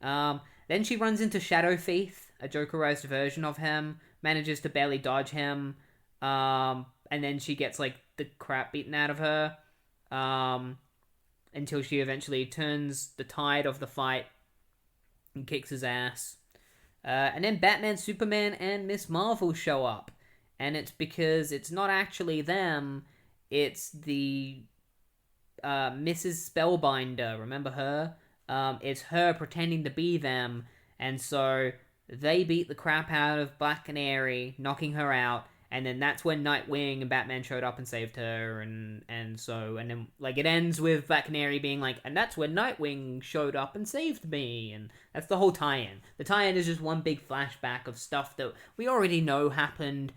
Then she runs into Shadow Thief, a Jokerized version of him, manages to barely dodge him, and then she gets like the crap beaten out of her, until she eventually turns the tide of the fight and kicks his ass. And then Batman, Superman, and Miss Marvel show up. And it's because it's not actually them, it's the Mrs. Spellbinder, remember her? It's her pretending to be them, and so they beat the crap out of Black Canary, knocking her out, and then that's when Nightwing and Batman showed up and saved her, and then like it ends with Black Canary being like, and that's when Nightwing showed up and saved me, and that's the whole tie-in. The tie-in is just one big flashback of stuff that we already know happened,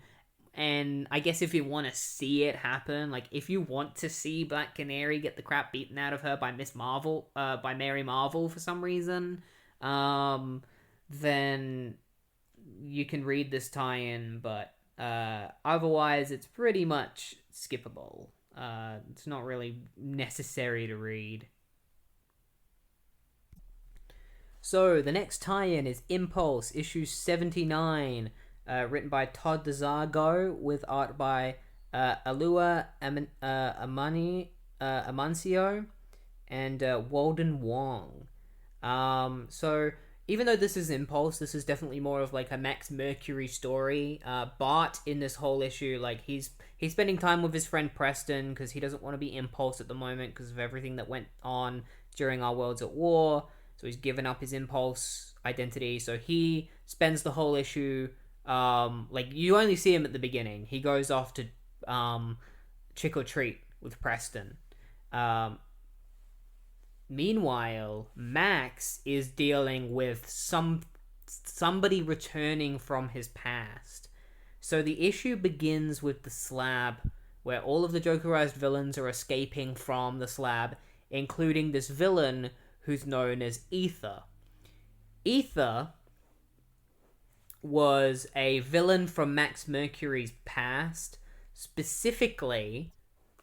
and I guess if you want to see it happen, like if you want to see Black Canary get the crap beaten out of her by Miss Marvel, by Mary Marvel for some reason, then you can read this tie-in, but otherwise, it's pretty much skippable. It's not really necessary to read. So, the next tie-in is Impulse, issue 79, written by Todd DeZargo, with art by Alua Amancio and Walden Wong. So, even though this is Impulse, this is definitely more of like a Max Mercury story. Bart in this whole issue, like he's spending time with his friend Preston because he doesn't want to be Impulse at the moment because of everything that went on during Our Worlds at War. So he's given up his Impulse identity. So he spends the whole issue, like you only see him at the beginning. He goes off to trick or treat with Preston. Meanwhile, Max is dealing with somebody returning from his past. So the issue begins with the Slab, where all of the Jokerized villains are escaping from the Slab, including this villain who's known as Ether. Ether was a villain from Max Mercury's past, specifically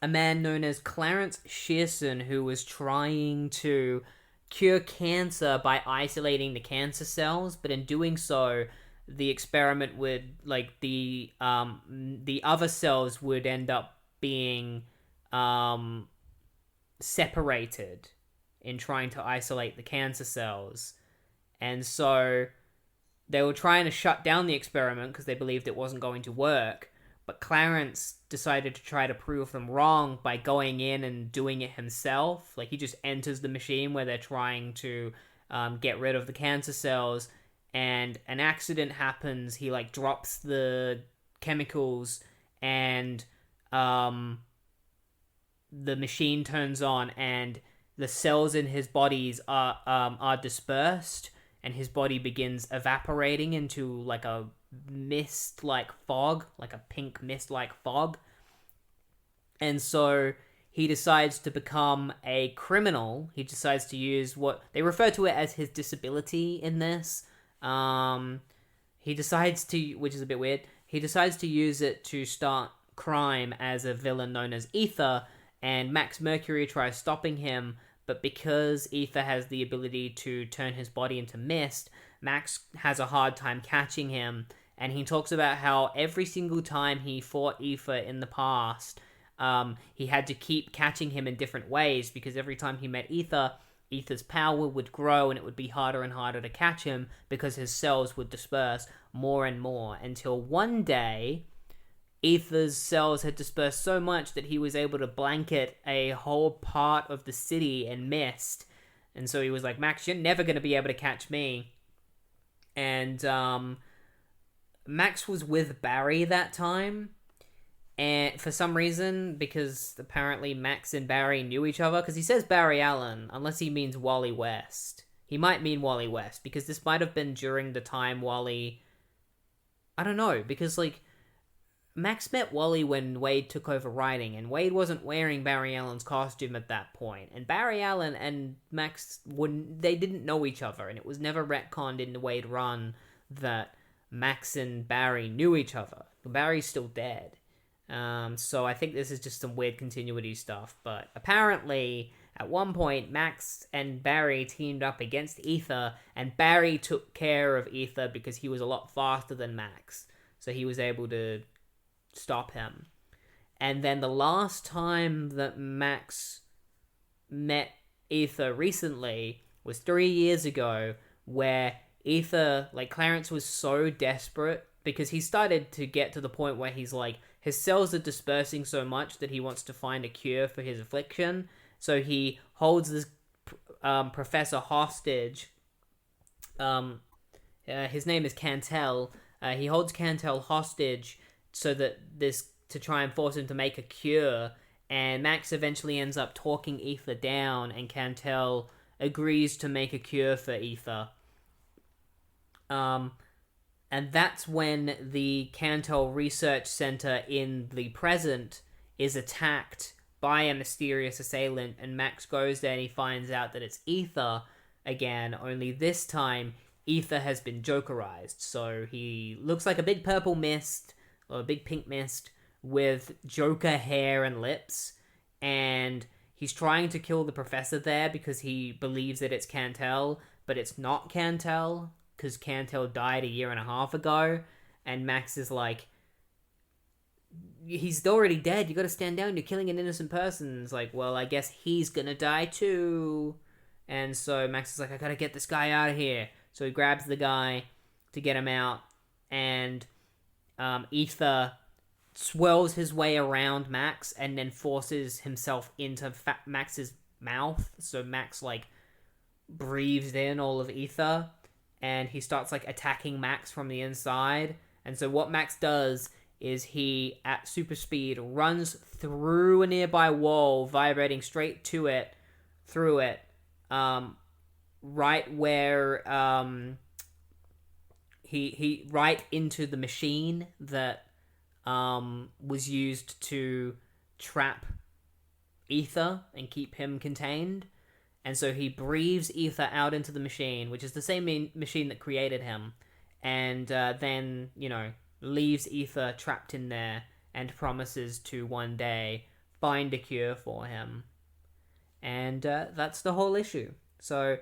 a man known as Clarence Shearson, who was trying to cure cancer by isolating the cancer cells, but in doing so, the experiment would, like, the other cells would end up being separated in trying to isolate the cancer cells. And so they were trying to shut down the experiment because they believed it wasn't going to work. But Clarence decided to try to prove them wrong by going in and doing it himself. Like, he just enters the machine where they're trying to get rid of the cancer cells, and an accident happens. He, like, drops the chemicals, and the machine turns on, and the cells in his bodies are dispersed, and his body begins evaporating into, like, a mist-like fog, like a pink mist-like fog. And so he decides to become a criminal. He decides to use what they refer to it as his disability in this. He decides to, which is a bit weird, he decides to use it to start crime as a villain known as Ether, and Max Mercury tries stopping him, but because Ether has the ability to turn his body into mist, Max has a hard time catching him, and he talks about how every single time he fought Ether in the past, he had to keep catching him in different ways, because every time he met Ether, Ether's power would grow, and it would be harder and harder to catch him, because his cells would disperse more and more, until one day, Ether's cells had dispersed so much that he was able to blanket a whole part of the city in mist, and so he was like, Max, you're never going to be able to catch me. And Max was with Barry that time, and for some reason, because apparently Max and Barry knew each other, because he says Barry Allen, unless he means Wally West. He might mean Wally West, because this might have been during the time Wally... I don't know, because, like, Max met Wally when Wade took over writing, and Wade wasn't wearing Barry Allen's costume at that point. And Barry Allen and Max they didn't know each other, and it was never retconned in the Wade run that Max and Barry knew each other. Barry's still dead. So I think this is just some weird continuity stuff. But apparently, at one point, Max and Barry teamed up against Ether, and Barry took care of Ether because he was a lot faster than Max. So he was able to stop him. And then the last time that Max met Ether recently was 3 years ago, where Ether, like, Clarence was so desperate because he started to get to the point where he's like, his cells are dispersing so much that he wants to find a cure for his affliction. So he holds this professor hostage. His name is Cantel. He holds Cantel hostage so that to try and force him to make a cure. And Max eventually ends up talking Ether down, and Cantel agrees to make a cure for Ether. And that's when the Cantel Research Center in the present is attacked by a mysterious assailant, and Max goes there and he finds out that it's Ether again, only this time Ether has been Jokerized. So he looks like a big purple mist, or a big pink mist, with Joker hair and lips, and he's trying to kill the professor there because he believes that it's Cantel, but it's not Cantel, because Cantel died 1.5 years ago, and Max is like, he's already dead, you gotta stand down, you're killing an innocent person. It's like, well, I guess he's gonna die too. And so Max is like, I gotta get this guy out of here. So he grabs the guy to get him out, and Ether swirls his way around Max and then forces himself into Max's mouth. So Max, like, breathes in all of Ether, and he starts, like, attacking Max from the inside. And so what Max does is he, at super speed, runs through a nearby wall, vibrating straight to it, through it, right where, he right into the machine that, was used to trap Ether and keep him contained. And so he breathes Ether out into the machine, which is the same machine that created him, and then, leaves Ether trapped in there and promises to one day find a cure for him. And that's the whole issue. So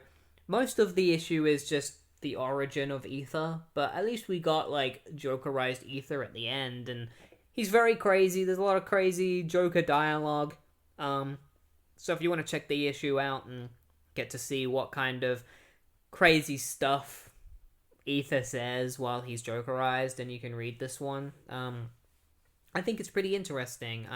most of the issue is just the origin of Ether, but at least we got, like, Jokerized Ether at the end, and he's very crazy. There's a lot of crazy Joker dialogue. So if you want to check the issue out and get to see what kind of crazy stuff Ether says while he's Jokerized, and you can read this one. I think it's pretty interesting.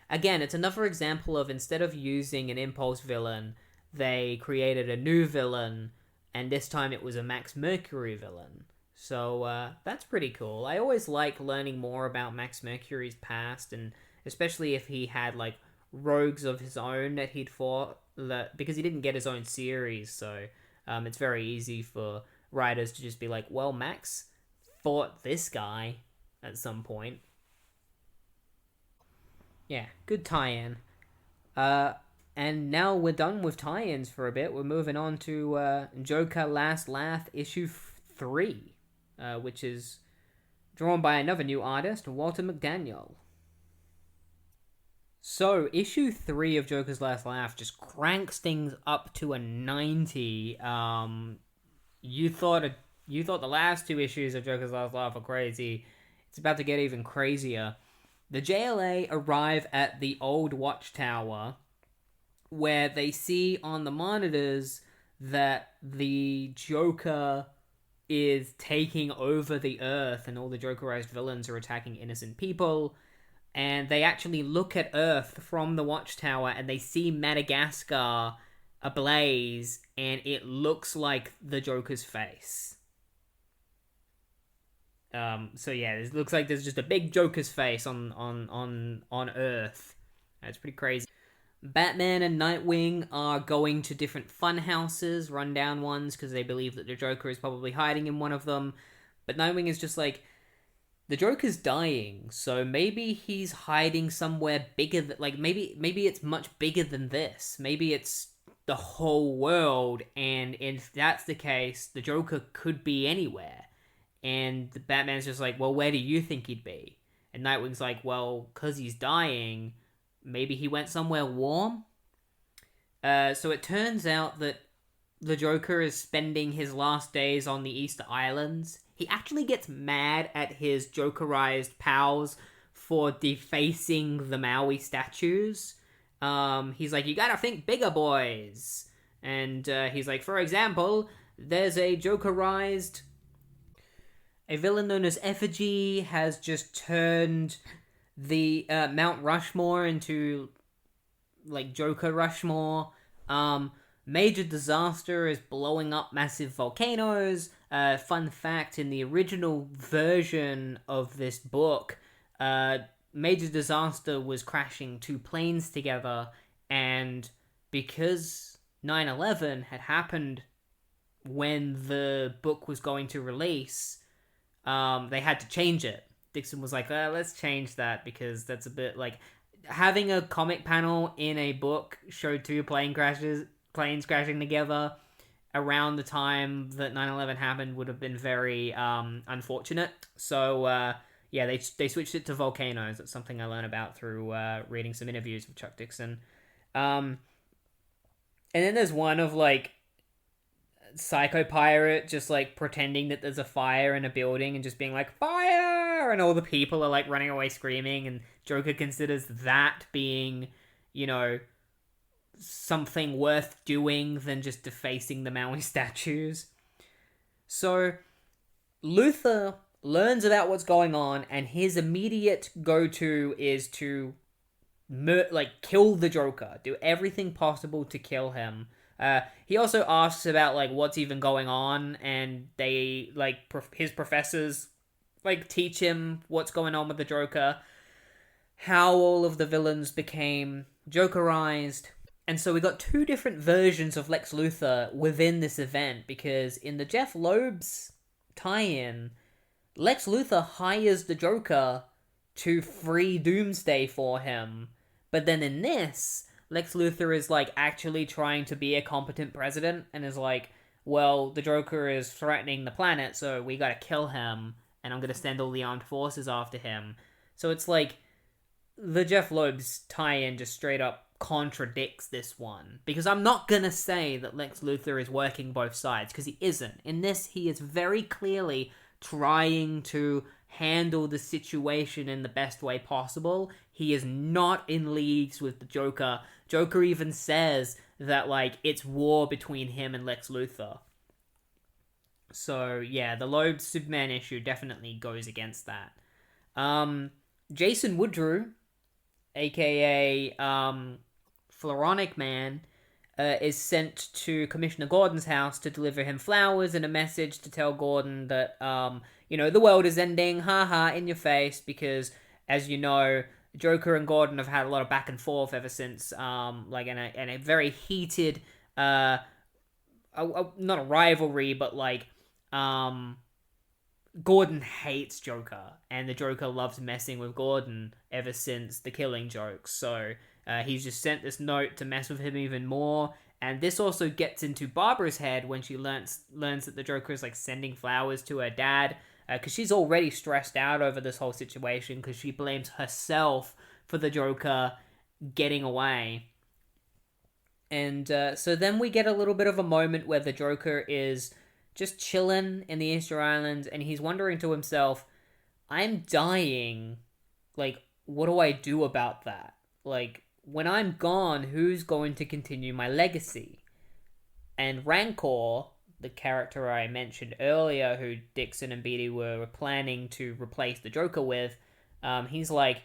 Again, it's another example of, instead of using an Impulse villain, they created a new villain, and this time it was a Max Mercury villain. So that's pretty cool. I always like learning more about Max Mercury's past, and especially if he had, like, rogues of his own that he'd fought, because he didn't get his own series, so it's very easy for writers to just be like, well, Max fought this guy at some point. Yeah, good tie-in. And now we're done with tie-ins for a bit. We're moving on to Joker Last Laugh issue 3, which is drawn by another new artist, Walter McDaniel. So, issue 3 of Joker's Last Laugh just cranks things up to a 90. You thought the last 2 issues of Joker's Last Laugh were crazy. It's about to get even crazier. The JLA arrive at the old watchtower, where they see on the monitors that the Joker is taking over the Earth, and all the Jokerized villains are attacking innocent people. And they actually look at Earth from the watchtower, and they see Madagascar ablaze, and it looks like the Joker's face. So yeah, it looks like there's just a big Joker's face on Earth. It's pretty crazy. Batman and Nightwing are going to different fun houses, rundown ones, because they believe that the Joker is probably hiding in one of them. But Nightwing is just like, the Joker's dying, so maybe he's hiding somewhere bigger. Like maybe it's much bigger than this. Maybe it's the whole world, and if that's the case, the Joker could be anywhere. And the Batman's just like, well, where do you think he'd be? And Nightwing's like, well, cause he's dying, maybe he went somewhere warm. So it turns out that the Joker is spending his last days on the Easter Islands. He actually gets mad at his Jokerized pals for defacing the Maui statues. He's like, you gotta think bigger, boys. And he's like, for example, there's a Jokerized... A villain known as Effigy has just turned the Mount Rushmore into, like, Joker Rushmore. Major Disaster is blowing up massive volcanoes. Fun fact, in the original version of this book, Major Disaster was crashing two planes together, and because 9/11 had happened when the book was going to release, they had to change it. Dixon was like, let's change that because that's a bit like having a comic panel in a book showed two planes crashing together around the time that 9/11 happened would have been very unfortunate. So yeah, they switched it to volcanoes. That's something I learned about through reading some interviews with Chuck Dixon. And then there's one of like Psycho Pirate just like pretending that there's a fire in a building and just being like, fire, and all the people are like running away screaming, and Joker considers that being, you know, something worth doing than just defacing the Maui statues. So Luthor learns about what's going on, and his immediate go-to is to kill the Joker, do everything possible to kill him. He also asks about like what's even going on, and they like his professors like teach him what's going on with the Joker, how all of the villains became Jokerized. And so we got two different versions of Lex Luthor within this event, because in the Jeff Loeb's tie-in, Lex Luthor hires the Joker to free Doomsday for him. But then in this, Lex Luthor is like actually trying to be a competent president and is like, well, the Joker is threatening the planet, so we gotta kill him, and I'm gonna send all the armed forces after him. So it's like the Jeff Loeb's tie-in just straight up contradicts this one, because I'm not gonna say that Lex Luthor is working both sides, because he isn't. In this, he is very clearly trying to handle the situation in the best way possible. He is not in leagues with the Joker. Joker even says that, like, it's war between him and Lex Luthor. So, yeah, the Loeb Superman issue definitely goes against that. Jason Woodrue, aka Floronic Man, is sent to Commissioner Gordon's house to deliver him flowers and a message to tell Gordon that, the world is ending, haha, in your face, because, as you know, Joker and Gordon have had a lot of back and forth ever since, in a very heated, not a rivalry, but, Gordon hates Joker, and the Joker loves messing with Gordon ever since the Killing Joke, so he's just sent this note to mess with him even more. And this also gets into Barbara's head when she learns that the Joker is sending flowers to her dad, because she's already stressed out over this whole situation because she blames herself for the Joker getting away. And so then we get a little bit of a moment where the Joker is just chilling in the Easter Islands, and he's wondering to himself, I'm dying, what do I do about that? When I'm gone, who's going to continue my legacy? And Rancor, the character I mentioned earlier, who Dixon and Beatty were planning to replace the Joker with, he's like,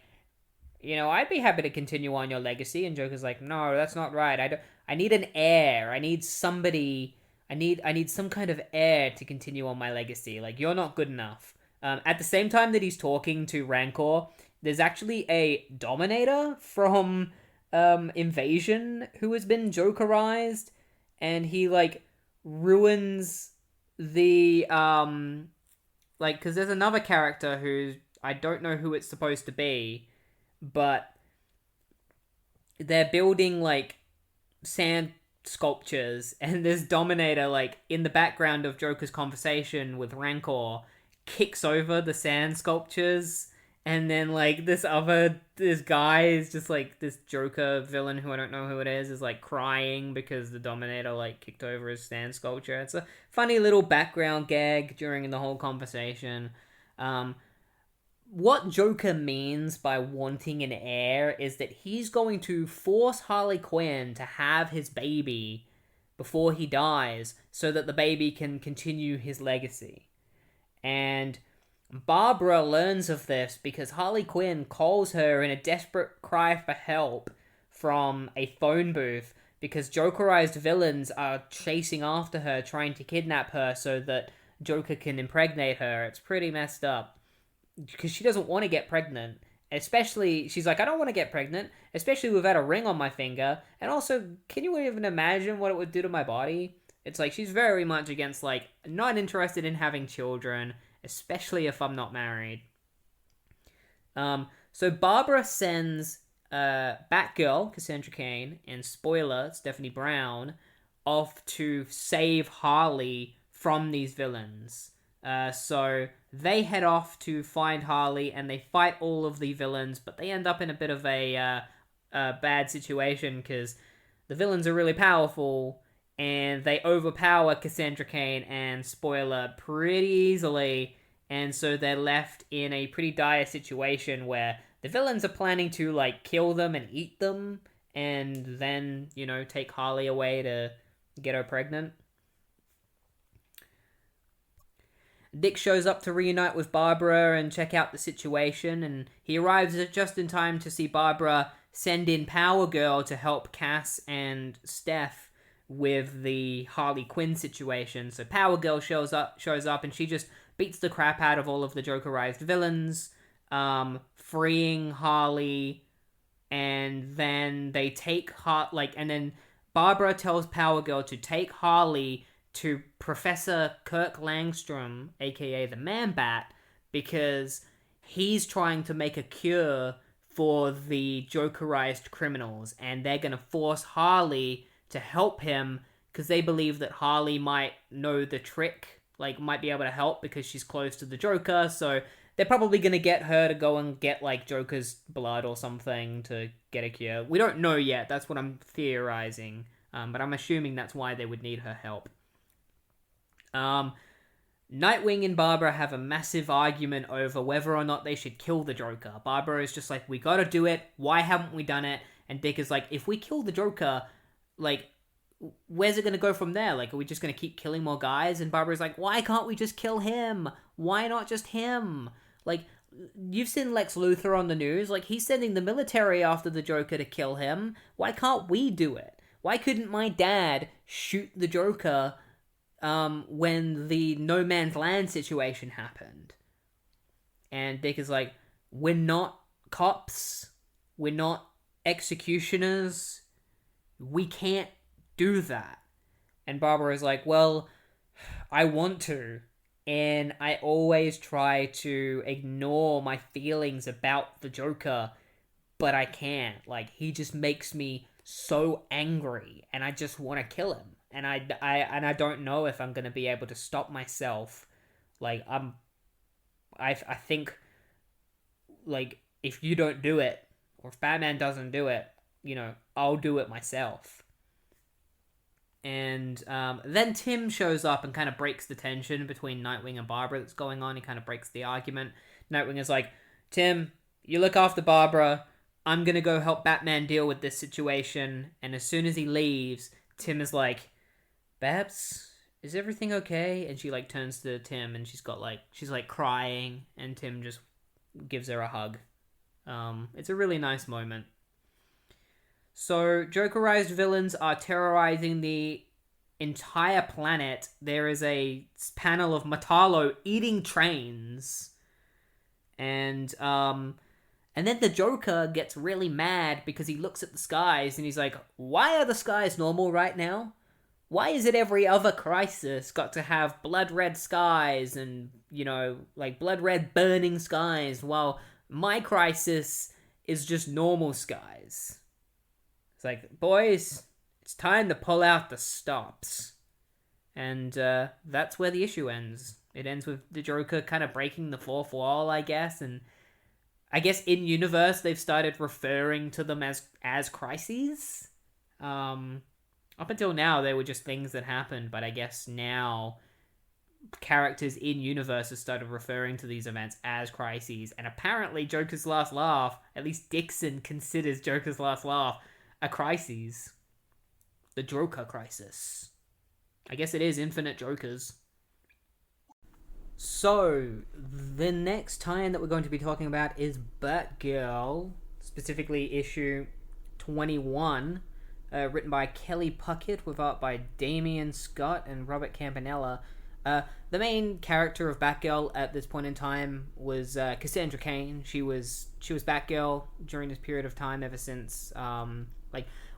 I'd be happy to continue on your legacy. And Joker's like, no, that's not right. I need an heir. I need somebody. I need some kind of heir to continue on my legacy. You're not good enough. At the same time that he's talking to Rancor, there's actually a Dominator from Invasion who has been Jokerized, and he ruins the because there's another character who I don't know who it's supposed to be, but they're building like sand sculptures, and this Dominator, like in the background of Joker's conversation with Rancor, kicks over the sand sculptures, and then like this guy is just like this Joker villain who I don't know who it is like crying because the Dominator like kicked over his sand sculpture. It's a funny little background gag during the whole conversation. What Joker means by wanting an heir is that he's going to force Harley Quinn to have his baby before he dies so that the baby can continue his legacy. And Barbara learns of this because Harley Quinn calls her in a desperate cry for help from a phone booth because Jokerized villains are chasing after her, trying to kidnap her so that Joker can impregnate her. It's pretty messed up. Because she doesn't want to get pregnant. Especially, she's like, I don't want to get pregnant, especially without a ring on my finger. And also, can you even imagine what it would do to my body? It's like, she's very much against, like, not interested in having children, especially if I'm not married. So Barbara sends Batgirl, Cassandra Cain, and spoiler, Stephanie Brown, off to save Harley from these villains. So they head off to find Harley, and they fight all of the villains, but they end up in a bit of a bad situation because the villains are really powerful, and they overpower Cassandra Cain and spoiler pretty easily, and so they're left in a pretty dire situation where the villains are planning to like kill them and eat them, and then take Harley away to get her pregnant. Dick shows up to reunite with Barbara and check out the situation, and he arrives just in time to see Barbara send in Power Girl to help Cass and Steph with the Harley Quinn situation. So Power Girl shows up, and she just beats the crap out of all of the Jokerized villains, freeing Harley, and then they take and then Barbara tells Power Girl to take Harley to Professor Kirk Langstrom, aka the Man-Bat, because he's trying to make a cure for the Jokerized criminals, and they're going to force Harley to help him because they believe that Harley might know the trick, like might be able to help because she's close to the Joker, so they're probably going to get her to go and get like Joker's blood or something to get a cure. We don't know yet, that's what I'm theorizing, but I'm assuming that's why they would need her help. Nightwing and Barbara have a massive argument over whether or not they should kill the Joker. Barbara is just like, we gotta do it, why haven't we done it? And Dick is like, if we kill the Joker, like, where's it gonna go from there? Like, are we just gonna keep killing more guys? And Barbara's like, why can't we just kill him? Why not just him? Like, you've seen Lex Luthor on the news, like, he's sending the military after the Joker to kill him. Why can't we do it? Why couldn't my dad shoot the Joker when the No Man's Land situation happened? And Dick is like, we're not cops, we're not executioners, we can't do that. And Barbara is like, well, I want to, and I always try to ignore my feelings about the Joker, but I can't. Like, he just makes me so angry, and I just want to kill him. And I don't know if I'm gonna be able to stop myself. Like, I think, like, if you don't do it, or if Batman doesn't do it, I'll do it myself. And then Tim shows up and kind of breaks the tension between Nightwing and Barbara that's going on. He kind of breaks the argument. Nightwing is like, Tim, you look after Barbara. I'm gonna go help Batman deal with this situation. And as soon as he leaves, Tim is like, Babs, is everything okay? And she like turns to Tim and she's crying, and Tim just gives her a hug. It's a really nice moment. So Jokerized villains are terrorizing the entire planet. There is a panel of Metallo eating trains, and then the Joker gets really mad because he looks at the skies and he's like, why are the skies normal right now? why is it every other crisis got to have blood red skies and, like blood red burning skies, while my crisis is just normal skies? It's like, boys, it's time to pull out the stops. And that's where the issue ends. It ends with the Joker kind of breaking the fourth wall, I guess, and I guess in universe they've started referring to them as crises. Up until now, they were just things that happened, but I guess now characters in universe have started referring to these events as crises, and apparently Joker's Last Laugh, at least Dixon considers Joker's Last Laugh a crisis. The Joker crisis. I guess it is Infinite Jokers. So, the next tie-in that we're going to be talking about is Batgirl, specifically issue 21, written by Kelly Puckett with art by Damian Scott and Robert Campanella. The main character of Batgirl at this point in time was Cassandra Cain. She was Batgirl during this period of time ever since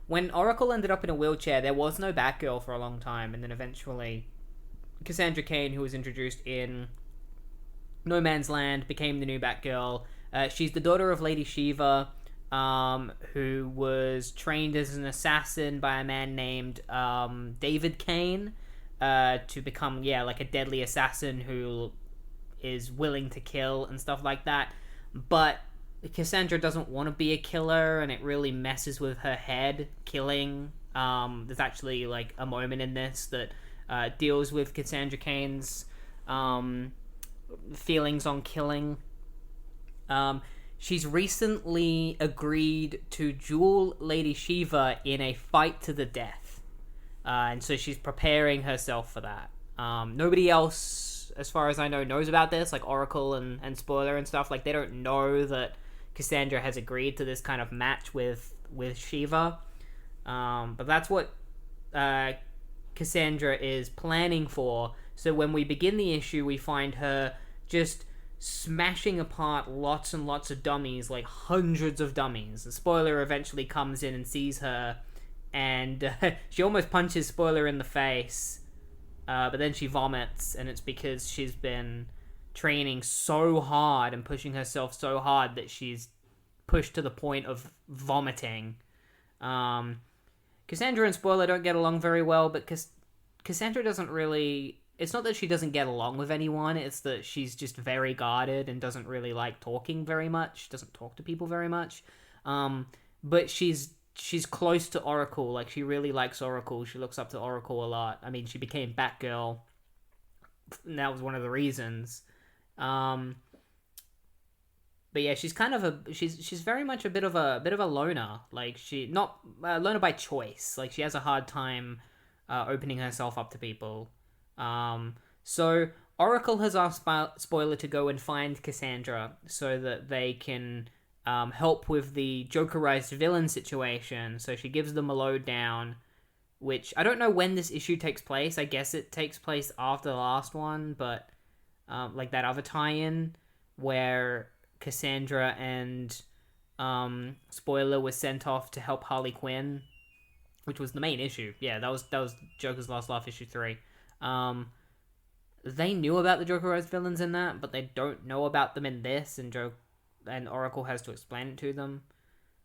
when Oracle ended up in a wheelchair. There was no Batgirl for a long time, and then eventually Cassandra Cain, who was introduced in No Man's Land, became the new Batgirl. She's the daughter of Lady Shiva, who was trained as an assassin by a man named David Kane, to become, like a deadly assassin who is willing to kill and stuff like that. But Cassandra doesn't want to be a killer, and it really messes with her head, killing. There's actually, like, a moment in this that deals with Cassandra Cain's feelings on killing. She's recently agreed to duel Lady Shiva in a fight to the death. And so she's preparing herself for that. Nobody else, as far as I know, knows about this, like Oracle and Spoiler and stuff. Like, they don't know that Cassandra has agreed to this kind of match with Shiva. But that's what Cassandra is planning for. So when we begin the issue, we find her just smashing apart lots and lots of dummies, like hundreds of dummies. The Spoiler eventually comes in and sees her, and she almost punches Spoiler in the face, but then she vomits, and it's because she's been training so hard and pushing herself so hard that she's pushed to the point of vomiting. Cassandra and Spoiler don't get along very well, but Cassandra doesn't really... It's not that she doesn't get along with anyone, it's that she's just very guarded and doesn't really like talking very much, doesn't talk to people very much. But she's close to Oracle, like she really likes Oracle, she looks up to Oracle a lot. I mean, she became Batgirl, and that was one of the reasons. But yeah, she's kind of she's very much a bit of a loner. Like, she not a loner by choice. Like, she has a hard time opening herself up to people. So Oracle has asked Spoiler to go and find Cassandra so that they can help with the Jokerized villain situation. So she gives them a lowdown, which I don't know when this issue takes place. I guess it takes place after the last one, but like that other tie-in where Cassandra and Spoiler were sent off to help Harley Quinn, which was the main issue. Yeah, that was Joker's Last Laugh issue 3. They knew about the Jokerized villains in that, but they don't know about them in this, and Oracle has to explain it to them.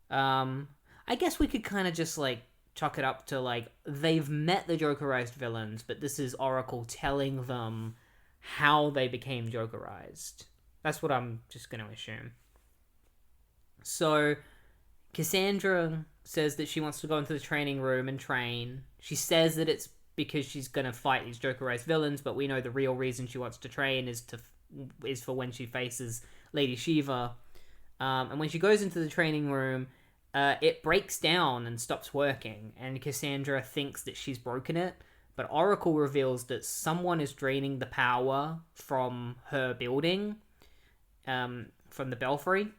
I guess we could kind of just, like, chalk it up to, like, they've met the Jokerized villains, but this is Oracle telling them how they became Jokerized. That's what I'm just going to assume. So, Cassandra says that she wants to go into the training room and train. She says that it's because she's going to fight these Jokerized villains, but we know the real reason she wants to train is for when she faces Lady Shiva. And when she goes into the training room, it breaks down and stops working, and Cassandra thinks that she's broken it, but Oracle reveals that someone is draining the power from her building, from the Belfry,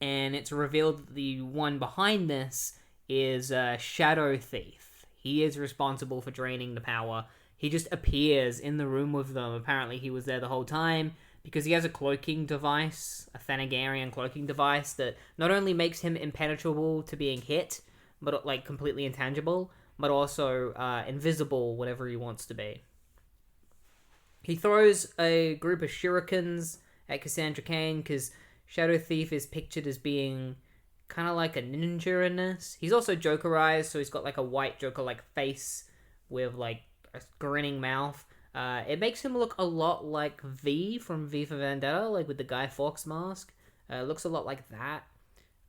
and it's revealed that the one behind this is a Shadow Thief. He is responsible for draining the power. He just appears in the room with them. Apparently he was there the whole time, because he has a cloaking device, a Thanagarian cloaking device, that not only makes him impenetrable to being hit, but, like, completely intangible, but also invisible, whatever he wants to be. He throws a group of shurikens at Cassandra Cain because Shadow Thief is pictured as being kind of like a ninja in this. He's also Jokerized, so he's got like a white Joker-like face with like a grinning mouth. It makes him look a lot like V from V for Vendetta, like with the Guy Fawkes mask. Looks a lot like that.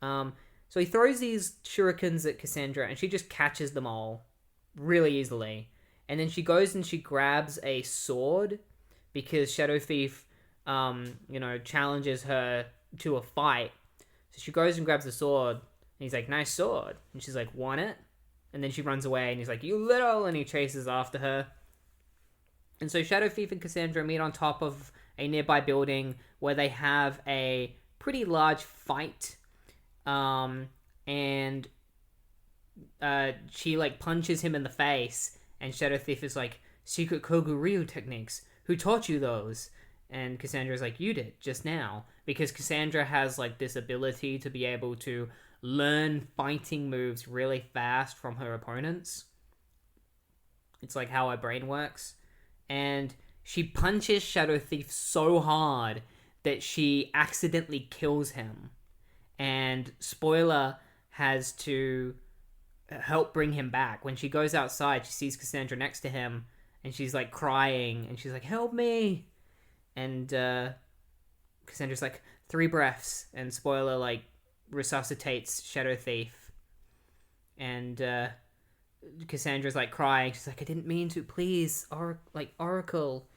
So he throws these shurikens at Cassandra, and she just catches them all really easily. And then she goes and she grabs a sword because Shadow Thief, challenges her to a fight. So she goes and grabs a sword, and he's like, "Nice sword." And she's like, "Want it?" And then she runs away, and he's like, "You little," and he chases after her. And so Shadow Thief and Cassandra meet on top of a nearby building where they have a pretty large fight. And she like punches him in the face, and Shadow Thief is like, "Secret Koguryu techniques. Who taught you those?" And Cassandra's like, "You did, just now." Because Cassandra has like this ability to be able to learn fighting moves really fast from her opponents. It's like how her brain works. And she punches Shadow Thief so hard that she accidentally kills him. And Spoiler has to help bring him back. When she goes outside, she sees Cassandra next to him, and she's like crying, and she's like, "Help me!" And Cassandra's like, 3 breaths, and Spoiler like resuscitates Shadow Thief. And Cassandra's like crying. She's like, "I didn't mean to. Please, Oracle."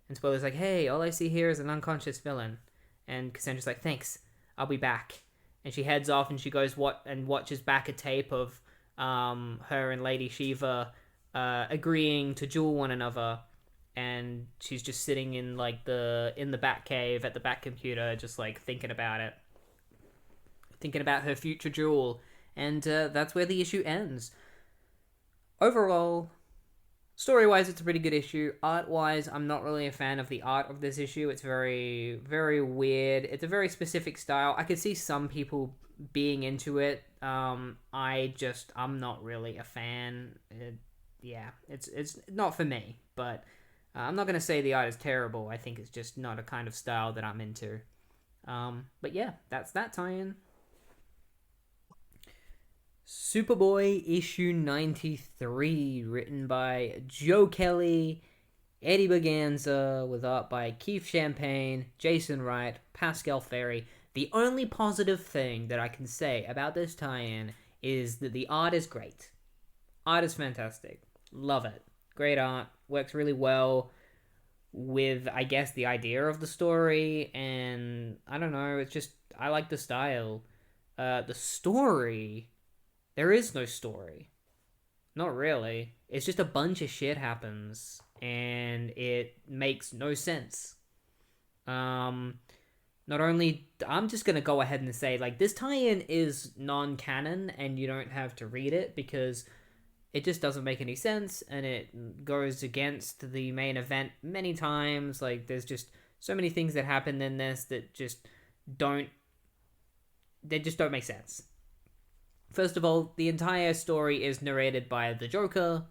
And Spoiler's like, "Hey, all I see here is an unconscious villain." And Cassandra's like, "Thanks, I'll be back." And she heads off, and she goes and watches back a tape of her and Lady Shiva agreeing to duel one another. And she's just sitting in like in the Batcave at the Batcomputer, just like thinking about it, thinking about her future duel. And that's where the issue ends. Overall, story-wise, it's a pretty good issue. Art-wise, I'm not really a fan of the art of this issue. It's very, very weird. It's a very specific style. I could see some people being into it. I'm not really a fan. It's not for me. But I'm not going to say the art is terrible. I think it's just not a kind of style that I'm into. But yeah, that's that tie-in. Superboy issue 93, written by Joe Kelly, Eddie Berganza, with art by Keith Champagne, Jason Wright, Pascal Ferry. The only positive thing that I can say about this tie-in is that the art is great. Art is fantastic. Love it. Great art. Works really well with, I guess, the idea of the story. And I don't know, it's just, I like the style. The story... There is no story. Not really. It's just a bunch of shit happens, and it makes no sense. Not only... I'm just gonna go ahead and say, like, this tie-in is non-canon, and you don't have to read it, because it just doesn't make any sense, and it goes against the main event many times. Like, there's just so many things that happen in this that just don't... They just don't make sense. First of all, the entire story is narrated by the Joker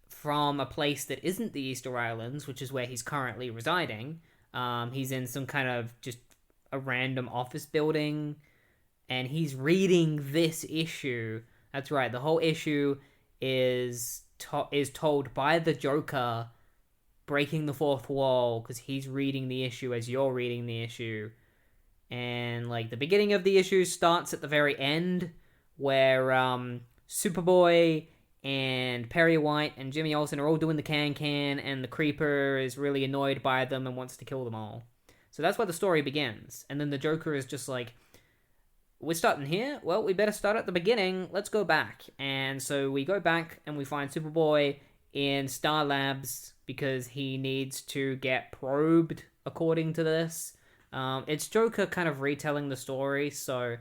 from a place that isn't the Easter Islands, which is where he's currently residing. He's in some kind of just a random office building, and he's reading this issue. That's right, the whole issue is told by the Joker breaking the fourth wall, because he's reading the issue as you're reading the issue. And, like, the beginning of the issue starts at the very end, where Superboy and Perry White and Jimmy Olsen are all doing the can, and the Creeper is really annoyed by them and wants to kill them all. So that's where the story begins. And then the Joker is just like, "We're starting here? Well, we better start at the beginning. Let's go back." And so we go back, and we find Superboy in Star Labs because he needs to get probed, according to this. It's Joker kind of retelling the story, so...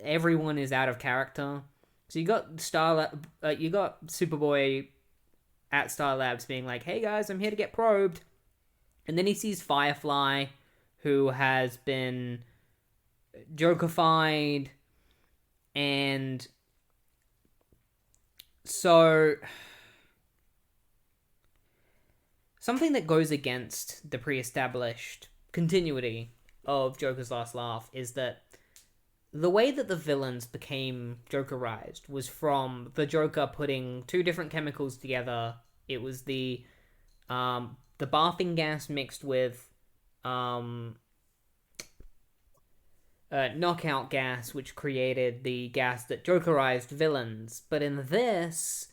everyone is out of character. So you got Superboy at Star Labs being like, "Hey guys, I'm here to get probed." And then he sees Firefly, who has been Jokerfied, and So, something that goes against the pre-established continuity of Joker's Last Laugh is that the way that the villains became Jokerized was from the Joker putting two different chemicals together. It was the barfing gas mixed with knockout gas, which created the gas that Jokerized villains. But in this,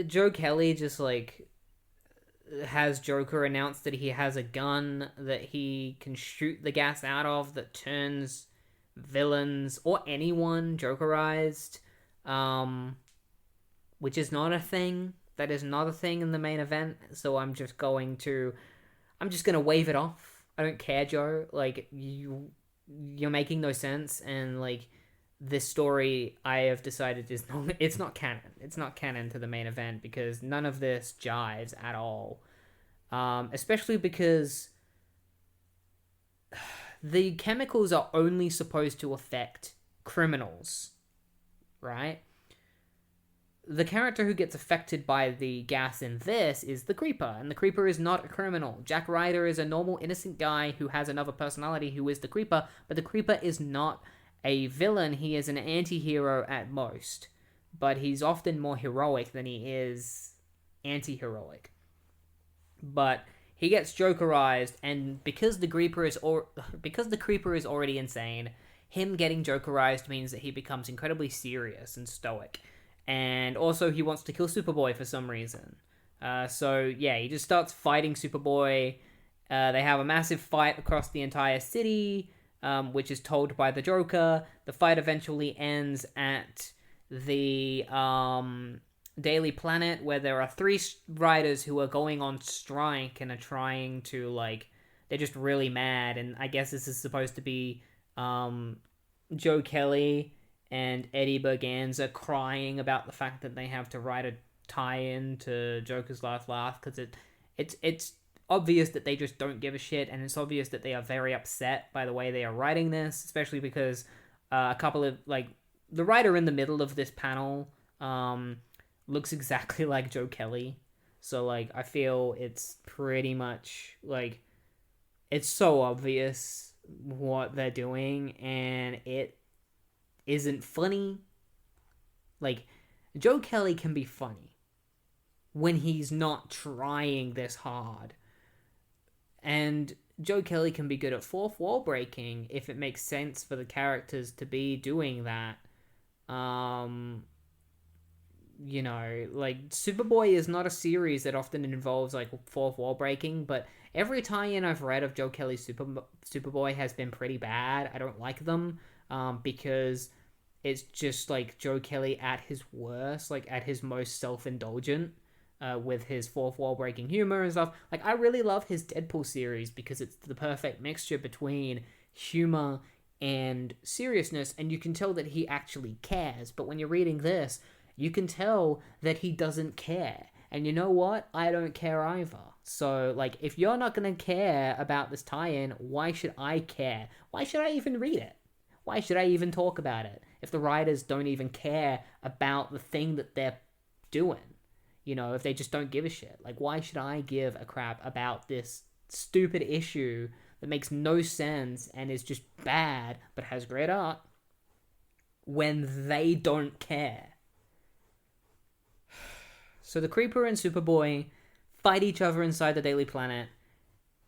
Joe Kelly just like has Joker announce that he has a gun that he can shoot the gas out of that turns villains or anyone Jokerized, which is not a thing. That is not a thing in the main event. So I'm just gonna wave it off. I don't care, Joe. Like you're making no sense, and like this story I have decided is not, it's not canon. It's not canon to the main event because none of this jives at all. Especially because the chemicals are only supposed to affect criminals, right? The character who gets affected by the gas in this is the Creeper, and the Creeper is not a criminal. Jack Ryder is a normal, innocent guy who has another personality who is the Creeper, but the Creeper is not a villain. He is an anti-hero at most, but he's often more heroic than he is anti-heroic. But he gets Jokerized, and because the Creeper is already insane, him getting Jokerized means that he becomes incredibly serious and stoic. And also he wants to kill Superboy for some reason. So yeah, he just starts fighting Superboy. They have a massive fight across the entire city, which is told by the Joker. The fight eventually ends at the Daily Planet, where there are 3 writers who are going on strike and are trying to, like, they're just really mad. And I guess this is supposed to be Joe Kelly and Eddie Berganza crying about the fact that they have to write a tie-in to Joker's Last Laugh, because it's obvious that they just don't give a shit, and it's obvious that they are very upset by the way they are writing this, especially because a couple of, like, the writer in the middle of this panel looks exactly like Joe Kelly. So, like, I feel it's pretty much, like, it's so obvious what they're doing, and it isn't funny. Like, Joe Kelly can be funny when he's not trying this hard. And Joe Kelly can be good at fourth wall breaking if it makes sense for the characters to be doing that. You know, like, Superboy is not a series that often involves, like, fourth wall breaking, but every tie-in I've read of Joe Kelly's Superboy has been pretty bad. I don't like them, because it's just, like, Joe Kelly at his worst, like, at his most self-indulgent, with his fourth wall breaking humor and stuff. Like, I really love his Deadpool series because it's the perfect mixture between humor and seriousness, and you can tell that he actually cares. But when you're reading this, you can tell that he doesn't care. And you know what? I don't care either. So, like, if you're not going to care about this tie-in, why should I care? Why should I even read it? Why should I even talk about it if the writers don't even care about the thing that they're doing? You know, if they just don't give a shit. Like, why should I give a crap about this stupid issue that makes no sense and is just bad but has great art when they don't care? So the Creeper and Superboy fight each other inside the Daily Planet,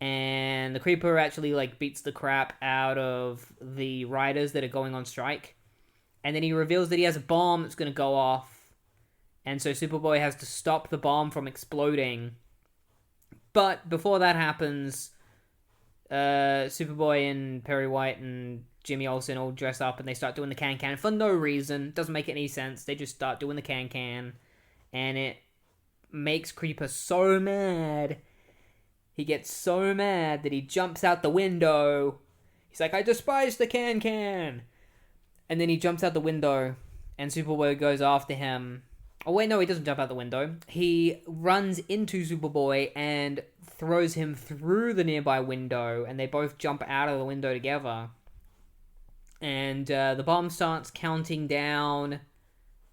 and the Creeper actually, like, beats the crap out of the writers that are going on strike, and then he reveals that he has a bomb that's going to go off, and so Superboy has to stop the bomb from exploding. But before that happens, Superboy and Perry White and Jimmy Olsen all dress up and they start doing the can-can for no reason. Doesn't make any sense. They just start doing the can-can, and it makes Creeper so mad. He gets so mad that he jumps out the window. He's like, I despise the can-can. And then he jumps out the window, and Superboy goes after him. Oh, wait, no, he doesn't jump out the window. He runs into Superboy and throws him through the nearby window, and they both jump out of the window together. And the bomb starts counting down,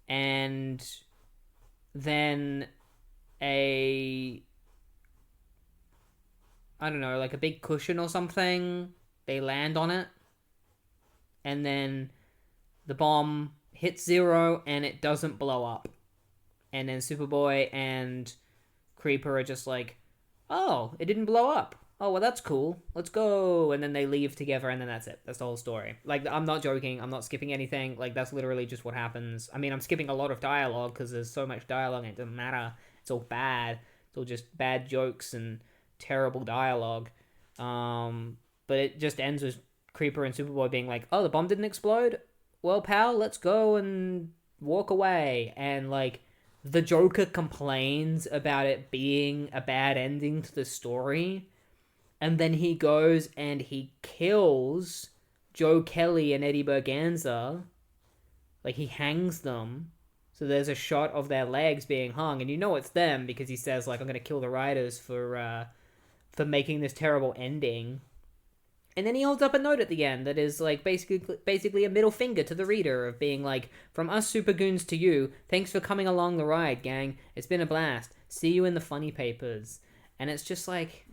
and then a, I don't know, like a big cushion or something. They land on it, and then the bomb hits zero and it doesn't blow up. And then Superboy and Creeper are just like, oh, it didn't blow up. Oh, well, that's cool. Let's go. And then they leave together, and then that's it. That's the whole story. Like, I'm not joking. I'm not skipping anything. Like, that's literally just what happens. I mean, I'm skipping a lot of dialogue because there's so much dialogue and it doesn't matter. It's all bad. It's all just bad jokes and terrible dialogue. But it just ends with Creeper and Superboy being like, oh, the bomb didn't explode? Well, pal, let's go and walk away. And, like, the Joker complains about it being a bad ending to the story. And then he goes and he kills Joe Kelly and Eddie Berganza. Like, he hangs them. So there's a shot of their legs being hung. And you know it's them because he says, like, I'm going to kill the writers for making this terrible ending. And then he holds up a note at the end that is, like, basically a middle finger to the reader of being like, from us super goons to you, thanks for coming along the ride, gang. It's been a blast. See you in the funny papers. And it's just like,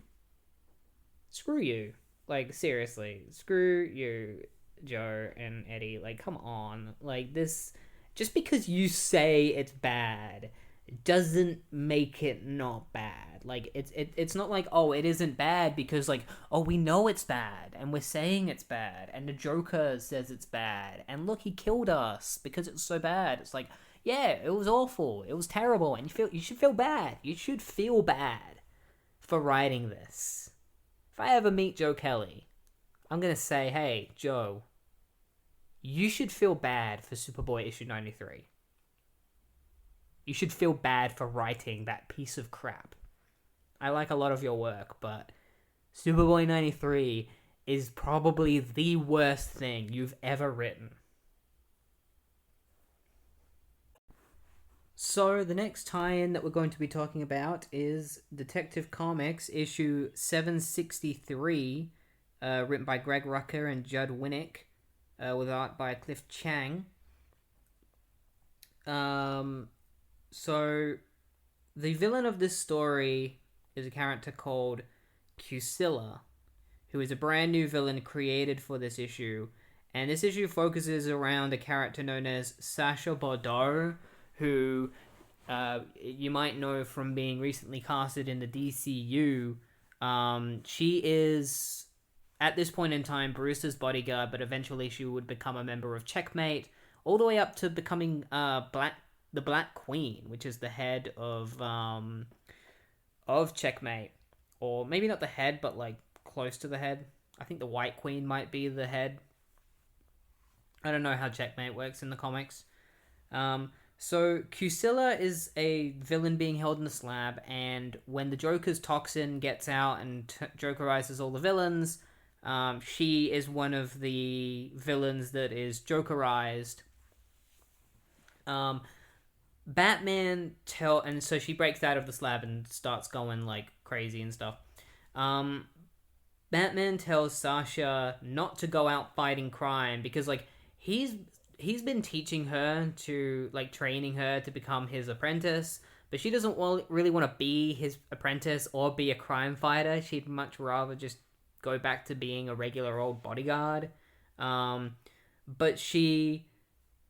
screw you. Like, seriously. Screw you, Joe and Eddie. Like, come on. Like, this, just because you say it's bad doesn't make it not bad. Like, it's not like, oh, it isn't bad because, like, oh, we know it's bad and we're saying it's bad and the Joker says it's bad and look, he killed us because it's so bad. It's like, yeah, it was awful, it was terrible, and you should feel bad. You should feel bad for writing this. If I ever meet Joe Kelly, I'm gonna say, hey, Joe, you should feel bad for Superboy issue 93. You should feel bad for writing that piece of crap. I like a lot of your work, but Superboy 93 is probably the worst thing you've ever written. So the next tie-in that we're going to be talking about is Detective Comics issue 763, written by Greg Rucka and Judd Winnick, with art by Cliff Chang. So the villain of this story is a character called Cusilla, who is a brand new villain created for this issue. And this issue focuses around a character known as Sasha Bordeaux, who you might know from being recently casted in the DCU. She is, at this point in time, Brewster's bodyguard, but eventually she would become a member of Checkmate, all the way up to becoming the Black Queen, which is the head of Checkmate. Or maybe not the head, but like close to the head. I think the White Queen might be the head. I don't know how Checkmate works in the comics. So Cusilla is a villain being held in the Slab, and when the Joker's toxin gets out and Jokerizes all the villains, she is one of the villains that is Jokerized. Batman and so she breaks out of the Slab and starts going like crazy and stuff. Batman tells Sasha not to go out fighting crime because like he's been teaching her to, like, training her to become his apprentice, but she doesn't really want to be his apprentice or be a crime fighter. She'd much rather just go back to being a regular old bodyguard. But she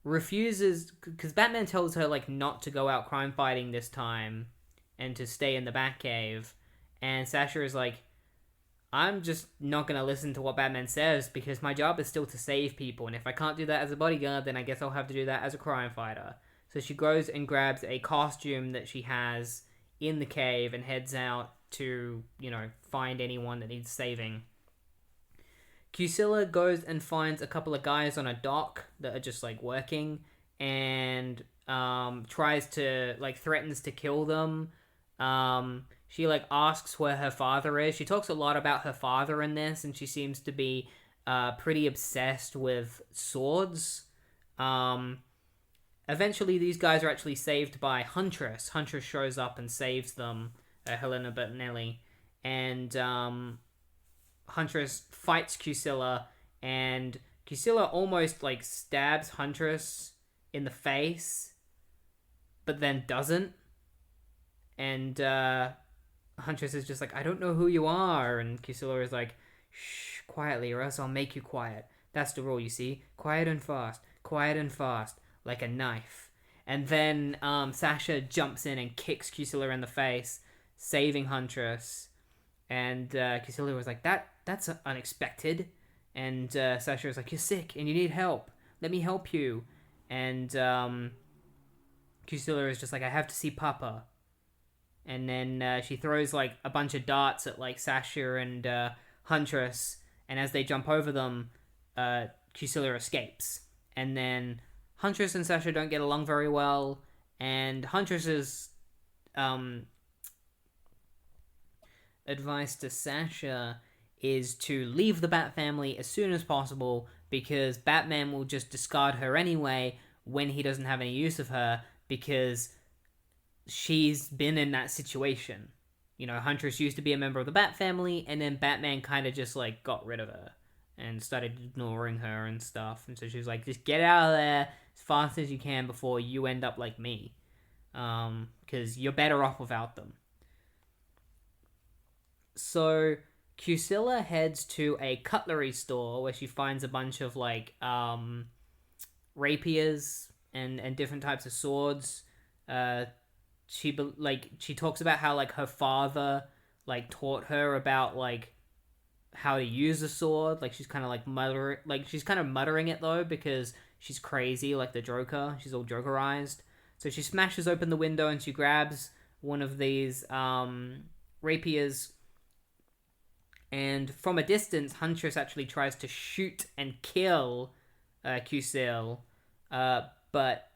refuses, because Batman tells her, like, not to go out crime fighting this time and to stay in the Batcave. And Sasha is like, I'm just not going to listen to what Batman says because my job is still to save people. And if I can't do that as a bodyguard, then I guess I'll have to do that as a crime fighter. So she goes and grabs a costume that she has in the cave and heads out to, find anyone that needs saving. Cusilla goes and finds a couple of guys on a dock that are just, like, working and tries to, like, threatens to kill them. She, like, asks where her father is. She talks a lot about her father in this, and she seems to be pretty obsessed with swords. Eventually, these guys are actually saved by Huntress. Huntress shows up and saves them, Helena Bertinelli. And Huntress fights Cusilla, and Cusilla almost, like, stabs Huntress in the face. but then doesn't. And Huntress is just like, I don't know who you are. And Kusila is like, shh, quietly, or else I'll make you quiet. That's the rule, you see. Quiet and fast, like a knife. And then Sasha jumps in and kicks Kusila in the face, saving Huntress. And Kusila was like, that's unexpected. And Sasha was like, you're sick and you need help. Let me help you. And Kusila is just like, I have to see Papa. And then she throws like a bunch of darts at like Sasha and Huntress. And as they jump over them, Kusila escapes. And then Huntress and Sasha don't get along very well. And Huntress's advice to Sasha is to leave the Bat family as soon as possible, because Batman will just discard her anyway when he doesn't have any use of her, because she's been in that situation. You know, Huntress used to be a member of the Bat family, and then Batman kind of just like got rid of her and started ignoring her and stuff. And so she was like, just get out of there as fast as you can before you end up like me, because you're better off without them. So Kusila heads to a cutlery store where she finds a bunch of like rapiers and different types of swords. She talks about how like her father like taught her about like how to use a sword. Like she's kind of like muttering it though, because she's crazy like the Joker. She's all Jokerized. So she smashes open the window and she grabs one of these rapiers. And from a distance, Huntress actually tries to shoot and kill Kusila, but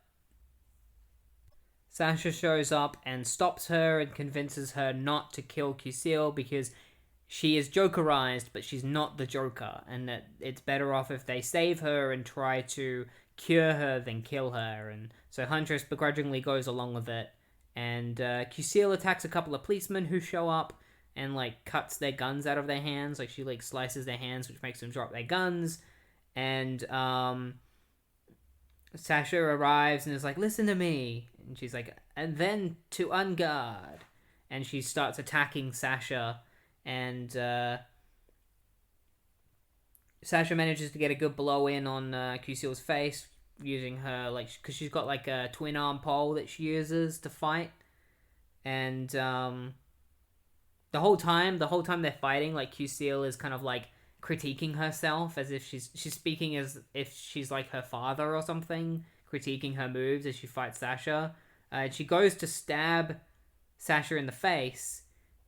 Sasha shows up and stops her and convinces her not to kill Kusila because she is Jokerized, but she's not the Joker, and that it's better off if they save her and try to cure her than kill her. And so Huntress begrudgingly goes along with it, and Kusila attacks a couple of policemen who show up and like cuts their guns out of their hands. Like she like slices their hands, which makes them drop their guns. And Sasha arrives and is like, listen to me. And she's like, and then to unguard. And she starts attacking Sasha. And Sasha manages to get a good blow in on Kusila's face using her, like, because she's got like a twin arm pole that she uses to fight. And the whole time they're fighting, like Kusila is kind of like critiquing herself as if she's speaking as if she's like her father or something, critiquing her moves as she fights Sasha. And she goes to stab Sasha in the face,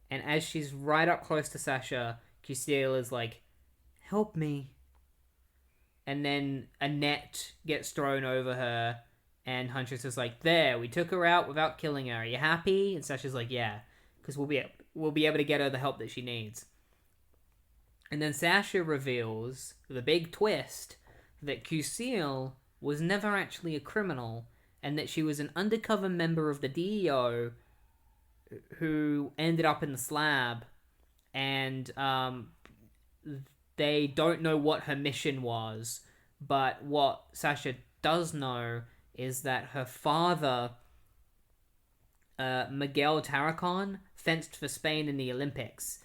and as she's right up close to Sasha, Kusila is like, help me. And then a net gets thrown over her, and Huntress is like, there, we took her out without killing her. Are you happy? And Sasha's like, yeah, because we'll be able to get her the help that she needs. And then Sasha reveals the big twist that Kusila was never actually a criminal, and that she was an undercover member of the DEO who ended up in the Slab, and they don't know what her mission was, but what Sasha does know is that her father, Miguel Tarracon, fenced for Spain in the Olympics,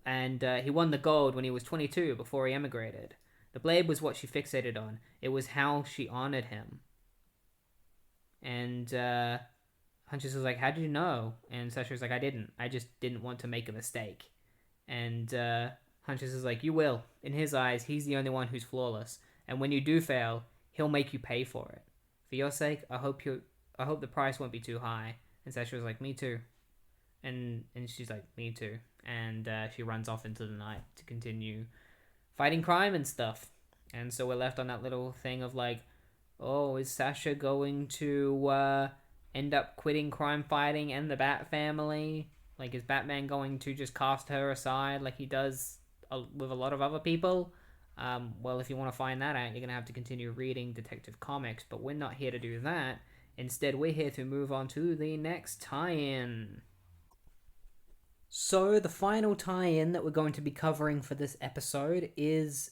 and he won the gold when he was 22 before he emigrated. The blade was what she fixated on. It was how she honored him. And Huntress was like, how did you know? And Sasha was like, I didn't. I just didn't want to make a mistake. And Huntress is like, you will. In his eyes, he's the only one who's flawless. And when you do fail, he'll make you pay for it. For your sake, I hope the price won't be too high. And Sasha was like, me too. And she's like, me too. And she runs off into the night to continue fighting crime and stuff. And so we're left on that little thing of like, oh, is Sasha going to end up quitting crime fighting and the Bat family? Like, is Batman going to just cast her aside like he does with a lot of other people? Well, if you want to find that out, you're going to have to continue reading Detective Comics, but we're not here to do that. Instead, we're here to move on to the next tie-in. So, the final tie-in that we're going to be covering for this episode is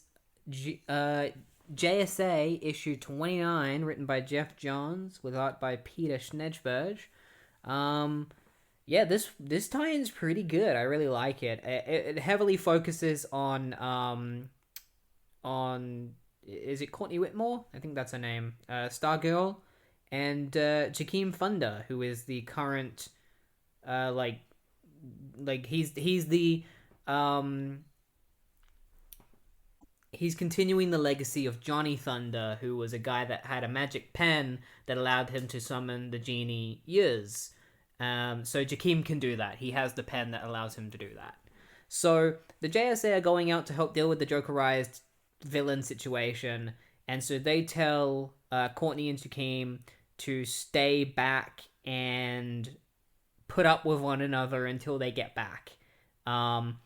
JSA issue 29, written by Jeff Johns, with art by Peter Schnedberg, Um, yeah, this tie-in's pretty good. I really like it. It heavily focuses on is it Courtney Whitmore? I think that's her name. Stargirl, and Jakeem Thunder, who is the current uh like he's the um he's continuing the legacy of Johnny Thunder, who was a guy that had a magic pen that allowed him to summon the genie years. So Jakeem can do that. He has the pen that allows him to do that. So the JSA are going out to help deal with the Jokerized villain situation, and so they tell Courtney and Jakeem to stay back and put up with one another until they get back. Um,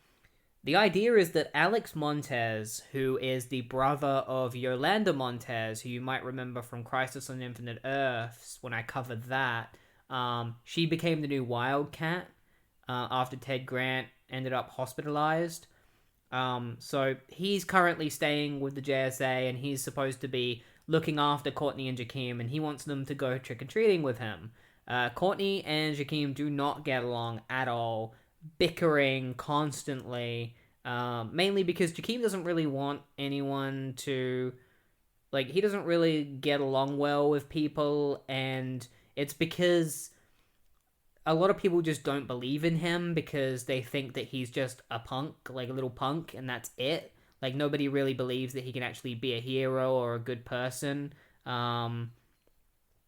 the idea is that Alex Montez, who is the brother of Yolanda Montez, who you might remember from Crisis on Infinite Earths when I covered that, she became the new Wildcat after Ted Grant ended up hospitalized. So he's currently staying with the JSA, and he's supposed to be looking after Courtney and Jakeem, and he wants them to go trick-or-treating with him. Courtney and Jakeem do not get along at all, bickering constantly, mainly because Jakeem doesn't really want anyone to, like, he doesn't really get along well with people, and it's because a lot of people just don't believe in him because they think that he's just a punk, like a little punk, and that's it. Like, nobody really believes that he can actually be a hero or a good person.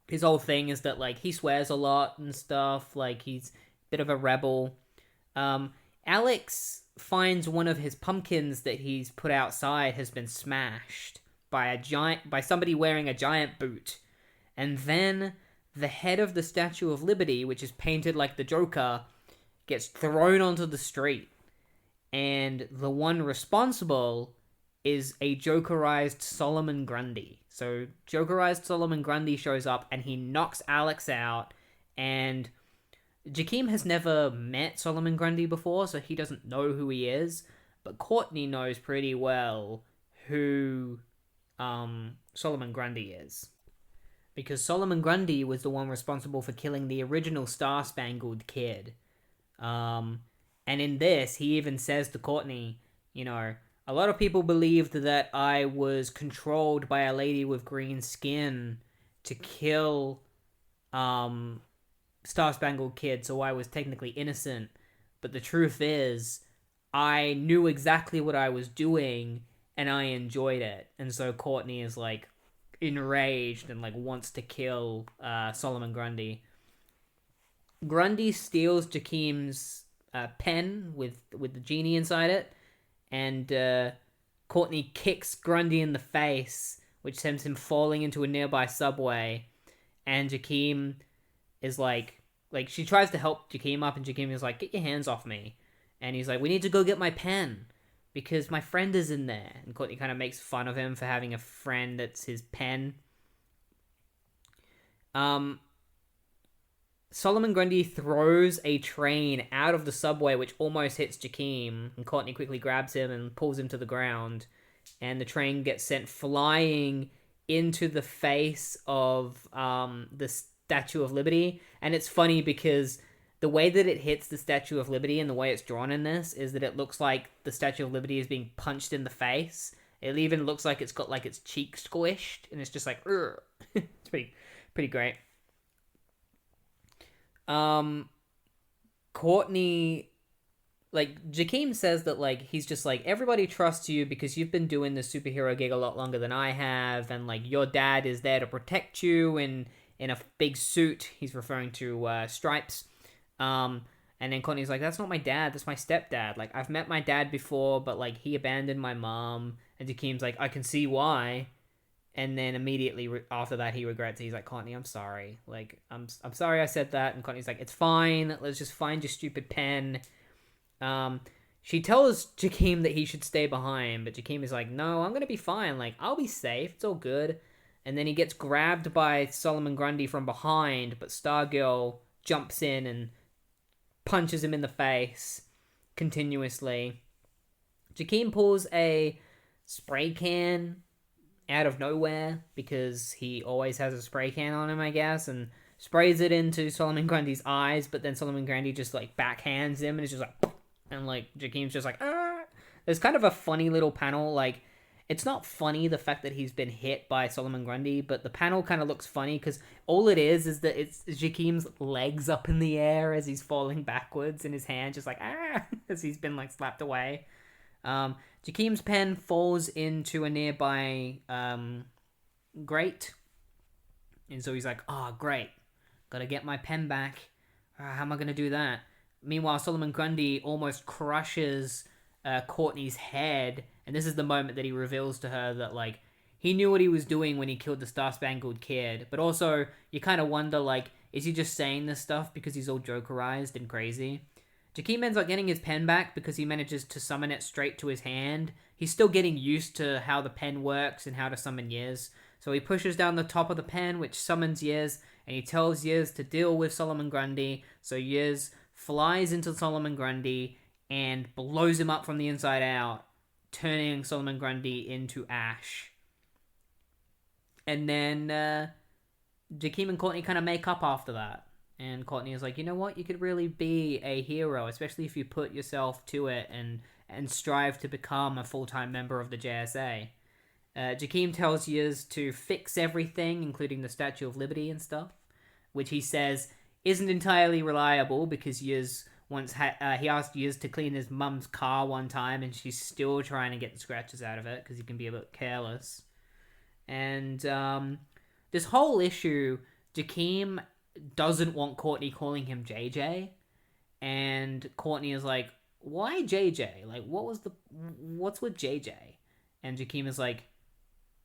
His whole thing is that, like, he swears a lot and stuff. Like, he's a bit of a rebel. Alex finds one of his pumpkins that he's put outside has been smashed by somebody wearing a giant boot. And then the head of the Statue of Liberty, which is painted like the Joker, gets thrown onto the street. And the one responsible is a Jokerized Solomon Grundy. So Jokerized Solomon Grundy shows up and he knocks Alex out. And Jakeem has never met Solomon Grundy before, so he doesn't know who he is. But Courtney knows pretty well who Solomon Grundy is. Because Solomon Grundy was the one responsible for killing the original Star Spangled Kid. And in this, he even says to Courtney, a lot of people believed that I was controlled by a lady with green skin to kill Star Spangled Kid, so I was technically innocent. But the truth is, I knew exactly what I was doing, and I enjoyed it. And so Courtney is, like, enraged and, like, wants to kill Solomon Grundy. Grundy steals Jakeem's pen with the genie inside it, and Courtney kicks Grundy in the face, which sends him falling into a nearby subway. And Jakeem is like she tries to help Jakeem up, and Jakeem is like, "Get your hands off me!" And he's like, "We need to go get my pen because my friend is in there." And Courtney kind of makes fun of him for having a friend that's his pen. Solomon Grundy throws a train out of the subway, which almost hits Jakeem, and Courtney quickly grabs him and pulls him to the ground, and the train gets sent flying into the face of the Statue of Liberty. And it's funny because the way that it hits the Statue of Liberty and the way it's drawn in this is that it looks like the Statue of Liberty is being punched in the face. It even looks like it's got, like, its cheek squished, and it's just like, ugh. It's pretty great. Courtney, like, Jakeem says that, like, he's just like, everybody trusts you because you've been doing the superhero gig a lot longer than I have, and, like, your dad is there to protect you in a big suit. He's referring to Stripes. And then Courtney's like, that's not my dad, that's my stepdad. Like, I've met my dad before, but, like, he abandoned my mom. And Jakeem's like, I can see why. And then immediately after that, he regrets it. He's like, Courtney, I'm sorry. Like, I'm sorry I said that. And Courtney's like, it's fine. Let's just find your stupid pen. She tells Jakeem that he should stay behind, but Jakeem is like, no, I'm going to be fine. Like, I'll be safe. It's all good. And then he gets grabbed by Solomon Grundy from behind, but Stargirl jumps in and punches him in the face continuously. Jakeem pulls a spray can out of nowhere because he always has a spray can on him, I guess, and sprays it into Solomon Grundy's eyes, but then Solomon Grundy just like backhands him, and it's just like, and like Jakeem's just like, ah. There's kind of a funny little panel, like, it's not funny the fact that he's been hit by Solomon Grundy, but the panel kind of looks funny because all it is that it's Jakeem's legs up in the air as he's falling backwards, and his hand just like, ah, as he's been like slapped away. Jakeem's pen falls into a nearby grate, and so he's like, oh, great, gotta get my pen back. How am I gonna do that? Meanwhile, Solomon Grundy almost crushes Courtney's head, and this is the moment that he reveals to her that, like, he knew what he was doing when he killed the Star-Spangled Kid, but also, you kind of wonder, like, is he just saying this stuff because he's all jokerized and crazy? Jakeem ends up getting his pen back because he manages to summon it straight to his hand. He's still getting used to how the pen works and how to summon Yiz, so he pushes down the top of the pen, which summons Yiz, and he tells Yiz to deal with Solomon Grundy, so Yiz flies into Solomon Grundy and blows him up from the inside out, turning Solomon Grundy into ash. And then Jakeem and Courtney kind of make up after that. And Courtney is like, you know what? You could really be a hero, especially if you put yourself to it and strive to become a full-time member of the JSA. Jakeem tells Yiz to fix everything, including the Statue of Liberty and stuff, which he says isn't entirely reliable because Yiz once he asked Yiz to clean his mum's car one time, and she's still trying to get the scratches out of it because he can be a bit careless. And this whole issue, Jakeem doesn't want Courtney calling him JJ, and Courtney is like, why JJ? Like, what's with JJ? And Jakeem is like,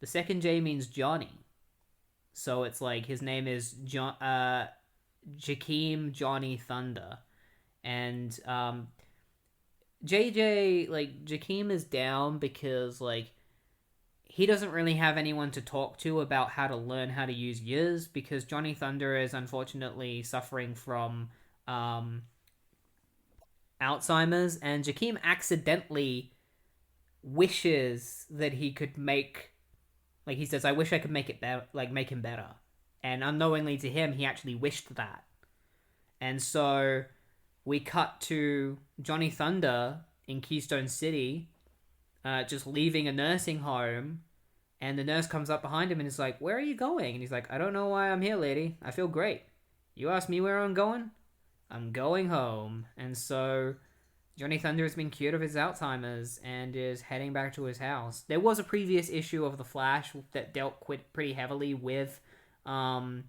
the second J means Johnny, so it's like his name is Jakeem Johnny Thunder. And JJ, like, Jakeem is down because, like, he doesn't really have anyone to talk to about how to learn how to use Yiz, because Johnny Thunder is unfortunately suffering from Alzheimer's, and Jakeem accidentally wishes that he could make, like, he says, I wish I could make it better, like, make him better. And unknowingly to him, he actually wished that. And so we cut to Johnny Thunder in Keystone City, just leaving a nursing home, and the nurse comes up behind him and is like, where are you going? And he's like, I don't know why I'm here, lady. I feel great. You asked me where I'm going? I'm going home. And so Johnny Thunder has been cured of his Alzheimer's and is heading back to his house. There was a previous issue of The Flash that dealt pretty heavily with Johnny's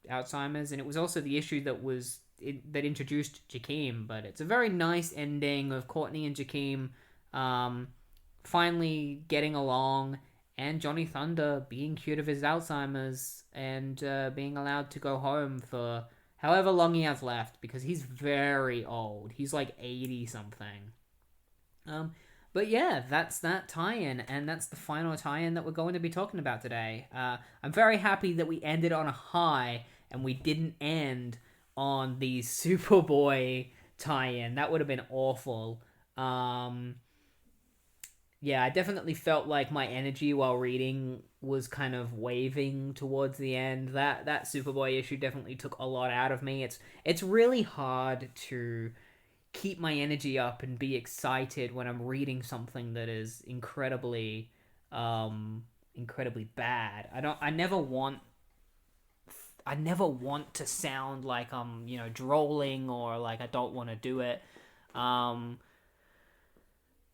Alzheimer's, and it was also the issue that introduced Jakeem. But it's a very nice ending of Courtney and Jakeem finally getting along, and Johnny Thunder being cured of his Alzheimer's and being allowed to go home for however long he has left, because he's very old. He's like 80 something. But yeah, that's that tie-in, and that's the final tie-in that we're going to be talking about today. I'm very happy that we ended on a high and we didn't end on the Superboy tie-in. That would have been awful. Yeah, I definitely felt like my energy while reading was kind of waving towards the end. That Superboy issue definitely took a lot out of me. It's really hard to keep my energy up and be excited when I'm reading something that is incredibly bad. I never want to sound like I'm, drolling, or like I don't want to do it.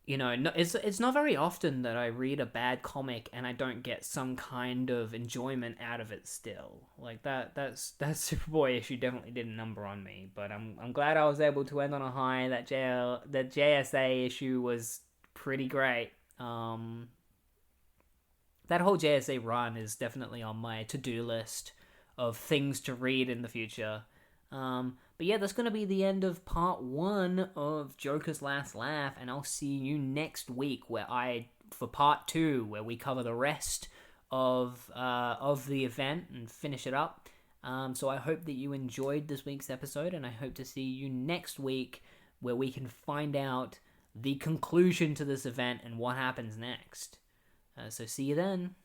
It's not very often that I read a bad comic and I don't get some kind of enjoyment out of it still. Like that Superboy issue definitely did a number on me, but I'm glad I was able to end on a high. That JSA issue was pretty great. That whole JSA run is definitely on my to-do list of things to read in the future. But yeah, that's going to be the end of part 1 of Joker's Last Laugh, and I'll see you next week for part 2, where we cover the rest of the event and finish it up. So I hope that you enjoyed this week's episode, and I hope to see you next week, where we can find out the conclusion to this event and what happens next. So see you then.